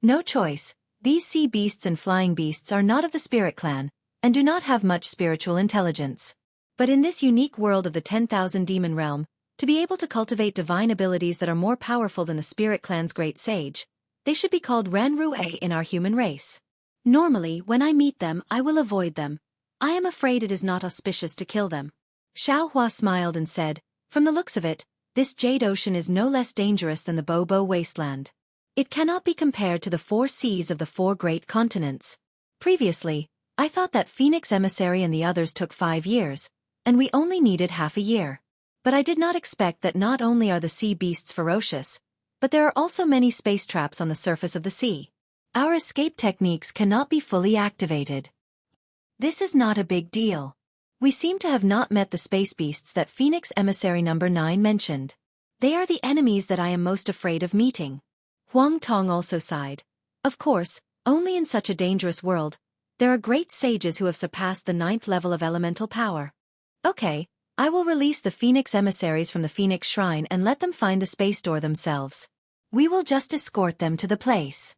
No choice, these sea beasts and flying beasts are not of the spirit clan, and do not have much spiritual intelligence. But in this unique world of the 10,000 demon realm, to be able to cultivate divine abilities that are more powerful than the spirit clan's great sage, they should be called Renrue in our human race. Normally, when I meet them, I will avoid them. I am afraid it is not auspicious to kill them. Xiao Hua smiled and said, from the looks of it, this Jade Ocean is no less dangerous than the Bobo wasteland. It cannot be compared to the 4 seas of the 4 great continents. Previously, I thought that Phoenix Emissary and the others took 5 years, and we only needed half a year. But I did not expect that not only are the sea beasts ferocious, but there are also many space traps on the surface of the sea. Our escape techniques cannot be fully activated. This is not a big deal. We seem to have not met the space beasts that Phoenix Emissary number 9 mentioned. They are the enemies that I am most afraid of meeting. Huang Tong also sighed. Of course, only in such a dangerous world, there are great sages who have surpassed the 9th level of elemental power. Okay, I will release the Phoenix emissaries from the Phoenix Shrine and let them find the space door themselves. We will just escort them to the place.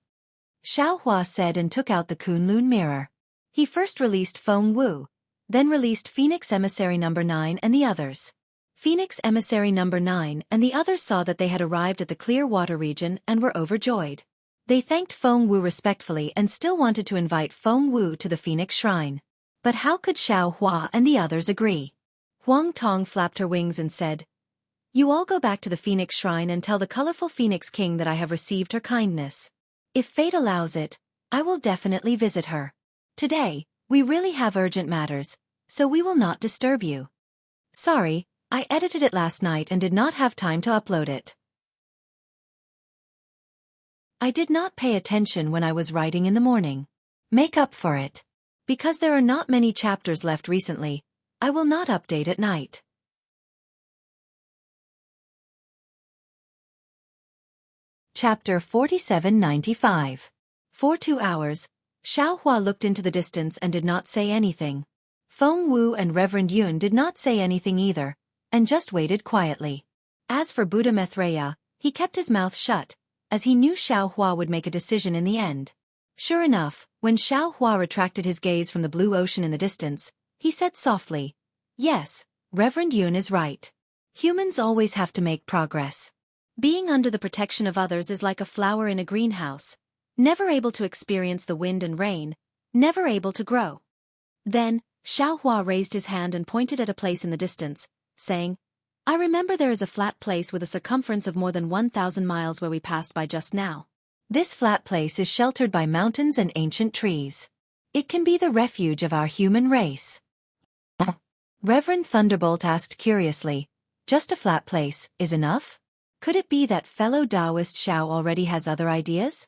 Xiao Hua said and took out the Kunlun mirror. He first released Feng Wu, then released Phoenix Emissary number 9 and the others. Phoenix Emissary number 9 and the others saw that they had arrived at the clear water region and were overjoyed. They thanked Feng Wu respectfully and still wanted to invite Feng Wu to the Phoenix Shrine. But how could Xiao Hua and the others agree? Huang Tong flapped her wings and said, "You all go back to the Phoenix Shrine and tell the colorful Phoenix King that I have received her kindness. If fate allows it, I will definitely visit her. Today, we really have urgent matters, so we will not disturb you. Sorry, I edited it last night and did not have time to upload it. I did not pay attention when I was writing in the morning. Make up for it. Because there are not many chapters left recently, I will not update at night." Chapter 4795. For 2 hours, Xiaohua looked into the distance and did not say anything. Feng Wu and Reverend Yun did not say anything either, and just waited quietly. As for Buddha Maitreya, he kept his mouth shut, as he knew Xiaohua would make a decision in the end. Sure enough, when Xiaohua retracted his gaze from the blue ocean in the distance, he said softly, "Yes, Reverend Yun is right. Humans always have to make progress. Being under the protection of others is like a flower in a greenhouse, never able to experience the wind and rain, never able to grow." Then, Xiaohua raised his hand and pointed at a place in the distance, saying, "I remember there is a flat place with a circumference of more than 1,000 miles where we passed by just now. This flat place is sheltered by mountains and ancient trees. It can be the refuge of our human race." Reverend Thunderbolt asked curiously, "Just a flat place is enough? Could it be that fellow Taoist Xiao already has other ideas?"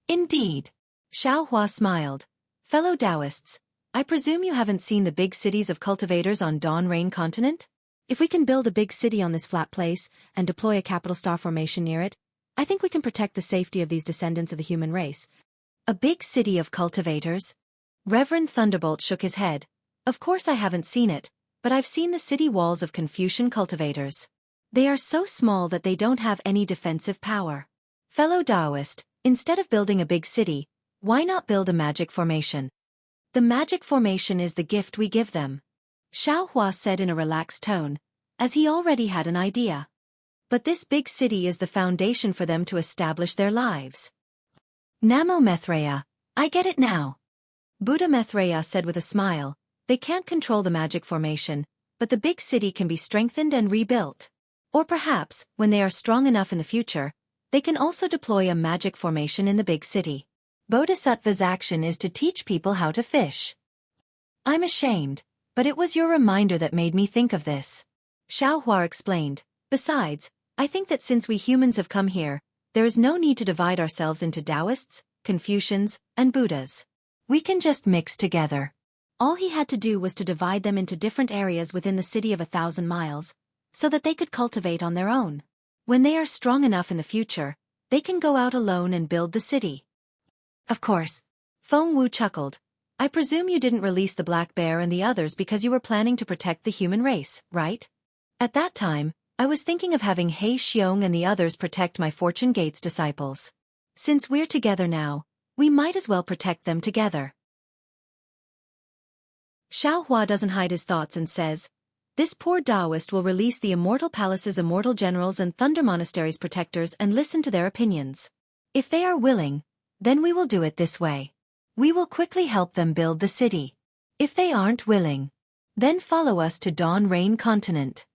"Indeed." Xiaohua smiled. "Fellow Taoists, I presume you haven't seen the big cities of cultivators on Dawn Rain Continent? If we can build a big city on this flat place and deploy a capital star formation near it, I think we can protect the safety of these descendants of the human race." "A big city of cultivators?" Reverend Thunderbolt shook his head. "Of course I haven't seen it, but I've seen the city walls of Confucian cultivators. They are so small that they don't have any defensive power. Fellow Taoist, instead of building a big city, why not build a magic formation? The magic formation is the gift we give them," Xiaohua said in a relaxed tone, as he already had an idea. "But this big city is the foundation for them to establish their lives." "Namo Maitreya, I get it now." Buddha Maitreya said with a smile, "They can't control the magic formation, but the big city can be strengthened and rebuilt. Or perhaps, when they are strong enough in the future, they can also deploy a magic formation in the big city. Bodhisattva's action is to teach people how to fish." "I'm ashamed, but it was your reminder that made me think of this," Xiaohua explained. "Besides, I think that since we humans have come here, there is no need to divide ourselves into Taoists, Confucians, and Buddhas. We can just mix together." All he had to do was to divide them into different areas within the city of 1,000 miles, so that they could cultivate on their own. When they are strong enough in the future, they can go out alone and build the city. "Of course." Feng Wu chuckled. "I presume you didn't release the black bear and the others because you were planning to protect the human race, right? At that time, I was thinking of having He Xiong and the others protect my Fortune Gates disciples. Since we're together now, we might as well protect them together." Xiaohua doesn't hide his thoughts and says, "This poor Taoist will release the Immortal Palace's immortal generals and Thunder Monastery's protectors and listen to their opinions. If they are willing, then we will do it this way. We will quickly help them build the city. If they aren't willing, then follow us to Dawn Rain Continent."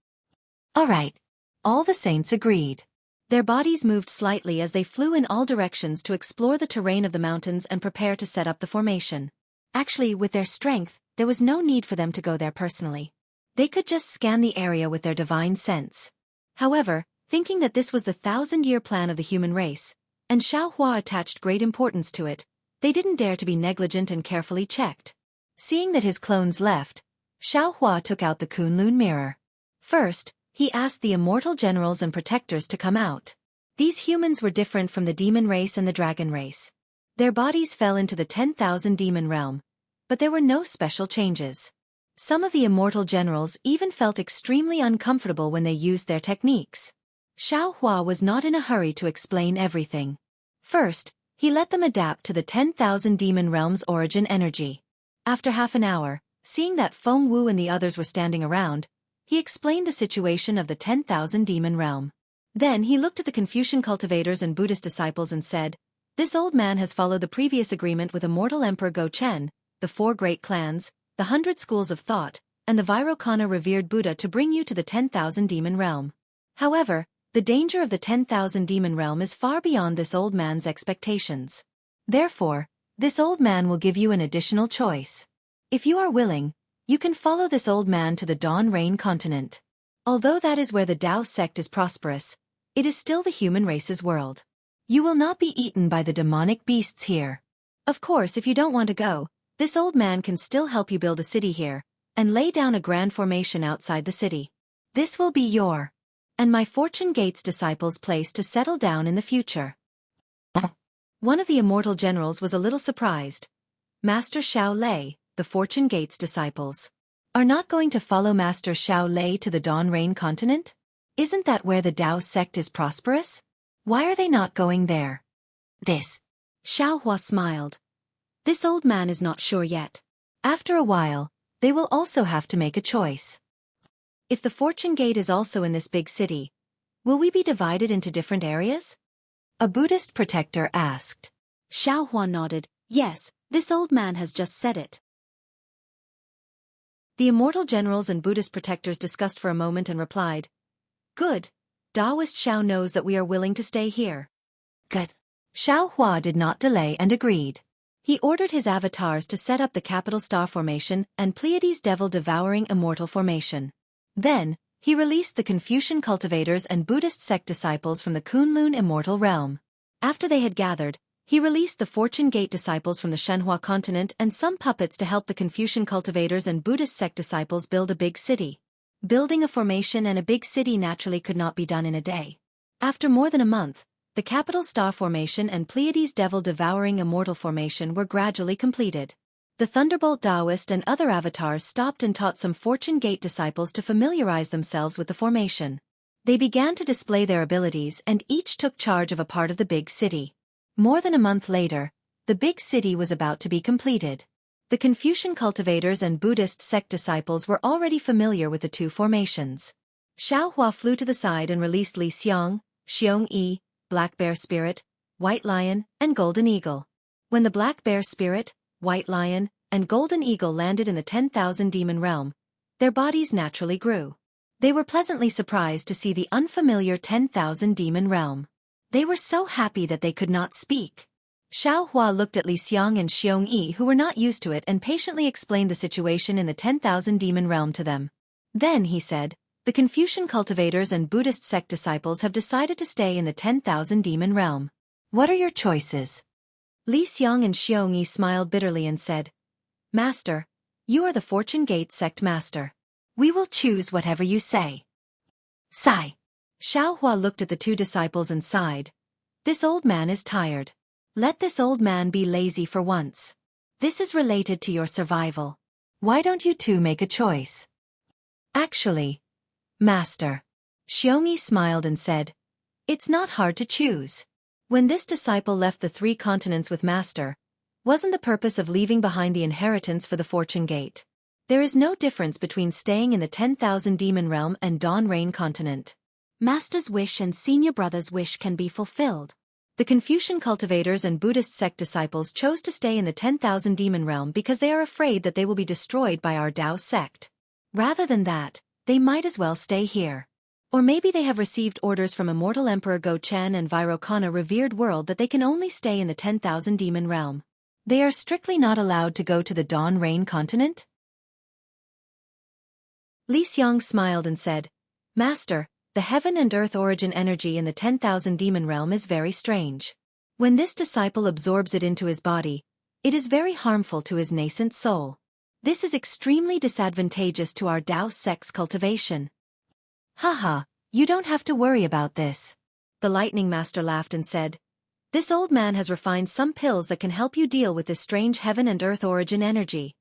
"All right." All the saints agreed. Their bodies moved slightly as they flew in all directions to explore the terrain of the mountains and prepare to set up the formation. Actually, with their strength, there was no need for them to go there personally. They could just scan the area with their divine sense. However, thinking that this was the 1,000-year plan of the human race, and Xiaohua attached great importance to it, they didn't dare to be negligent and carefully checked. Seeing that his clones left, Xiaohua took out the Kunlun mirror. First, he asked the immortal generals and protectors to come out. These humans were different from the demon race and the dragon race. Their bodies fell into the 10,000 demon realm, but there were no special changes. Some of the immortal generals even felt extremely uncomfortable when they used their techniques. Xiaohua was not in a hurry to explain everything. First, he let them adapt to the 10,000 demon realm's origin energy. After half an hour, seeing that Feng Wu and the others were standing around, he explained the situation of the 10,000 demon realm. Then he looked at the Confucian cultivators and Buddhist disciples and said, "This old man has followed the previous agreement with Immortal Emperor Go Chen, the 4 great clans, the 100 schools of thought, and the Vairocana revered Buddha to bring you to the 10,000 demon realm. However, the danger of the 10,000 demon realm is far beyond this old man's expectations. Therefore, this old man will give you an additional choice. If you are willing, you can follow this old man to the Dawn Rain continent. Although that is where the Tao sect is prosperous, it is still the human race's world. You will not be eaten by the demonic beasts here. Of course, if you don't want to go, this old man can still help you build a city here, and lay down a grand formation outside the city. This will be your and my Fortune Gate's disciples' place to settle down in the future. One of the immortal generals was a little surprised. Master Xiao Lei, the Fortune Gate's disciples, are not going to follow Master Xiao Lei to the Dawn Rain continent? Isn't that where the Tao sect is prosperous? Why are they not going there? This. Xiao Hua smiled. This old man is not sure yet. After a while, they will also have to make a choice. If the Fortune Gate is also in this big city, will we be divided into different areas? A Buddhist protector asked. Xiao Hua nodded. Yes, this old man has just said it. The immortal generals and Buddhist protectors discussed for a moment and replied, Good. Taoist Xiao knows that we are willing to stay here. Good. Xiao Hua did not delay and agreed. He ordered his avatars to set up the Capital Star Formation and Pleiades Devil-Devouring Immortal Formation. Then, he released the Confucian cultivators and Buddhist sect disciples from the Kunlun Immortal Realm. After they had gathered, he released the Fortune Gate disciples from the Shenhua continent and some puppets to help the Confucian cultivators and Buddhist sect disciples build a big city. Building a formation and a big city naturally could not be done in a day. After more than a month, the Capital Star Formation and Pleiades Devil-Devouring Immortal Formation were gradually completed. The Thunderbolt Taoist and other avatars stopped and taught some Fortune Gate disciples to familiarize themselves with the formation. They began to display their abilities and each took charge of a part of the big city. More than a month later, the big city was about to be completed. The Confucian cultivators and Buddhist sect disciples were already familiar with the two formations. Xiao Hua flew to the side and released Li Xiong, Xueqi, Black Bear Spirit, White Lion, and Golden Eagle. When the Black Bear Spirit, White Lion, and Golden Eagle landed in the 10,000 demon realm, their bodies naturally grew. They were pleasantly surprised to see the unfamiliar 10,000 demon realm. They were so happy that they could not speak. Xiao Hua looked at Li Xiong and Xueqi who were not used to it and patiently explained the situation in the 10,000 demon realm to them. Then he said, the Confucian cultivators and Buddhist sect disciples have decided to stay in the 10,000 demon realm. What are your choices? Li Xiong and Xueqi smiled bitterly and said, Master, you are the Fortune Gate sect master. We will choose whatever you say. Sigh. Xiao Hua looked at the two disciples and sighed. This old man is tired. Let this old man be lazy for once. This is related to your survival. Why don't you two make a choice? Actually, Master. Xueqi smiled and said, It's not hard to choose. When this disciple left the 3 continents with Master, wasn't the purpose of leaving behind the inheritance for the Fortune Gate? There is no difference between staying in the 10,000 demon realm and Dawn Rain continent. Master's wish and senior brother's wish can be fulfilled. The Confucian cultivators and Buddhist sect disciples chose to stay in the 10,000 demon realm because they are afraid that they will be destroyed by our Tao sect. Rather than that, they might as well stay here. Or maybe they have received orders from Immortal Emperor Go Chen and Vairocana revered world that they can only stay in the 10,000 demon realm. They are strictly not allowed to go to the Dawn Rain continent? Li Xiong smiled and said, Master, the heaven and earth origin energy in the 10,000 demon realm is very strange. When this disciple absorbs it into his body, it is very harmful to his nascent soul. This is extremely disadvantageous to our Tao sect's cultivation. Haha, you don't have to worry about this. The Lightning Master laughed and said, This old man has refined some pills that can help you deal with this strange heaven and earth origin energy.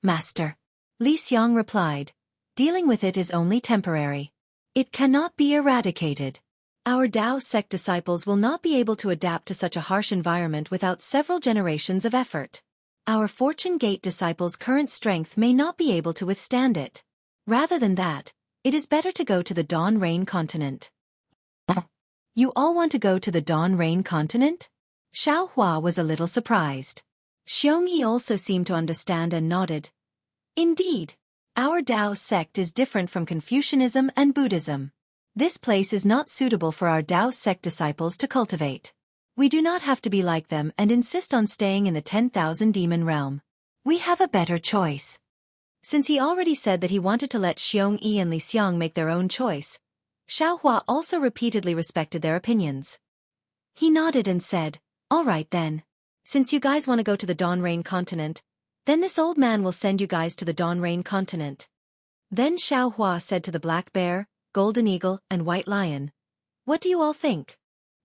Master. Li Xiong replied, Dealing with it is only temporary. It cannot be eradicated. Our Tao sect disciples will not be able to adapt to such a harsh environment without several generations of effort. Our Fortune Gate disciples' current strength may not be able to withstand it. Rather than that, it is better to go to the Dawn Rain continent. You all want to go to the Dawn Rain continent? Xiao Hua was a little surprised. Xueqi also seemed to understand and nodded. Indeed. Our Tao sect is different from Confucianism and Buddhism. This place is not suitable for our Tao sect disciples to cultivate. We do not have to be like them and insist on staying in the 10,000 demon realm. We have a better choice. Since he already said that he wanted to let Xueqi and Li Xiang make their own choice, Xiaohua also repeatedly respected their opinions. He nodded and said, "All right then. Since you guys want to go to the Dawn Rain continent, then this old man will send you guys to the Dawn Rain continent." Then Xiaohua said to the Black Bear, Golden Eagle, and White Lion, "What do you all think?"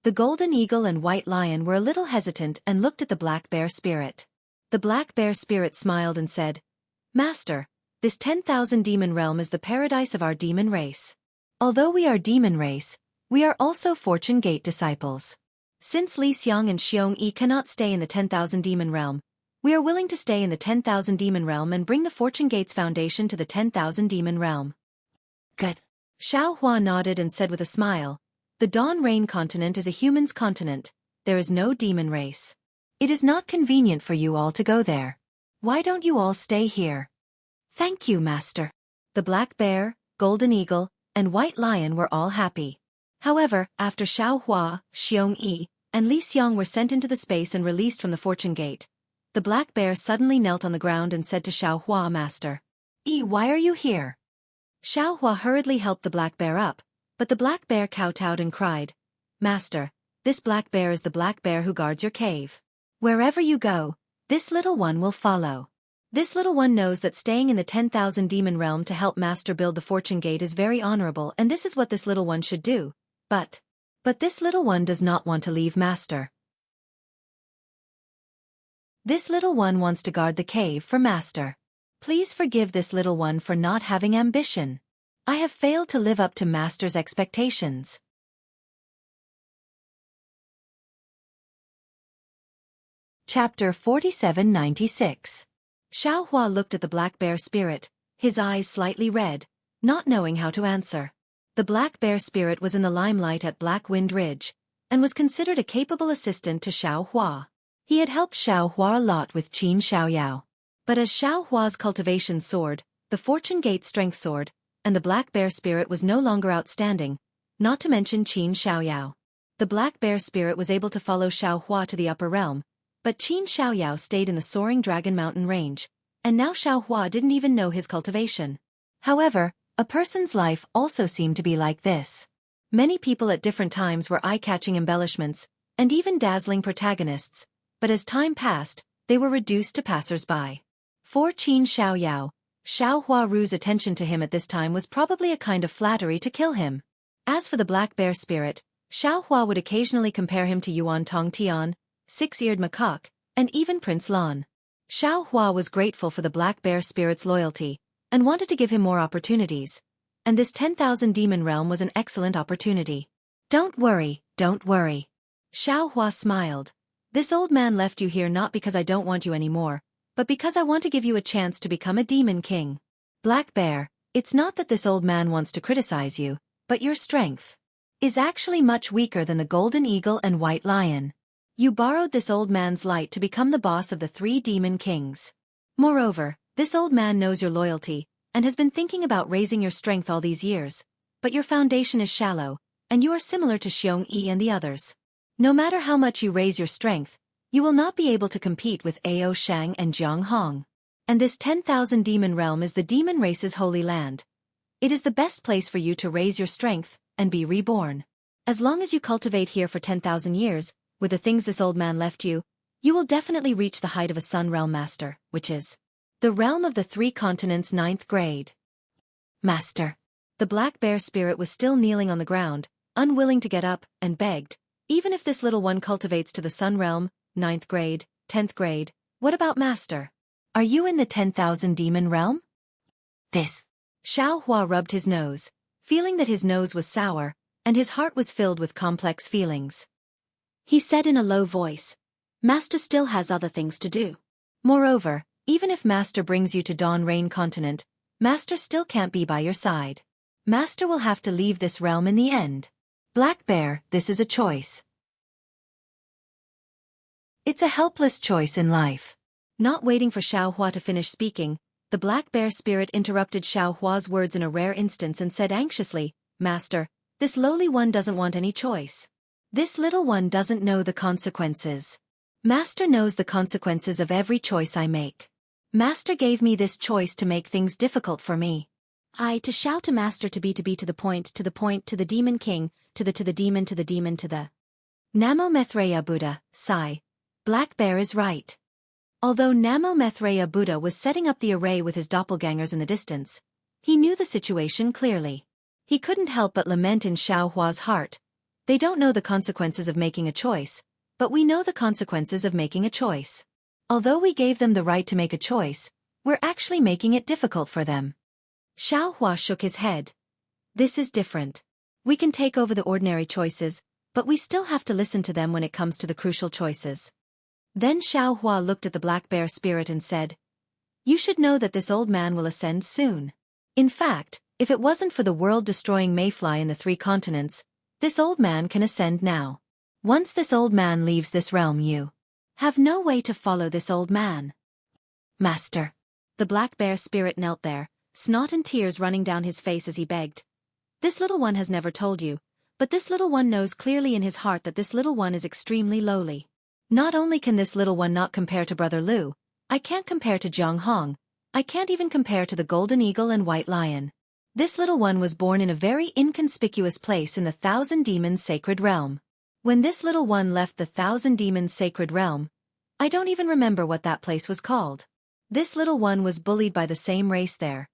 The Golden Eagle and White Lion were a little hesitant and looked at the Black Bear spirit. The Black Bear spirit smiled and said, "Master, this 10,000 demon realm is the paradise of our demon race. Although we are demon race, we are also Fortune Gate disciples. Since Li Xiang and Xueqi cannot stay in the 10,000 demon realm, we are willing to stay in the 10,000 demon realm and bring the Fortune Gate's foundation to the 10,000 demon realm." Good. Xiaohua nodded and said with a smile, "The Dawn Rain continent is a human's continent. There is no demon race. It is not convenient for you all to go there. Why don't you all stay here?" "Thank you, Master." The Black Bear, Golden Eagle, and White Lion were all happy. However, after Xiaohua, Xueqi, and Li Xiang were sent into the space and released from the Fortune Gate, the Black Bear suddenly knelt on the ground and said to Xiaohua, "Master, why are you here?" Xiaohua hurriedly helped the Black Bear up, but the Black Bear kowtowed and cried, "Master, this Black Bear is the Black Bear who guards your cave. Wherever you go, this little one will follow. This little one knows that staying in the 10,000 demon realm to help Master build the Fortune Gate is very honorable, and this is what this little one should do. But this little one does not want to leave Master. This little one wants to guard the cave for Master. Please forgive this little one for not having ambition. I have failed to live up to Master's expectations." Chapter 4796. Xiaohua looked at the Black Bear spirit, his eyes slightly red, not knowing how to answer. The Black Bear spirit was in the limelight at Black Wind Ridge, and was considered a capable assistant to Xiaohua. He had helped Xiaohua a lot with Qin Xiaoyao. But as Xiaohua's cultivation soared, the Fortune Gate strength soared, and the Black Bear spirit was no longer outstanding, not to mention Qin Xiaoyao. The Black Bear spirit was able to follow Xiaohua to the upper realm, but Qin Xiaoyao stayed in the soaring Dragon Mountain range, and now Xiaohua didn't even know his cultivation. However, a person's life also seemed to be like this. Many people at different times were eye-catching embellishments, and even dazzling protagonists, but as time passed, they were reduced to passers-by. For Qin Xiaoyao, Xiaohua Ru's attention to him at this time was probably a kind of flattery to kill him. As for the Black Bear spirit, Xiaohua would occasionally compare him to Yuan Tong Tian, Six-Eared Macaque, and even Prince Lan. Xiaohua was grateful for the Black Bear spirit's loyalty, and wanted to give him more opportunities. And this 10,000 demon realm was an excellent opportunity. Don't worry. Xiaohua smiled. "This old man left you here not because I don't want you anymore, but because I want to give you a chance to become a demon king. Black Bear, it's not that this old man wants to criticize you, but your strength is actually much weaker than the Golden Eagle and White Lion. You borrowed this old man's light to become the boss of the 3 demon kings. Moreover, this old man knows your loyalty, and has been thinking about raising your strength all these years, but your foundation is shallow, and you are similar to Xueqi and the others. No matter how much you raise your strength, you will not be able to compete with Ao Shang and Jiang Hong. And this 10,000 demon realm is the demon race's holy land. It is the best place for you to raise your strength and be reborn. As long as you cultivate here for 10,000 years, with the things this old man left you, you will definitely reach the height of a Sun Realm Master, which is the realm of the 3 continents 9th grade. Master. The Black Bear spirit was still kneeling on the ground, unwilling to get up, and begged, "Even if this little one cultivates to the Sun Realm, 9th grade, 10th grade, what about Master? Are you in the 10,000 demon realm?" This. Xiaohua rubbed his nose, feeling that his nose was sour, and his heart was filled with complex feelings. He said in a low voice, "Master still has other things to do. Moreover, even if Master brings you to Dawn Rain continent, Master still can't be by your side. Master will have to leave this realm in the end. Black Bear, this is a choice. It's a helpless choice in life." Not waiting for Xiaohua to finish speaking, The black bear spirit interrupted Xueqi's words in a rare instance and said anxiously, Master, this lowly one doesn't want any choice. This little one doesn't know the consequences. Master knows the consequences of every choice I make. Master gave me this choice to make things difficult for me. To shout to Master to the point, to the demon king, to the demon, to the Namo Maithreya Buddha, sigh. Black Bear is right. Although Namo Maithreya Buddha was setting up the array with his doppelgangers in the distance, he knew the situation clearly. He couldn't help but lament in Xueqi's heart. They don't know the consequences of making a choice, but we know the consequences of making a choice. Although we gave them the right to make a choice, we're actually making it difficult for them. Xueqi shook his head. This is different. We can take over the ordinary choices, but we still have to listen to them when it comes to the crucial choices. Then Xueqi looked at the black bear spirit and said, You should know that this old man will ascend soon. In fact, if it wasn't for the world-destroying mayfly in the 3 continents, this old man can ascend now. Once this old man leaves this realm, you have no way to follow this old man. Master. The black bear spirit knelt there, snot and tears running down his face as he begged. This little one has never told you, but this little one knows clearly in his heart that this little one is extremely lowly. Not only can this little one not compare to Brother Lu, I can't compare to Jiang Hong, I can't even compare to the Golden Eagle and White Lion. This little one was born in a very inconspicuous place in the Thousand Demons Sacred Realm. When this little one left the Thousand Demons Sacred Realm, I don't even remember what that place was called. This little one was bullied by the same race there.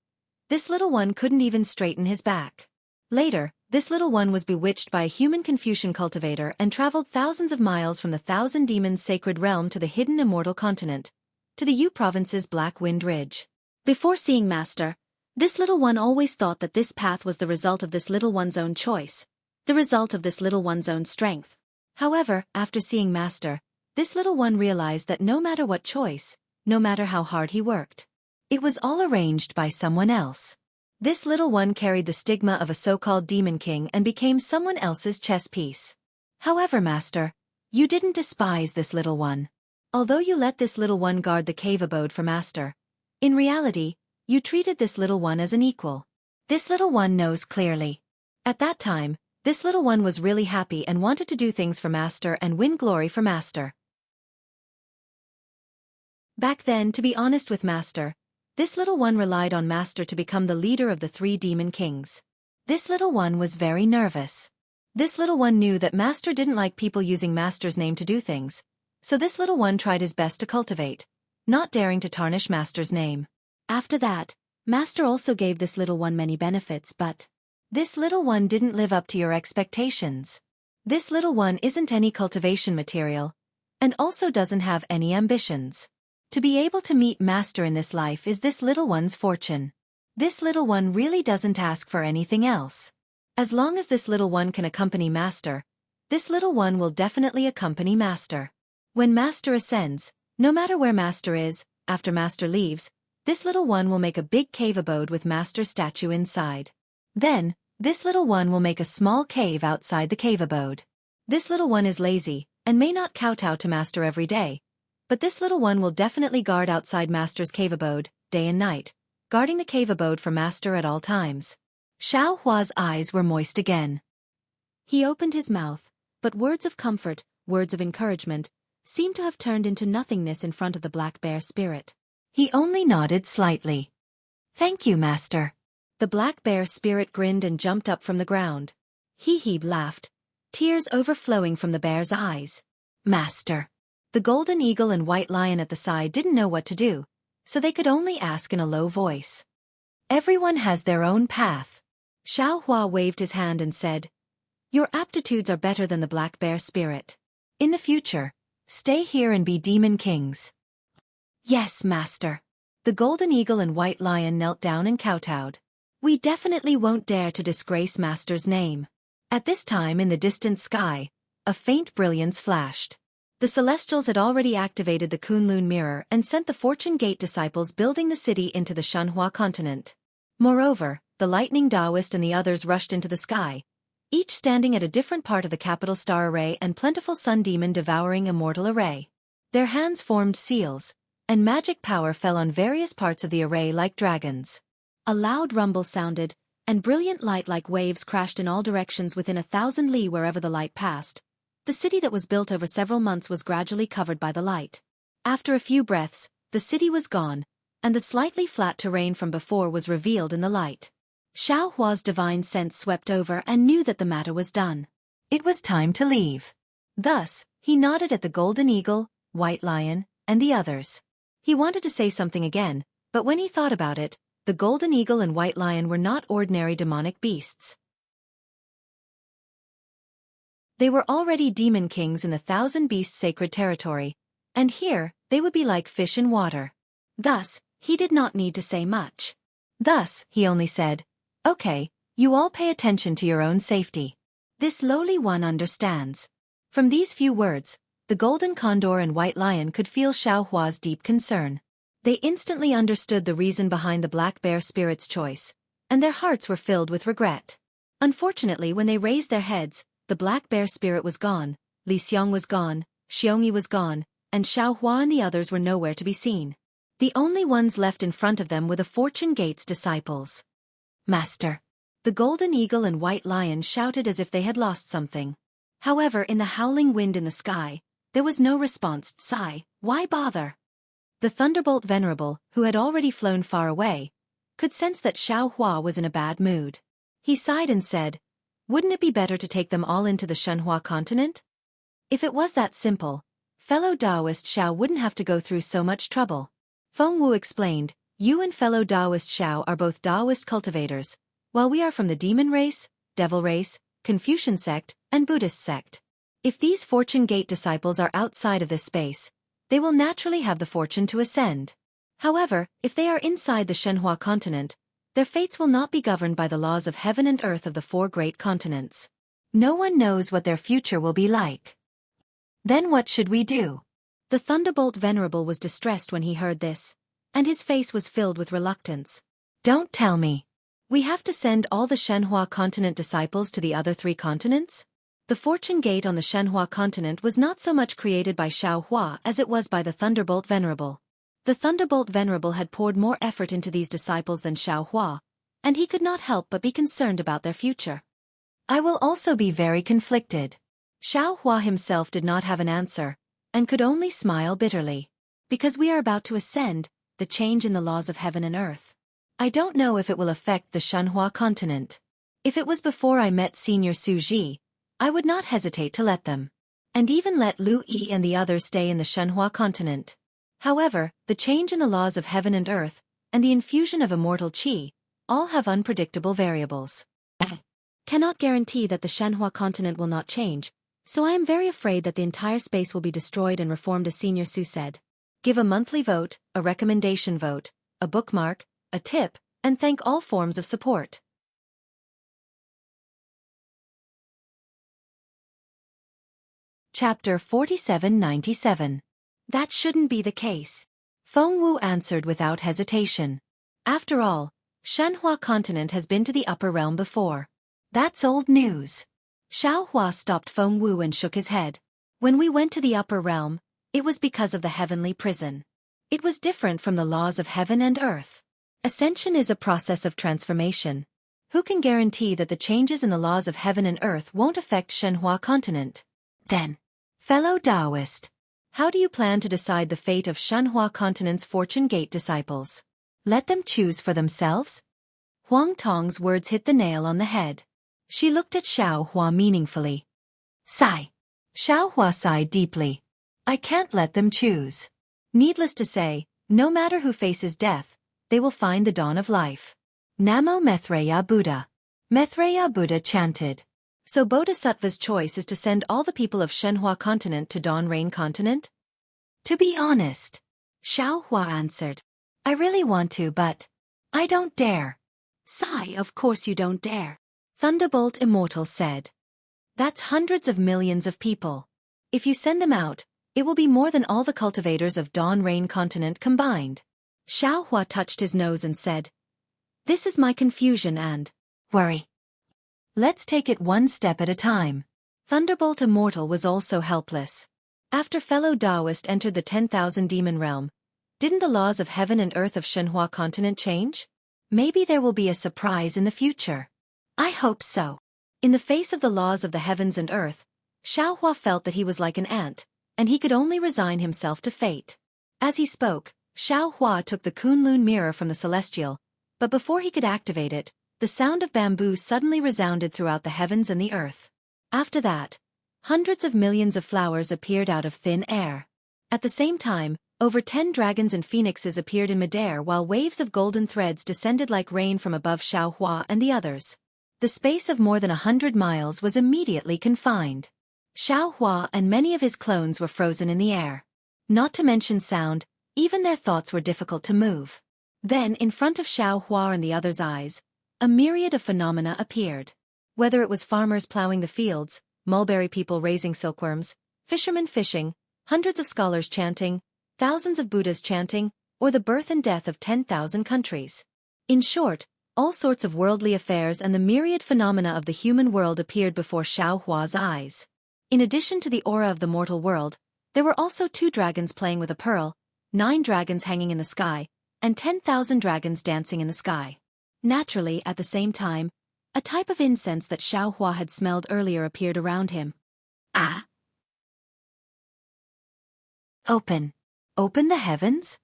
This little one couldn't even straighten his back. Later, this little one was bewitched by a human Confucian cultivator and traveled thousands of miles from the Thousand Demons Sacred Realm to the hidden immortal continent, to the Yu Province's Black Wind Ridge. Before seeing Master, this little one always thought that this path was the result of this little one's own choice, the result of this little one's own strength. However, after seeing Master, this little one realized that no matter what choice, no matter how hard he worked, it was all arranged by someone else. This little one carried the stigma of a so-called demon king and became someone else's chess piece. However, Master, you didn't despise this little one. Although you let this little one guard the cave abode for Master, in reality, you treated this little one as an equal. This little one knows clearly. At that time, this little one was really happy and wanted to do things for Master and win glory for Master. Back then, to be honest with Master, this little one relied on Master to become the leader of the 3 demon kings. This little one was very nervous. This little one knew that Master didn't like people using Master's name to do things, so this little one tried his best to cultivate, not daring to tarnish Master's name. After that, Master also gave this little one many benefits, but this little one didn't live up to your expectations. This little one isn't any cultivation material, and also doesn't have any ambitions. To be able to meet Master in this life is this little one's fortune. This little one really doesn't ask for anything else. As long as this little one can accompany Master, this little one will definitely accompany Master. When Master ascends, no matter where Master is, after Master leaves, this little one will make a big cave abode with Master's statue inside. Then, this little one will make a small cave outside the cave abode. This little one is lazy, and may not kowtow to Master every day, but this little one will definitely guard outside Master's cave abode, day and night, guarding the cave abode for Master at all times. Xueqi's eyes were moist again. He opened his mouth, but words of comfort, words of encouragement, seemed to have turned into nothingness in front of the black bear spirit. He only nodded slightly. Thank you, Master. The black bear spirit grinned and jumped up from the ground. He laughed, tears overflowing from the bear's eyes. Master. The golden eagle and white lion at the side didn't know what to do, so they could only ask in a low voice. Everyone has their own path. Xueqi waved his hand and said, Your aptitudes are better than the black bear spirit. In the future, stay here and be demon kings. Yes, Master. The golden eagle and white lion knelt down and kowtowed. We definitely won't dare to disgrace Master's name. At this time in the distant sky, a faint brilliance flashed. The Celestials had already activated the Kunlun mirror and sent the Fortune Gate disciples building the city into the Shanhua continent. Moreover, the Lightning Taoist and the others rushed into the sky, each standing at a different part of the capital star array and plentiful sun demon devouring immortal array. Their hands formed seals, and magic power fell on various parts of the array like dragons. A loud rumble sounded, and brilliant light like waves crashed in all directions within 1,000 li wherever the light passed. The city that was built over several months was gradually covered by the light. After a few breaths, the city was gone, and the slightly flat terrain from before was revealed in the light. Xiao Hua's divine sense swept over and knew that the matter was done. It was time to leave. Thus, he nodded at the golden eagle, white lion, and the others. He wanted to say something again, but when he thought about it, the golden eagle and white lion were not ordinary demonic beasts. They were already demon kings in the 1,000-beast sacred territory, and here, they would be like fish in water. Thus, he did not need to say much. Thus, he only said, "Okay, you all pay attention to your own safety. This lowly one understands." From these few words, the golden condor and white lion could feel Xiao Hua's deep concern. They instantly understood the reason behind the black bear spirit's choice, and their hearts were filled with regret. Unfortunately, when they raised their heads, the black bear spirit was gone, Li Xiong was gone, Xueqi was gone, and Xiao Hua and the others were nowhere to be seen. The only ones left in front of them were the Fortune Gate's disciples. "Master!" The golden eagle and white lion shouted as if they had lost something. However, in the howling wind in the sky, there was no response. Sigh, why bother? The Thunderbolt Venerable, who had already flown far away, could sense that Xiao Hua was in a bad mood. He sighed and said, "Wouldn't it be better to take them all into the Shenhua continent? If it was that simple, fellow Taoist Xiao wouldn't have to go through so much trouble." Feng Wu explained, "You and fellow Taoist Xiao are both Taoist cultivators, while we are from the demon race, devil race, Confucian sect, and Buddhist sect. If these Fortune Gate disciples are outside of this space, they will naturally have the fortune to ascend. However, if they are inside the Shenhua continent, their fates will not be governed by the laws of heaven and earth of the 4 great continents. No one knows what their future will be like. Then what should we do?" The Thunderbolt Venerable was distressed when he heard this, and his face was filled with reluctance. "Don't tell me. We have to send all the Shenhua continent disciples to the other 3 continents?" The Fortune Gate on the Shenhua continent was not so much created by Xiao Hua as it was by the Thunderbolt Venerable. The Thunderbolt Venerable had poured more effort into these disciples than Xiao Hua, and he could not help but be concerned about their future. "I will also be very conflicted." Xiao Hua himself did not have an answer, and could only smile bitterly. "Because we are about to ascend, the change in the laws of heaven and earth. I don't know if it will affect the Shenhua continent. If it was before I met Senior Su Ji, I would not hesitate to let them. And even let Lu Yi and the others stay in the Shenhua continent. However, the change in the laws of heaven and earth, and the infusion of immortal qi, all have unpredictable variables. I cannot guarantee that the Shenhua continent will not change, so I am very afraid that the entire space will be destroyed and reformed, as Senior Su said. Give a monthly vote, a recommendation vote, a bookmark, a tip, and thank all forms of support. Chapter 4797. That shouldn't be the case. Feng Wu answered without hesitation. After all, Shenhua continent has been to the upper realm before. That's old news. Xiao Hua stopped Feng Wu and shook his head. When we went to the upper realm, it was because of the heavenly prison. It was different from the laws of heaven and earth. Ascension is a process of transformation. Who can guarantee that the changes in the laws of heaven and earth won't affect Shenhua continent? Then, fellow Taoist, how do you plan to decide the fate of Shenhua continent's Fortune Gate disciples? Let them choose for themselves? Huang Tong's words hit the nail on the head. She looked at Xiao Hua meaningfully. Sigh. Xiao Hua sighed deeply. I can't let them choose. Needless to say, no matter who faces death, they will find the dawn of life. Namo Maitreya Buddha. Maitreya Buddha chanted. So Bodhisattva's choice is to send all the people of Shenhua continent to Dawn Rain continent? To be honest, Xiao Hua answered. I really want to, but I don't dare. Sigh, of course you don't dare. Thunderbolt Immortal said. That's hundreds of millions of people. If you send them out, it will be more than all the cultivators of Dawn Rain continent combined. Xiao Hua touched his nose and said, This is my confusion and worry. Let's take it one step at a time. Thunderbolt Immortal was also helpless. After fellow Taoist entered the 10,000 demon realm, Didn't the laws of heaven and earth of Shenhua continent change? Maybe there will be a surprise in the future. I hope so. In the face of the laws of the heavens and earth, Xiaohua felt that he was like an ant, and he could only resign himself to fate. As he spoke, Xiaohua took the Kunlun mirror from the celestial, but before he could activate it, the sound of bamboo suddenly resounded throughout the heavens and the earth. After that, hundreds of millions of flowers appeared out of thin air. At the same time, over 10 dragons and phoenixes appeared in midair while waves of golden threads descended like rain from above Xiaohua and the others. The space of more than 100 miles was immediately confined. Xiaohua and many of his clones were frozen in the air. Not to mention sound, even their thoughts were difficult to move. Then, in front of Xiaohua and the others' eyes, a myriad of phenomena appeared. Whether it was farmers plowing the fields, mulberry people raising silkworms, fishermen fishing, hundreds of scholars chanting, thousands of Buddhas chanting, or the birth and death of 10,000 countries. In short, all sorts of worldly affairs and the myriad phenomena of the human world appeared before Xiaohua's eyes. In addition to the aura of the mortal world, there were also 2 dragons playing with a pearl, 9 dragons hanging in the sky, and 10,000 dragons dancing in the sky. Naturally, at the same time, a type of incense that Xiaohua had smelled earlier appeared around him. Ah! Open the heavens?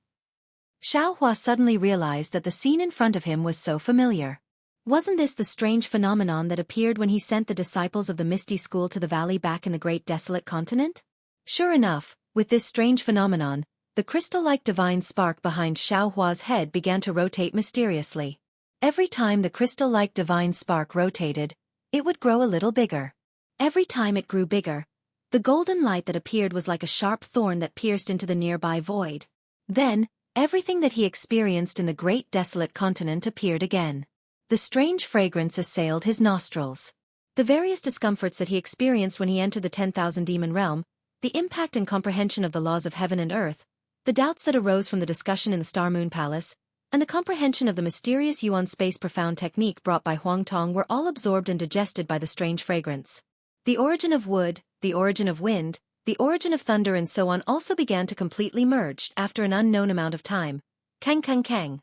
Xiaohua suddenly realized that the scene in front of him was so familiar. Wasn't this the strange phenomenon that appeared when he sent the disciples of the Misty School to the valley back in the great desolate continent? Sure enough, with this strange phenomenon, the crystal-like divine spark behind Xiaohua's head began to rotate mysteriously. Every time the crystal-like divine spark rotated, it would grow a little bigger. Every time it grew bigger, the golden light that appeared was like a sharp thorn that pierced into the nearby void. Then, everything that he experienced in the great desolate continent appeared again. The strange fragrance assailed his nostrils. The various discomforts that he experienced when he entered the 10,000 demon realm, the impact and comprehension of the laws of heaven and earth, the doubts that arose from the discussion in the Star Moon Palace, and the comprehension of the mysterious Yuan space profound technique brought by Huang Tong were all absorbed and digested by the strange fragrance. The origin of wood, the origin of wind, the origin of thunder and so on also began to completely merge after an unknown amount of time. Kang kang kang.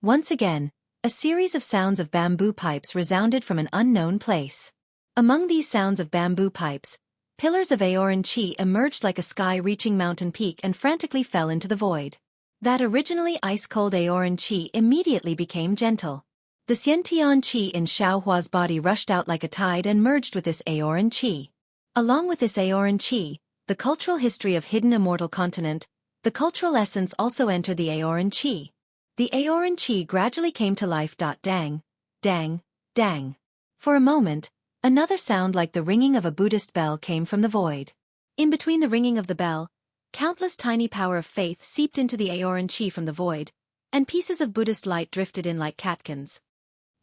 Once again, a series of sounds of bamboo pipes resounded from an unknown place. Among these sounds of bamboo pipes, pillars of Aoran Qi emerged like a sky-reaching mountain peak and frantically fell into the void. That originally ice-cold Aoran Qi immediately became gentle. The Xiantian Qi in Xiaohua's body rushed out like a tide and merged with this Aoran Qi. Along with this Aoran Qi, the cultural history of hidden immortal continent, the cultural essence also entered the Aoran Qi. The Aoran Qi gradually came to life. Dang, dang, dang. For a moment, another sound like the ringing of a Buddhist bell came from the void. In between the ringing of the bell, countless tiny power of faith seeped into the Aoran Qi from the void, and pieces of Buddhist light drifted in like catkins.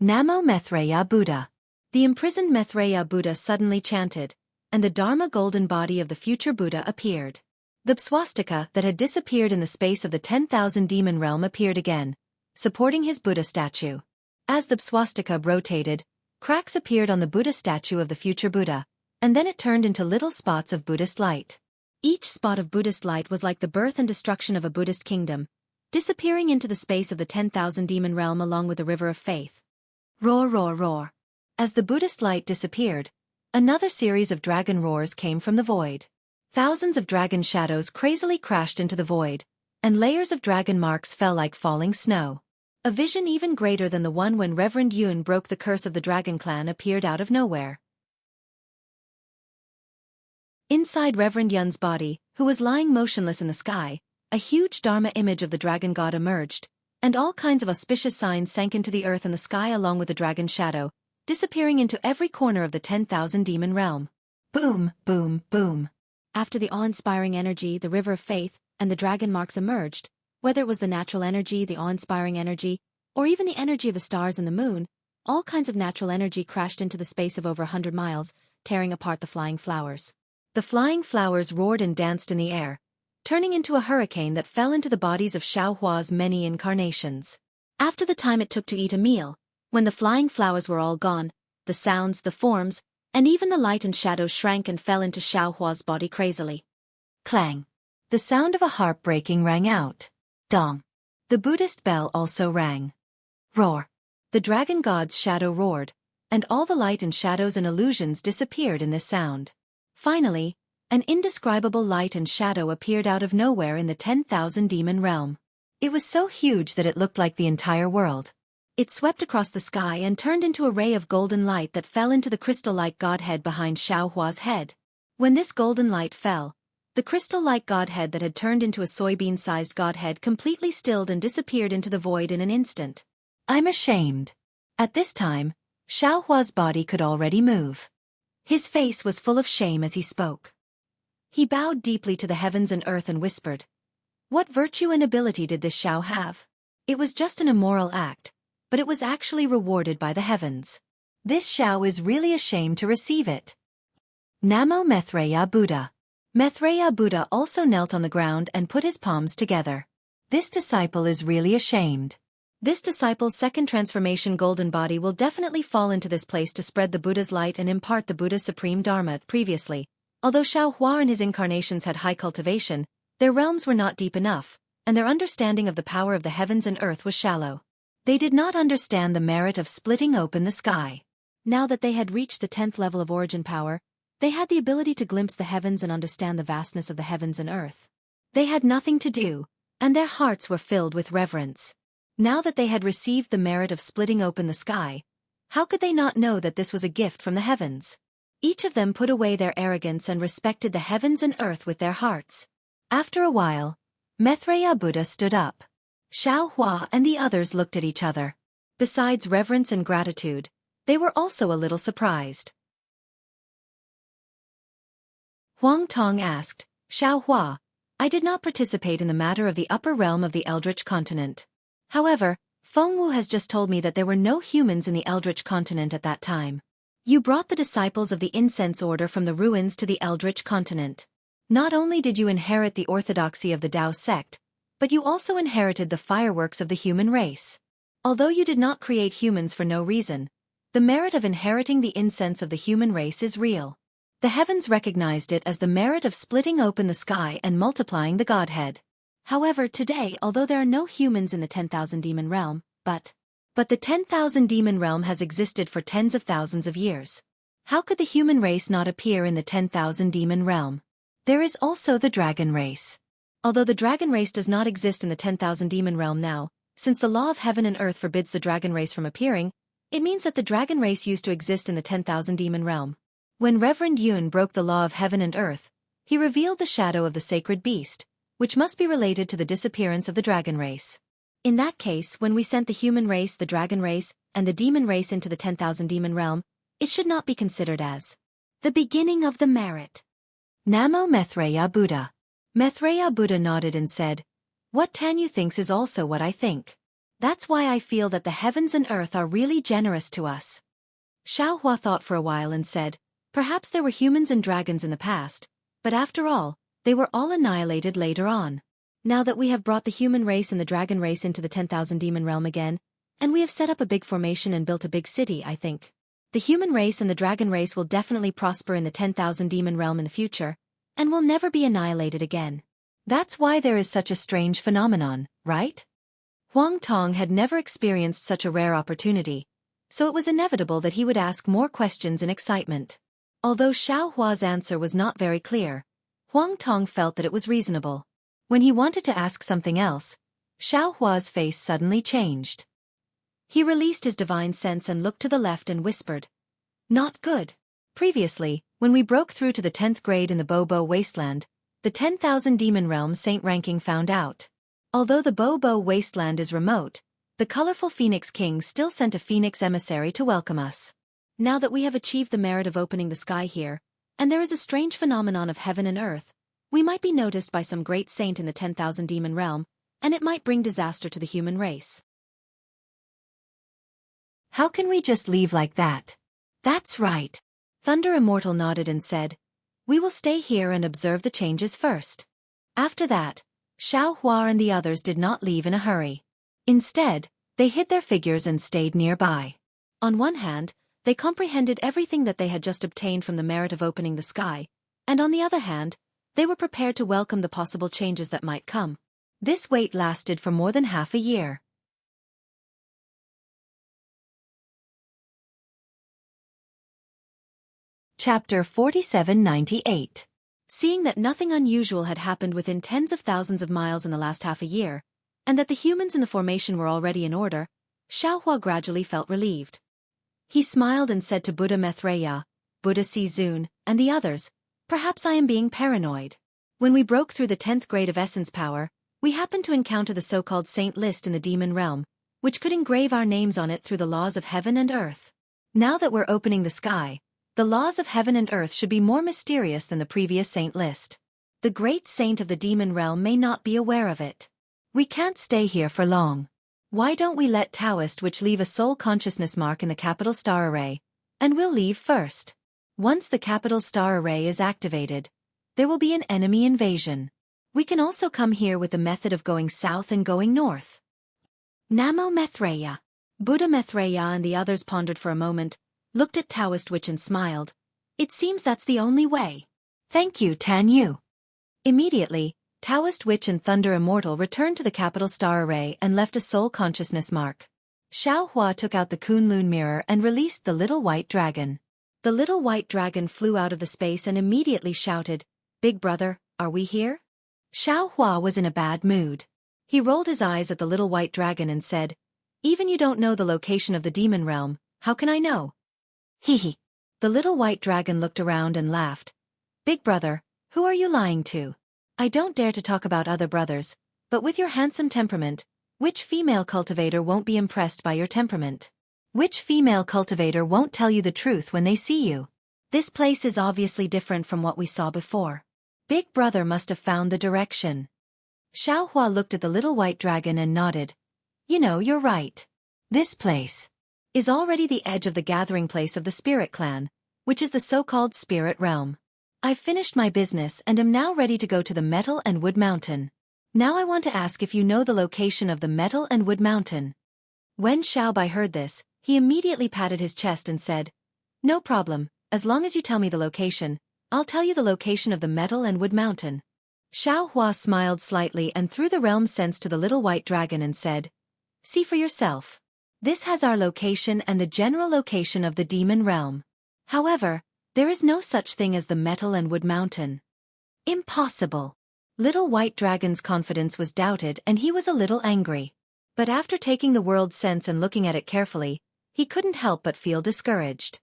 Namo Maitreya Buddha. The imprisoned Maitreya Buddha suddenly chanted, and the Dharma golden body of the future Buddha appeared. The swastika that had disappeared in the space of the 10,000 demon realm appeared again, supporting his Buddha statue. As the swastika rotated, cracks appeared on the Buddha statue of the future Buddha, and then it turned into little spots of Buddhist light. Each spot of Buddhist light was like the birth and destruction of a Buddhist kingdom, disappearing into the space of the 10,000 demon realm along with the river of faith. Roar, roar, roar. As the Buddhist light disappeared, another series of dragon roars came from the void. Thousands of dragon shadows crazily crashed into the void, and layers of dragon marks fell like falling snow. A vision even greater than the one when Reverend Yun broke the curse of the dragon clan appeared out of nowhere. Inside Reverend Yun's body, who was lying motionless in the sky, a huge Dharma image of the dragon god emerged, and all kinds of auspicious signs sank into the earth and the sky along with the dragon shadow, disappearing into every corner of the 10,000 demon realm. Boom, boom, boom. After the awe-inspiring energy, the river of faith, and the dragon marks emerged, whether it was the natural energy, the awe-inspiring energy, or even the energy of the stars and the moon, all kinds of natural energy crashed into the space of over 100 miles, tearing apart the flying flowers. The flying flowers roared and danced in the air, turning into a hurricane that fell into the bodies of Xiaohua's many incarnations. After the time it took to eat a meal, when the flying flowers were all gone, the sounds, the forms, and even the light and shadow shrank and fell into Xiaohua's body crazily. Clang! The sound of a harp breaking rang out. Dong. The Buddhist bell also rang. Roar. The dragon god's shadow roared, and all the light and shadows and illusions disappeared in this sound. Finally, an indescribable light and shadow appeared out of nowhere in the 10,000 demon realm. It was so huge that it looked like the entire world. It swept across the sky and turned into a ray of golden light that fell into the crystal-like godhead behind Xueqi's head. When this golden light fell, the crystal-like godhead that had turned into a soybean-sized godhead completely stilled and disappeared into the void in an instant. I'm ashamed. At this time, Xueqi's body could already move. His face was full of shame as he spoke. He bowed deeply to the heavens and earth and whispered, "What virtue and ability did this Xiao have? It was just an immoral act, but it was actually rewarded by the heavens. This Xiao is really ashamed to receive it." Namo Maitreya Buddha. Maitreya Buddha also knelt on the ground and put his palms together. This disciple is really ashamed. This disciple's second transformation golden body will definitely fall into this place to spread the Buddha's light and impart the Buddha's supreme dharma. Previously, although Xueqi and his incarnations had high cultivation, their realms were not deep enough, and their understanding of the power of the heavens and earth was shallow. They did not understand the merit of splitting open the sky. Now that they had reached the 10th level of origin power, they had the ability to glimpse the heavens and understand the vastness of the heavens and earth. They had nothing to do, and their hearts were filled with reverence. Now that they had received the merit of splitting open the sky, how could they not know that this was a gift from the heavens? Each of them put away their arrogance and respected the heavens and earth with their hearts. After a while, Maitreya Buddha stood up. Xueqi and the others looked at each other. Besides reverence and gratitude, they were also a little surprised. Huang Tong asked, "Xueqi, I did not participate in the matter of the upper realm of the Eldritch continent. However, Feng Wu has just told me that there were no humans in the Eldritch continent at that time. You brought the disciples of the incense order from the ruins to the Eldritch continent. Not only did you inherit the orthodoxy of the Tao sect, but you also inherited the fireworks of the human race. Although you did not create humans for no reason, the merit of inheriting the incense of the human race is real. The heavens recognized it as the merit of splitting open the sky and multiplying the Godhead. However, today, although there are no humans in the 10,000 demon realm, but the 10,000 demon realm has existed for tens of thousands of years. How could the human race not appear in the 10,000 demon realm? There is also the dragon race. Although the dragon race does not exist in the 10,000 demon realm now, since the law of heaven and earth forbids the dragon race from appearing, it means that the dragon race used to exist in the 10,000 demon realm. When Reverend Yun broke the law of heaven and earth, he revealed the shadow of the sacred beast, which must be related to the disappearance of the dragon race. In that case, when we sent the human race, the dragon race, and the demon race into the 10,000 demon realm, it should not be considered as the beginning of the merit. Namo Maitreya Buddha. Maitreya Buddha nodded and said, "What Tanyu thinks is also what I think. That's why I feel that the heavens and earth are really generous to us." Xueqi thought for a while and said, "Perhaps there were humans and dragons in the past, but after all, they were all annihilated later on. Now that we have brought the human race and the dragon race into the 10,000 demon realm again, and we have set up a big formation and built a big city, I think the human race and the dragon race will definitely prosper in the 10,000 demon realm in the future, and will never be annihilated again. That's why there is such a strange phenomenon, right?" Huang Tong had never experienced such a rare opportunity, so it was inevitable that he would ask more questions in excitement. Although Xueqi's answer was not very clear, Huang Tong felt that it was reasonable. When he wanted to ask something else, Xueqi's face suddenly changed. He released his divine sense and looked to the left and whispered, "Not good." Previously, when we broke through to the 10th grade in the Bobo Wasteland, the 10,000 demon realm Saint ranking found out. Although the Bobo Wasteland is remote, the colorful Phoenix King still sent a Phoenix emissary to welcome us. Now that we have achieved the merit of opening the sky here, and there is a strange phenomenon of heaven and earth, we might be noticed by some great saint in the 10,000 demon realm, and it might bring disaster to the human race. How can we just leave like that? That's right. Thunder Immortal nodded and said, "We will stay here and observe the changes first." After that, Xueqi and the others did not leave in a hurry. Instead, they hid their figures and stayed nearby. On one hand, they comprehended everything that they had just obtained from the merit of opening the sky, and on the other hand, they were prepared to welcome the possible changes that might come. This wait lasted for more than half a year. Chapter 4798. Seeing that nothing unusual had happened within tens of thousands of miles in the last half a year, and that the humans in the formation were already in order, Xueqi gradually felt relieved. He smiled and said to Buddha Maitreya, Buddha Sizun, and the others, "Perhaps I am being paranoid. When we broke through the 10th grade of essence power, we happened to encounter the so-called saint list in the demon realm, which could engrave our names on it through the laws of heaven and earth. Now that we're opening the sky, the laws of heaven and earth should be more mysterious than the previous saint list. The great saint of the demon realm may not be aware of it. We can't stay here for long. Why don't we let Taoist Witch leave a soul consciousness mark in the capital star array, and we'll leave first. Once the capital star array is activated, there will be an enemy invasion. We can also come here with the method of going south and going north." Namo Maitreya. Buddha Maitreya and the others pondered for a moment, looked at Taoist Witch and smiled. "It seems that's the only way. Thank you, Tan Yu." Immediately, Taoist Witch and Thunder Immortal returned to the capital star array and left a soul consciousness mark. Xueqi took out the Kunlun mirror and released the little white dragon. The little white dragon flew out of the space and immediately shouted, "Big brother, are we here?" Xueqi was in a bad mood. He rolled his eyes at the little white dragon and said, "Even you don't know the location of the demon realm, how can I know?" Hee. The little white dragon looked around and laughed. "Big brother, who are you lying to? I don't dare to talk about other brothers, but with your handsome temperament, which female cultivator won't be impressed by your temperament? Which female cultivator won't tell you the truth when they see you? This place is obviously different from what we saw before. Big brother must have found the direction." Xueqi looked at the little white dragon and nodded. "You know, you're right. This place is already the edge of the gathering place of the spirit clan, which is the so-called spirit realm. I've finished my business and am now ready to go to the Metal and Wood Mountain. Now I want to ask if you know the location of the Metal and Wood Mountain." When Xueqi heard this, he immediately patted his chest and said, "No problem, as long as you tell me the location, I'll tell you the location of the Metal and Wood Mountain." Xueqi smiled slightly and threw the realm sense to the little white dragon and said, "See for yourself. This has our location and the general location of the demon realm. However, there is no such thing as the Metal and Wood Mountain." "Impossible." Little white dragon's confidence was doubted and he was a little angry. But after taking the world sense and looking at it carefully, he couldn't help but feel discouraged.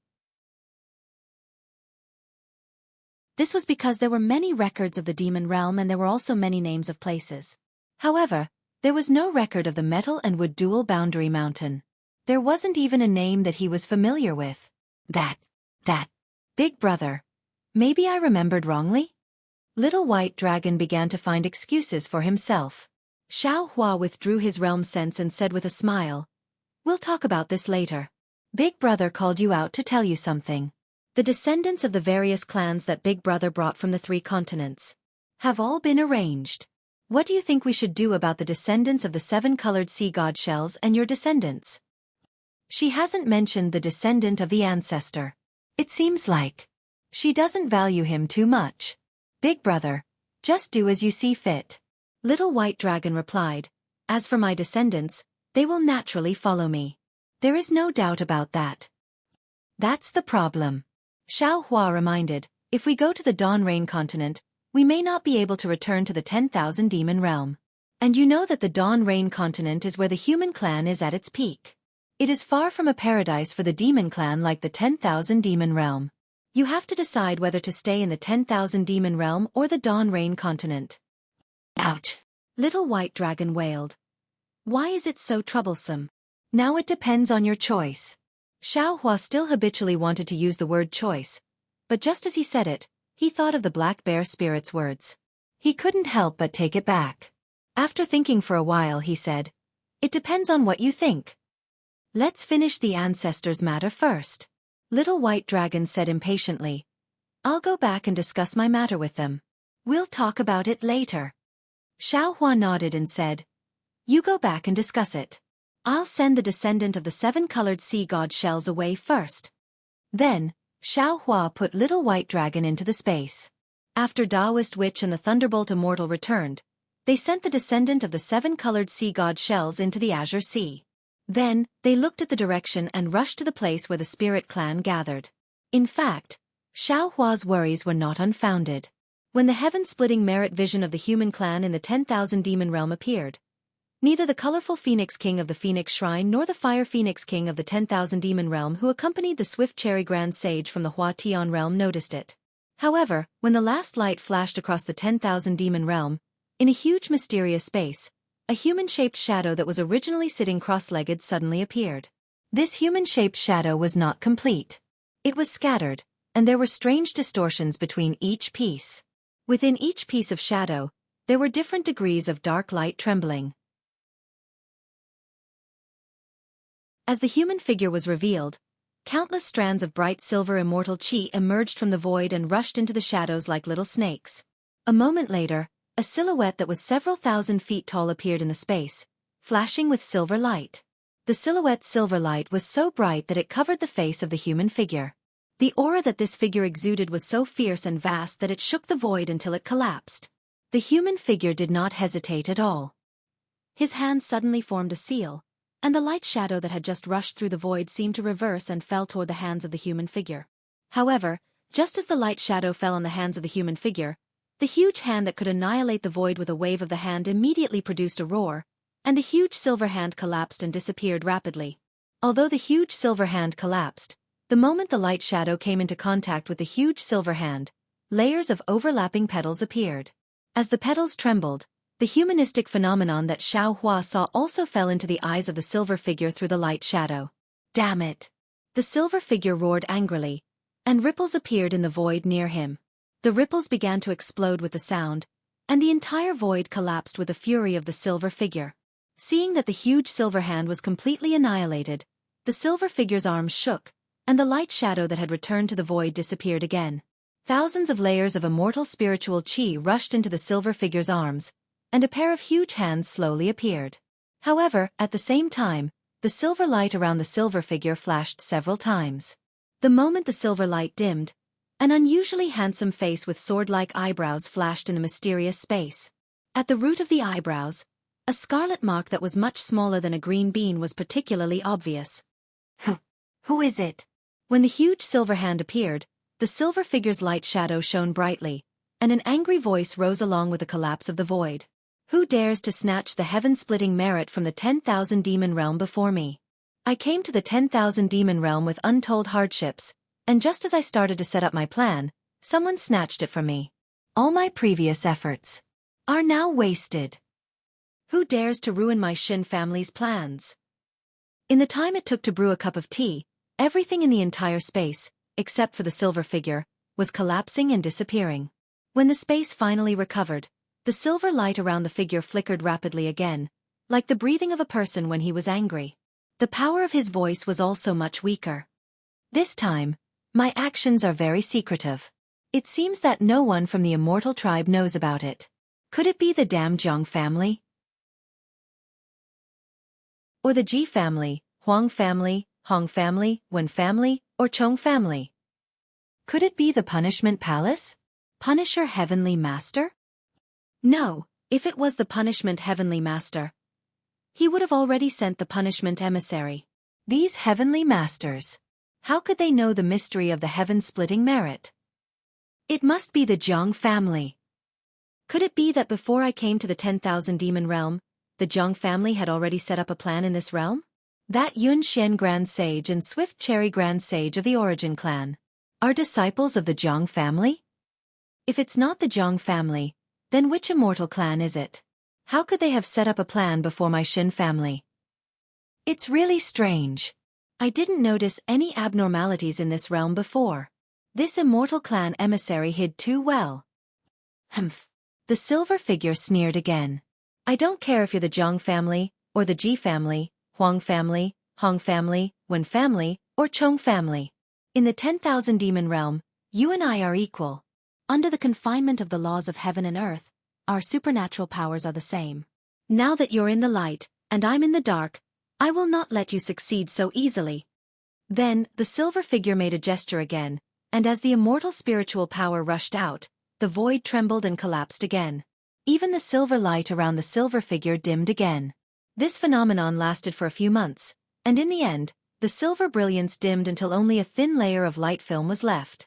This was because there were many records of the demon realm and there were also many names of places. However, there was no record of the Metal and Wood Dual Boundary Mountain. There wasn't even a name that he was familiar with. That. Big brother. Maybe I remembered wrongly?" Little white dragon began to find excuses for himself. Xueqi withdrew his realm sense and said with a smile, "We'll talk about this later. Big brother called you out to tell you something. The descendants of the various clans that Big Brother brought from the 3 continents have all been arranged. What do you think we should do about the descendants of the 7-colored sea god shells and your descendants?" She hasn't mentioned the descendant of the ancestor. It seems like she doesn't value him too much. "Big brother, just do as you see fit." Little white dragon replied, "As for my descendants, they will naturally follow me. There is no doubt about that." "That's the problem," Xueqi reminded. "If we go to the Dawn Rain continent, we may not be able to return to the 10,000 demon realm. And you know that the Dawn Rain continent is where the human clan is at its peak. It is far from a paradise for the demon clan like the 10,000 demon realm. You have to decide whether to stay in the 10,000 demon realm or the Dawn Rain continent." "Ouch!" Little white dragon wailed. "Why is it so troublesome?" "Now it depends on your choice." Xueqi still habitually wanted to use the word choice, but just as he said it, he thought of the black bear spirit's words. He couldn't help but take it back. After thinking for a while he said, "It depends on what you think. Let's finish the ancestors' matter first." Little white dragon said impatiently, "I'll go back and discuss my matter with them. We'll talk about it later." Xueqi nodded and said, "You go back and discuss it. I'll send the descendant of the 7-colored sea god shells away first." Then, Xueqi put Little White Dragon into the space. After Taoist Witch and the Thunderbolt Immortal returned, They sent the descendant of the seven-colored sea god shells into the azure sea. Then, they looked at the direction and rushed to the place where the spirit clan gathered. In fact, Xueqi's worries were not unfounded. When the heaven-splitting merit vision of the human clan in the 10,000 demon realm appeared, neither the colorful Phoenix King of the Phoenix Shrine nor the Fire Phoenix King of the 10,000 demon realm who accompanied the swift cherry grand sage from the Hua Tian realm noticed it. However, when the last light flashed across the 10,000 demon realm, in a huge mysterious space, a human-shaped shadow that was originally sitting cross-legged suddenly appeared. This human-shaped shadow was not complete. It was scattered, and there were strange distortions between each piece. Within each piece of shadow, there were different degrees of dark light trembling. As the human figure was revealed, countless strands of bright silver immortal chi emerged from the void and rushed into the shadows like little snakes. A moment later, a silhouette that was several thousand feet tall appeared in the space, flashing with silver light. The silhouette's silver light was so bright that it covered the face of the human figure. The aura that this figure exuded was so fierce and vast that it shook the void until it collapsed. The human figure did not hesitate at all. His hand suddenly formed a seal, and the light shadow that had just rushed through the void seemed to reverse and fell toward the hands of the human figure. However, just as the light shadow fell on the hands of the human figure, the huge hand that could annihilate the void with a wave of the hand immediately produced a roar, and the huge silver hand collapsed and disappeared rapidly. Although the huge silver hand collapsed, the moment the light shadow came into contact with the huge silver hand, layers of overlapping petals appeared. As the petals trembled, the humanistic phenomenon that Xueqi saw also fell into the eyes of the silver figure through the light shadow. Damn it! The silver figure roared angrily, and ripples appeared in the void near him. The ripples began to explode with the sound, and the entire void collapsed with the fury of the silver figure. Seeing that the huge silver hand was completely annihilated, the silver figure's arms shook, and the light shadow that had returned to the void disappeared again. Thousands of layers of immortal spiritual chi rushed into the silver figure's arms, and a pair of huge hands slowly appeared. However, at the same time, the silver light around the silver figure flashed several times. The moment the silver light dimmed, an unusually handsome face with sword-like eyebrows flashed in the mysterious space. At the root of the eyebrows, a scarlet mark that was much smaller than a green bean was particularly obvious. Who is it? When the huge silver hand appeared, the silver figure's light shadow shone brightly, and an angry voice rose along with the collapse of the void. Who dares to snatch the heaven-splitting merit from the 10,000 demon realm before me? I came to the 10,000 demon realm with untold hardships, and just as I started to set up my plan, someone snatched it from me. All my previous efforts are now wasted. Who dares to ruin my Xin family's plans? In the time it took to brew a cup of tea, everything in the entire space, except for the silver figure, was collapsing and disappearing. When the space finally recovered, the silver light around the figure flickered rapidly again, like the breathing of a person when he was angry. The power of his voice was also much weaker. This time, my actions are very secretive. It seems that no one from the immortal tribe knows about it. Could it be the damn Zhang family? Or the Ji family, Huang family, Hong family, Wen family, or Chong family? Could it be the Punishment Palace? Punisher Heavenly Master? No, if it was the Punishment Heavenly Master, he would have already sent the Punishment Emissary. These Heavenly Masters, how could they know the mystery of the heaven-splitting merit? It must be the Zhang family. Could it be that before I came to the 10,000 demon realm, the Zhang family had already set up a plan in this realm? That Yun Shen Grand Sage and Swift Cherry Grand Sage of the Origin clan are disciples of the Zhang family? If it's not the Zhang family, then which immortal clan is it? How could they have set up a plan before my Xin family? It's really strange. I didn't notice any abnormalities in this realm before. This immortal clan emissary hid too well. Humph. The silver figure sneered again. I don't care if you're the Zhang family, or the Ji family, Huang family, Hong family, Wen family, or Chong family. In the 10,000 demon realm, you and I are equal. Under the confinement of the laws of heaven and earth, our supernatural powers are the same. Now that you're in the light, and I'm in the dark, I will not let you succeed so easily. Then, the silver figure made a gesture again, and as the immortal spiritual power rushed out, the void trembled and collapsed again. Even the silver light around the silver figure dimmed again. This phenomenon lasted for a few months, and in the end, the silver brilliance dimmed until only a thin layer of light film was left.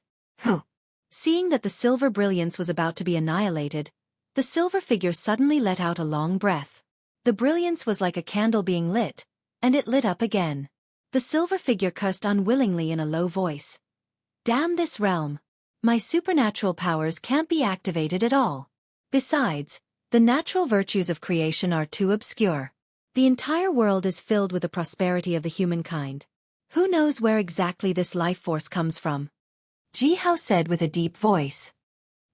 Seeing that the silver brilliance was about to be annihilated, the silver figure suddenly let out a long breath. The brilliance was like a candle being lit, and it lit up again. The silver figure cursed unwillingly in a low voice. Damn this realm! My supernatural powers can't be activated at all. Besides, the natural virtues of creation are too obscure. The entire world is filled with the prosperity of the humankind. Who knows where exactly this life force comes from? Jihao said with a deep voice.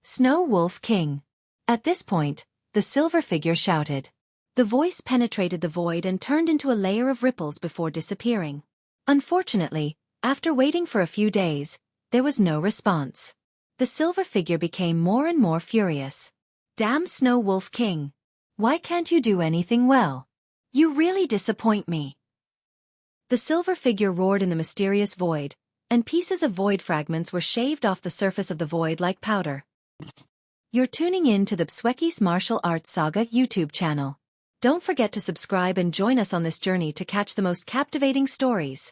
Snow Wolf King. At this point, the silver figure shouted. The voice penetrated the void and turned into a layer of ripples before disappearing. Unfortunately, after waiting for a few days, there was no response. The silver figure became more and more furious. Damn Snow Wolf King! Why can't you do anything well? You really disappoint me. The silver figure roared in the mysterious void, and pieces of void fragments were shaved off the surface of the void like powder. You're tuning in to the Xueqi's Martial Arts Saga YouTube channel. Don't forget to subscribe and join us on this journey to catch the most captivating stories.